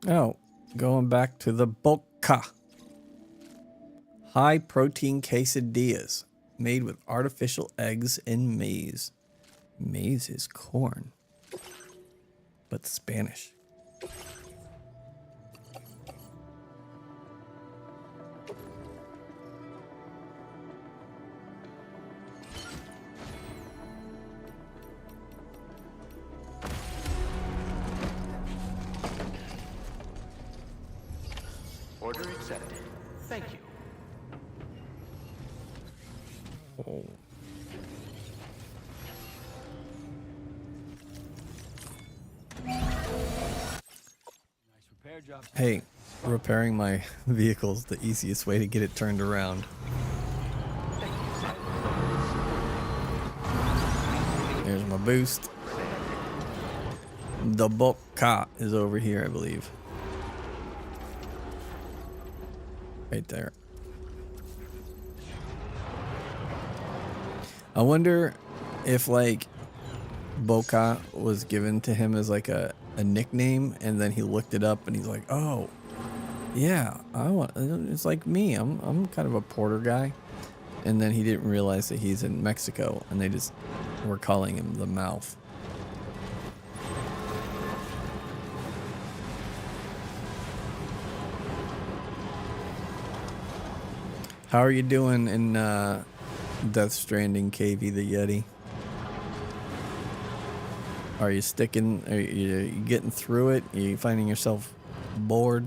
S1: Oh, going back to the Boca. High protein quesadillas made with artificial eggs and maize. Maize is corn, but Spanish.
S2: Order accepted. Thank you.
S1: Oh.
S10: Repair job.
S1: Hey, repairing my vehicle's the easiest way to get it turned around. There's my boost. The bulk cot is over here, I believe. Right there. I wonder if like Boca was given to him as like a nickname, and then he looked it up and he's like, oh yeah, it's like me, I'm kind of a porter guy, and then he didn't realize that he's in Mexico and they just were calling him the Mouth. How are you doing in Death Stranding, KV the Yeti? Are you sticking? Are you getting through it? Are you finding yourself bored?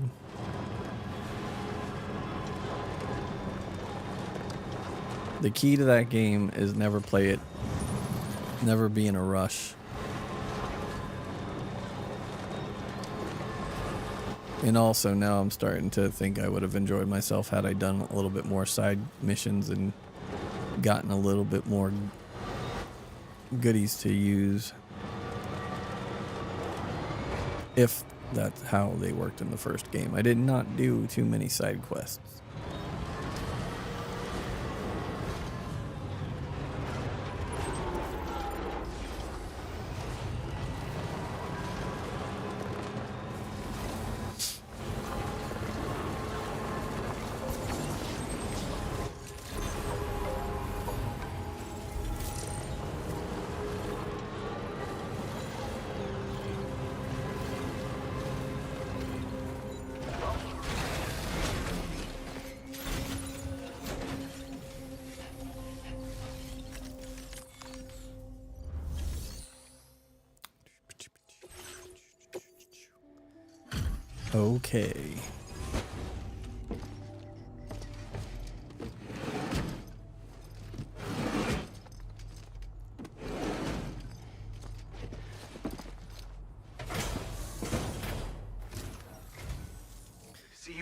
S1: The key to that game is never play it, never be in a rush. And also now I'm starting to think I would have enjoyed myself had I done a little bit more side missions and gotten a little bit more goodies to use. If that's how they worked in the first game. I did not do too many side quests. Okay.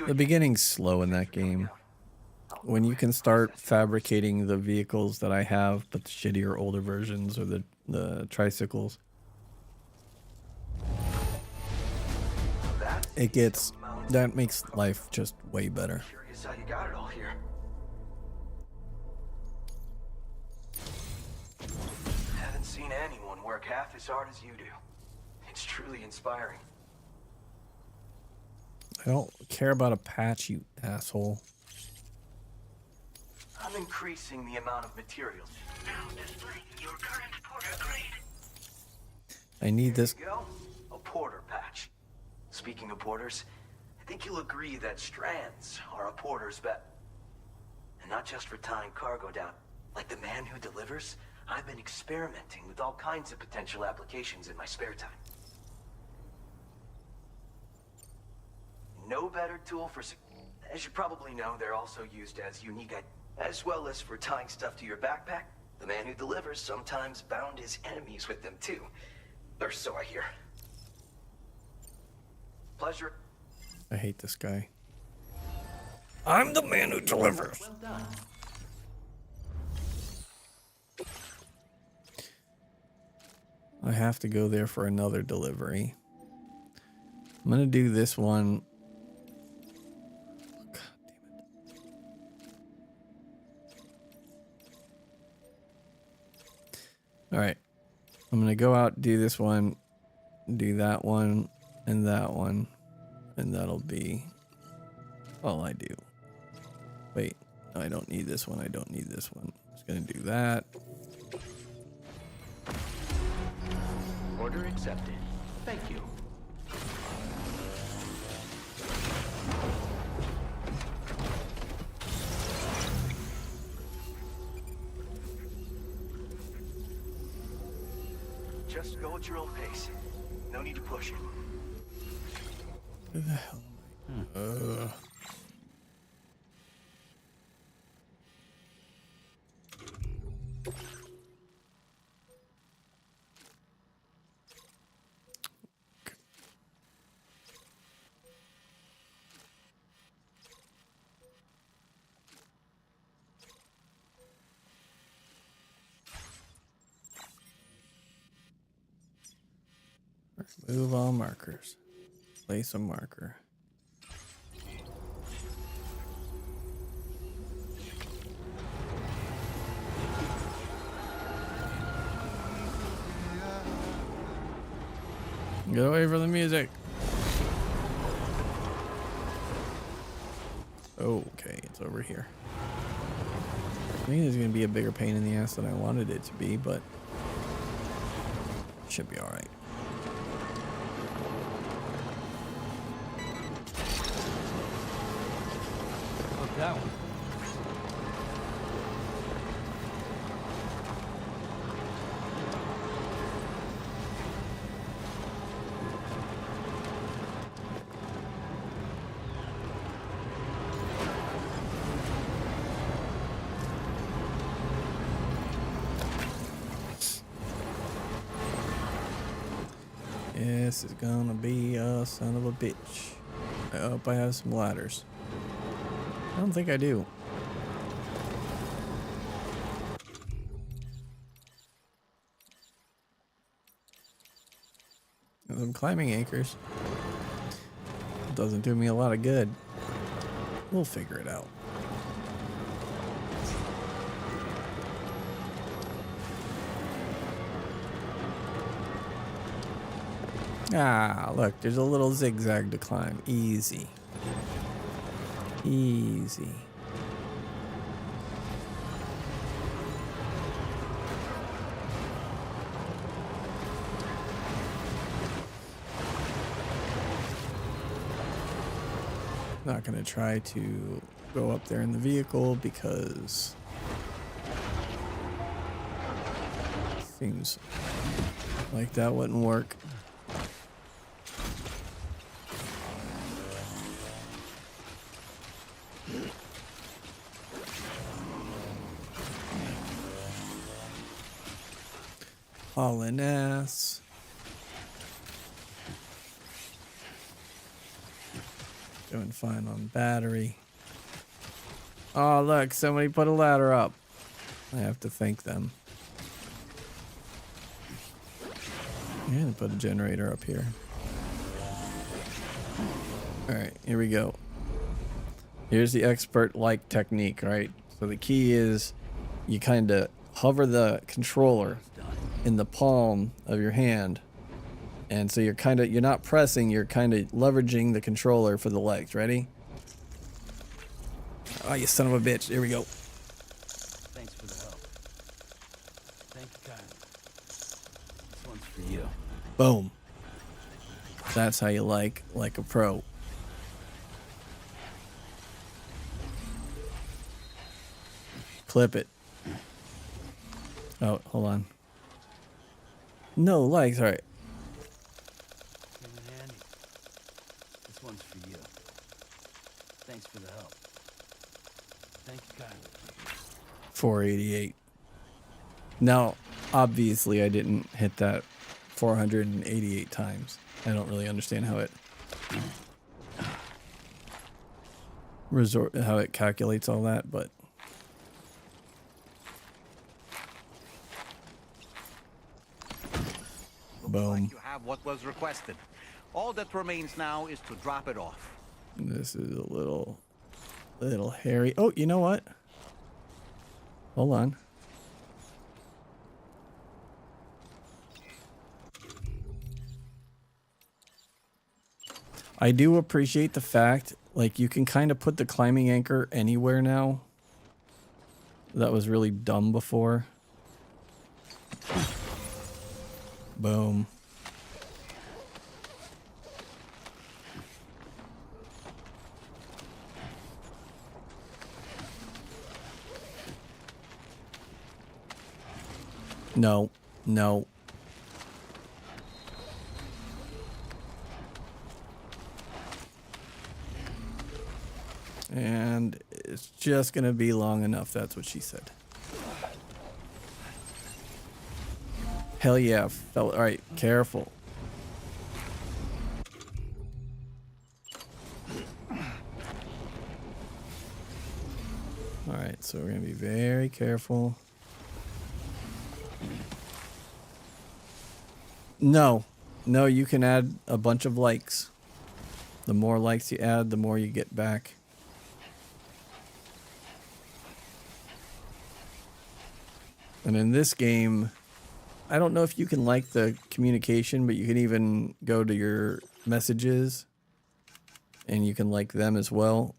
S1: The beginning's slow in that game. When you can start fabricating the vehicles that I have, but the shittier older versions or the tricycles, that makes life just way better.
S3: Curious how you got it all here. Haven't seen anyone work half as hard as you do. It's truly inspiring.
S1: I don't care about a patch, you asshole.
S3: I'm increasing the amount of materials.
S8: Now displaying your current porter grade.
S1: I need this.
S3: Here you go. A porter patch. Speaking of porters, I think you'll agree that strands are a porter's bet. And not just for tying cargo down. Like the man who delivers, I've been experimenting with all kinds of potential applications in my spare time. No better tool for... As you probably know, they're also used as unique... As well as for tying stuff to your backpack. The man who delivers sometimes bound his enemies with them too. Or so I hear. Pleasure.
S1: I hate this guy. I'm the man who delivers.
S2: Well done.
S1: I have to go there for another delivery. I'm gonna do this one. God damn it. All right. I'm gonna go out, do this one, do that one, and that one, and that'll be all I do. Wait, no, I don't need this one. I don't need this one. I'm just gonna do that.
S2: Order accepted. Thank you.
S3: Just go at your own pace. No need to push it.
S1: Who the hell am I? Move all markers. Place a marker. Get away from the music. Okay, it's over here. I think it's going to be a bigger pain in the ass than I wanted it to be, but should be alright.
S10: Look, that one.
S1: This is gonna be a son of a bitch. I hope I have some ladders. I don't think I do. Some climbing anchors. Doesn't do me a lot of good. We'll figure it out. Ah, look, there's a little zigzag to climb. Easy. Easy. Not gonna try to go up there in the vehicle because seems like that wouldn't work. Hauling ass. Doing fine on battery. Oh, look, somebody put a ladder up. I have to thank them. Yeah, put a generator up here. Alright, here we go. Here's the expert-like technique, right? So the key is you kind of hover the controller in the palm of your hand. And so you're not pressing, you're kind of leveraging the controller for the legs. Ready? Oh, you son of a bitch. Here we go.
S10: Thanks for the help. Thank you kindly. This one's for you.
S1: Boom. That's how you like a pro. Clip it. Oh, hold on. No legs, all right.
S10: Came in handy. This one's for you. Thanks for the help. Thank you kindly.
S1: 488. Now, obviously, I didn't hit that 488 times. I don't really understand how it calculates all that, but boom.
S11: You have what was requested. All that remains now is to drop it off.
S1: This is a little hairy. Oh, you know what? Hold on. I do appreciate the fact, like, you can kind of put the climbing anchor anywhere now. That was really dumb before. Boom. No, no. And it's just gonna be long enough, that's what she said. Hell yeah, fella. Alright, careful. Alright, so we're gonna be very careful. No. No, you can add a bunch of likes. The more likes you add, the more you get back. And in this game, I don't know if you can like the communication, but you can even go to your messages and you can like them as well.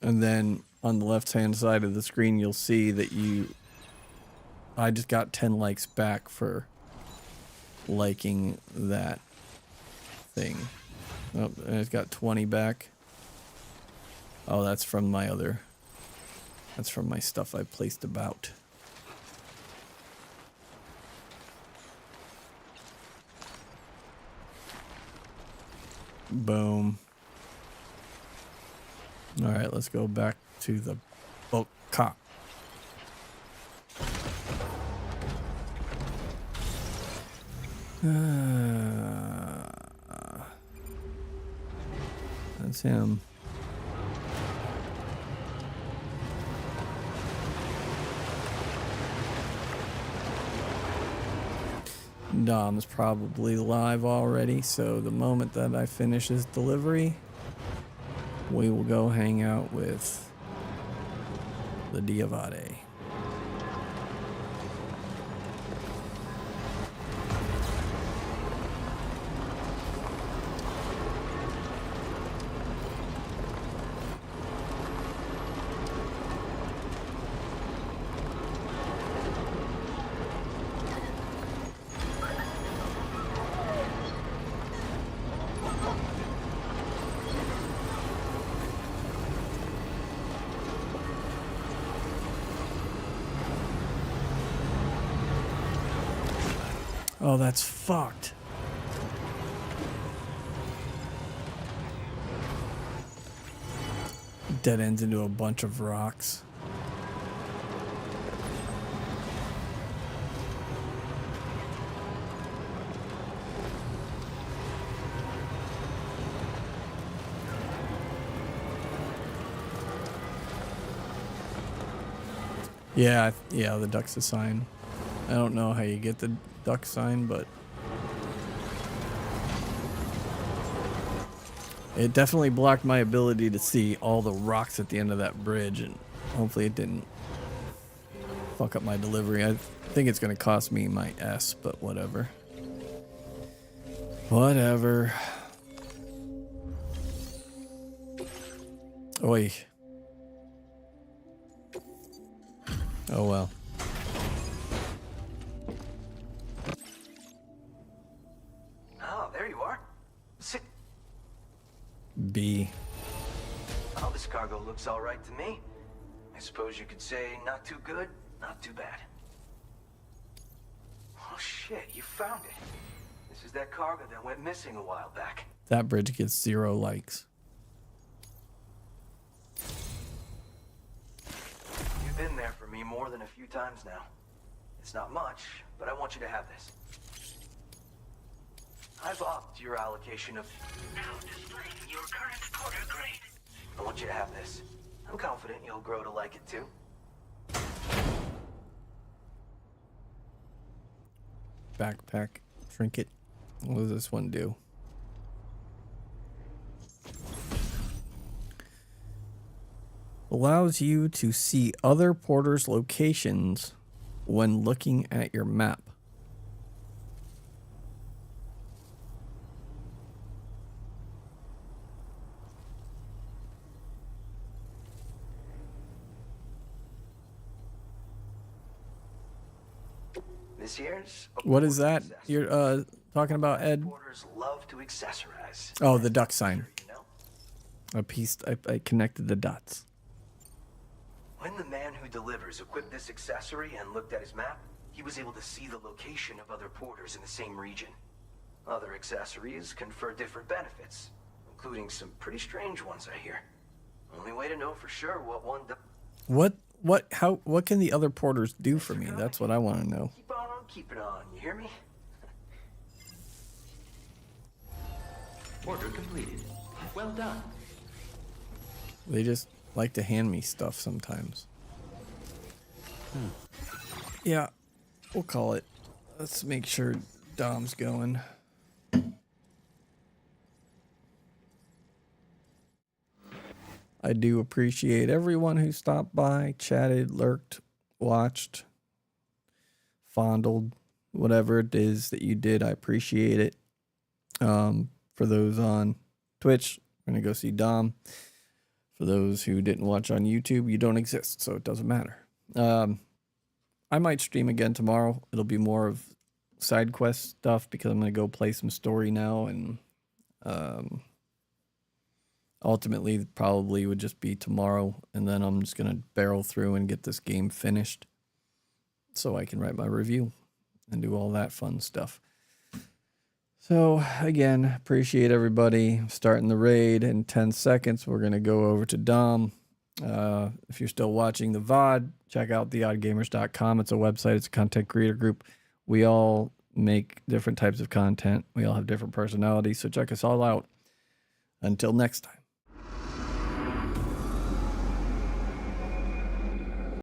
S1: And then on the left-hand side of the screen, you'll see that I just got 10 likes back for liking that thing. Oh, and it's got 20 back. Oh, that's from my stuff I placed about. Boom. All right, let's go back to the boat cop. That's him. Dom's probably live already, so the moment that I finish his delivery, we will go hang out with the Diavade. Oh, that's fucked. Dead ends into a bunch of rocks. Yeah, the duck's a sign. I don't know how you get the duck sign, but it definitely blocked my ability to see all the rocks at the end of that bridge, and hopefully it didn't fuck up my delivery. I think it's going to cost me my S, but whatever. Whatever. Oi. Oh well.
S3: Oh, there you are. Sit.
S1: B.
S3: Oh, this cargo looks all right to me. I suppose you could say not too good, not too bad. Oh shit, you found it. This is that cargo that went missing a while back.
S1: That bridge gets 0 likes.
S3: You've been there for me more than a few times now. It's not much, but I want you to have this. I've upped your allocation of...
S8: Now displaying your current porter grade.
S3: I want you to have this. I'm confident you'll grow to like it too.
S1: Backpack trinket. What does this one do? Allows you to see other porters' locations when looking at your map.
S3: This here's
S1: What is that you're talking about, Ed?
S3: Porters love to accessorize.
S1: Oh, the duck sign.
S3: You know?
S1: A piece. I connected the dots.
S3: When the man who delivers equipped this accessory and looked at his map, he was able to see the location of other porters in the same region. Other accessories confer different benefits, including some pretty strange ones, I hear. Only way to know for sure what one does.
S1: What can the other porters do for me? That's what I want to know.
S3: Keep on keeping on, you hear me?
S2: Order completed. Well done.
S1: They just like to hand me stuff sometimes. Yeah, we'll call it. Let's make sure Dom's going. I do appreciate everyone who stopped by, chatted, lurked, watched, fondled, whatever it is that you did. I appreciate it. For those on Twitch, we're going to go see Dom. For those who didn't watch on YouTube, you don't exist, so it doesn't matter. I might stream again tomorrow. It'll be more of side quest stuff because I'm going to go play some story now, and ultimately probably would just be tomorrow, and then I'm just going to barrel through and get this game finished so I can write my review and do all that fun stuff. So again, appreciate everybody starting the raid. In 10 seconds, we're going to go over to Dom. If you're still watching the VOD, check out theoddgamers.com. It's a website. It's a content creator group. We all make different types of content. We all have different personalities. So check us all out. Until next time.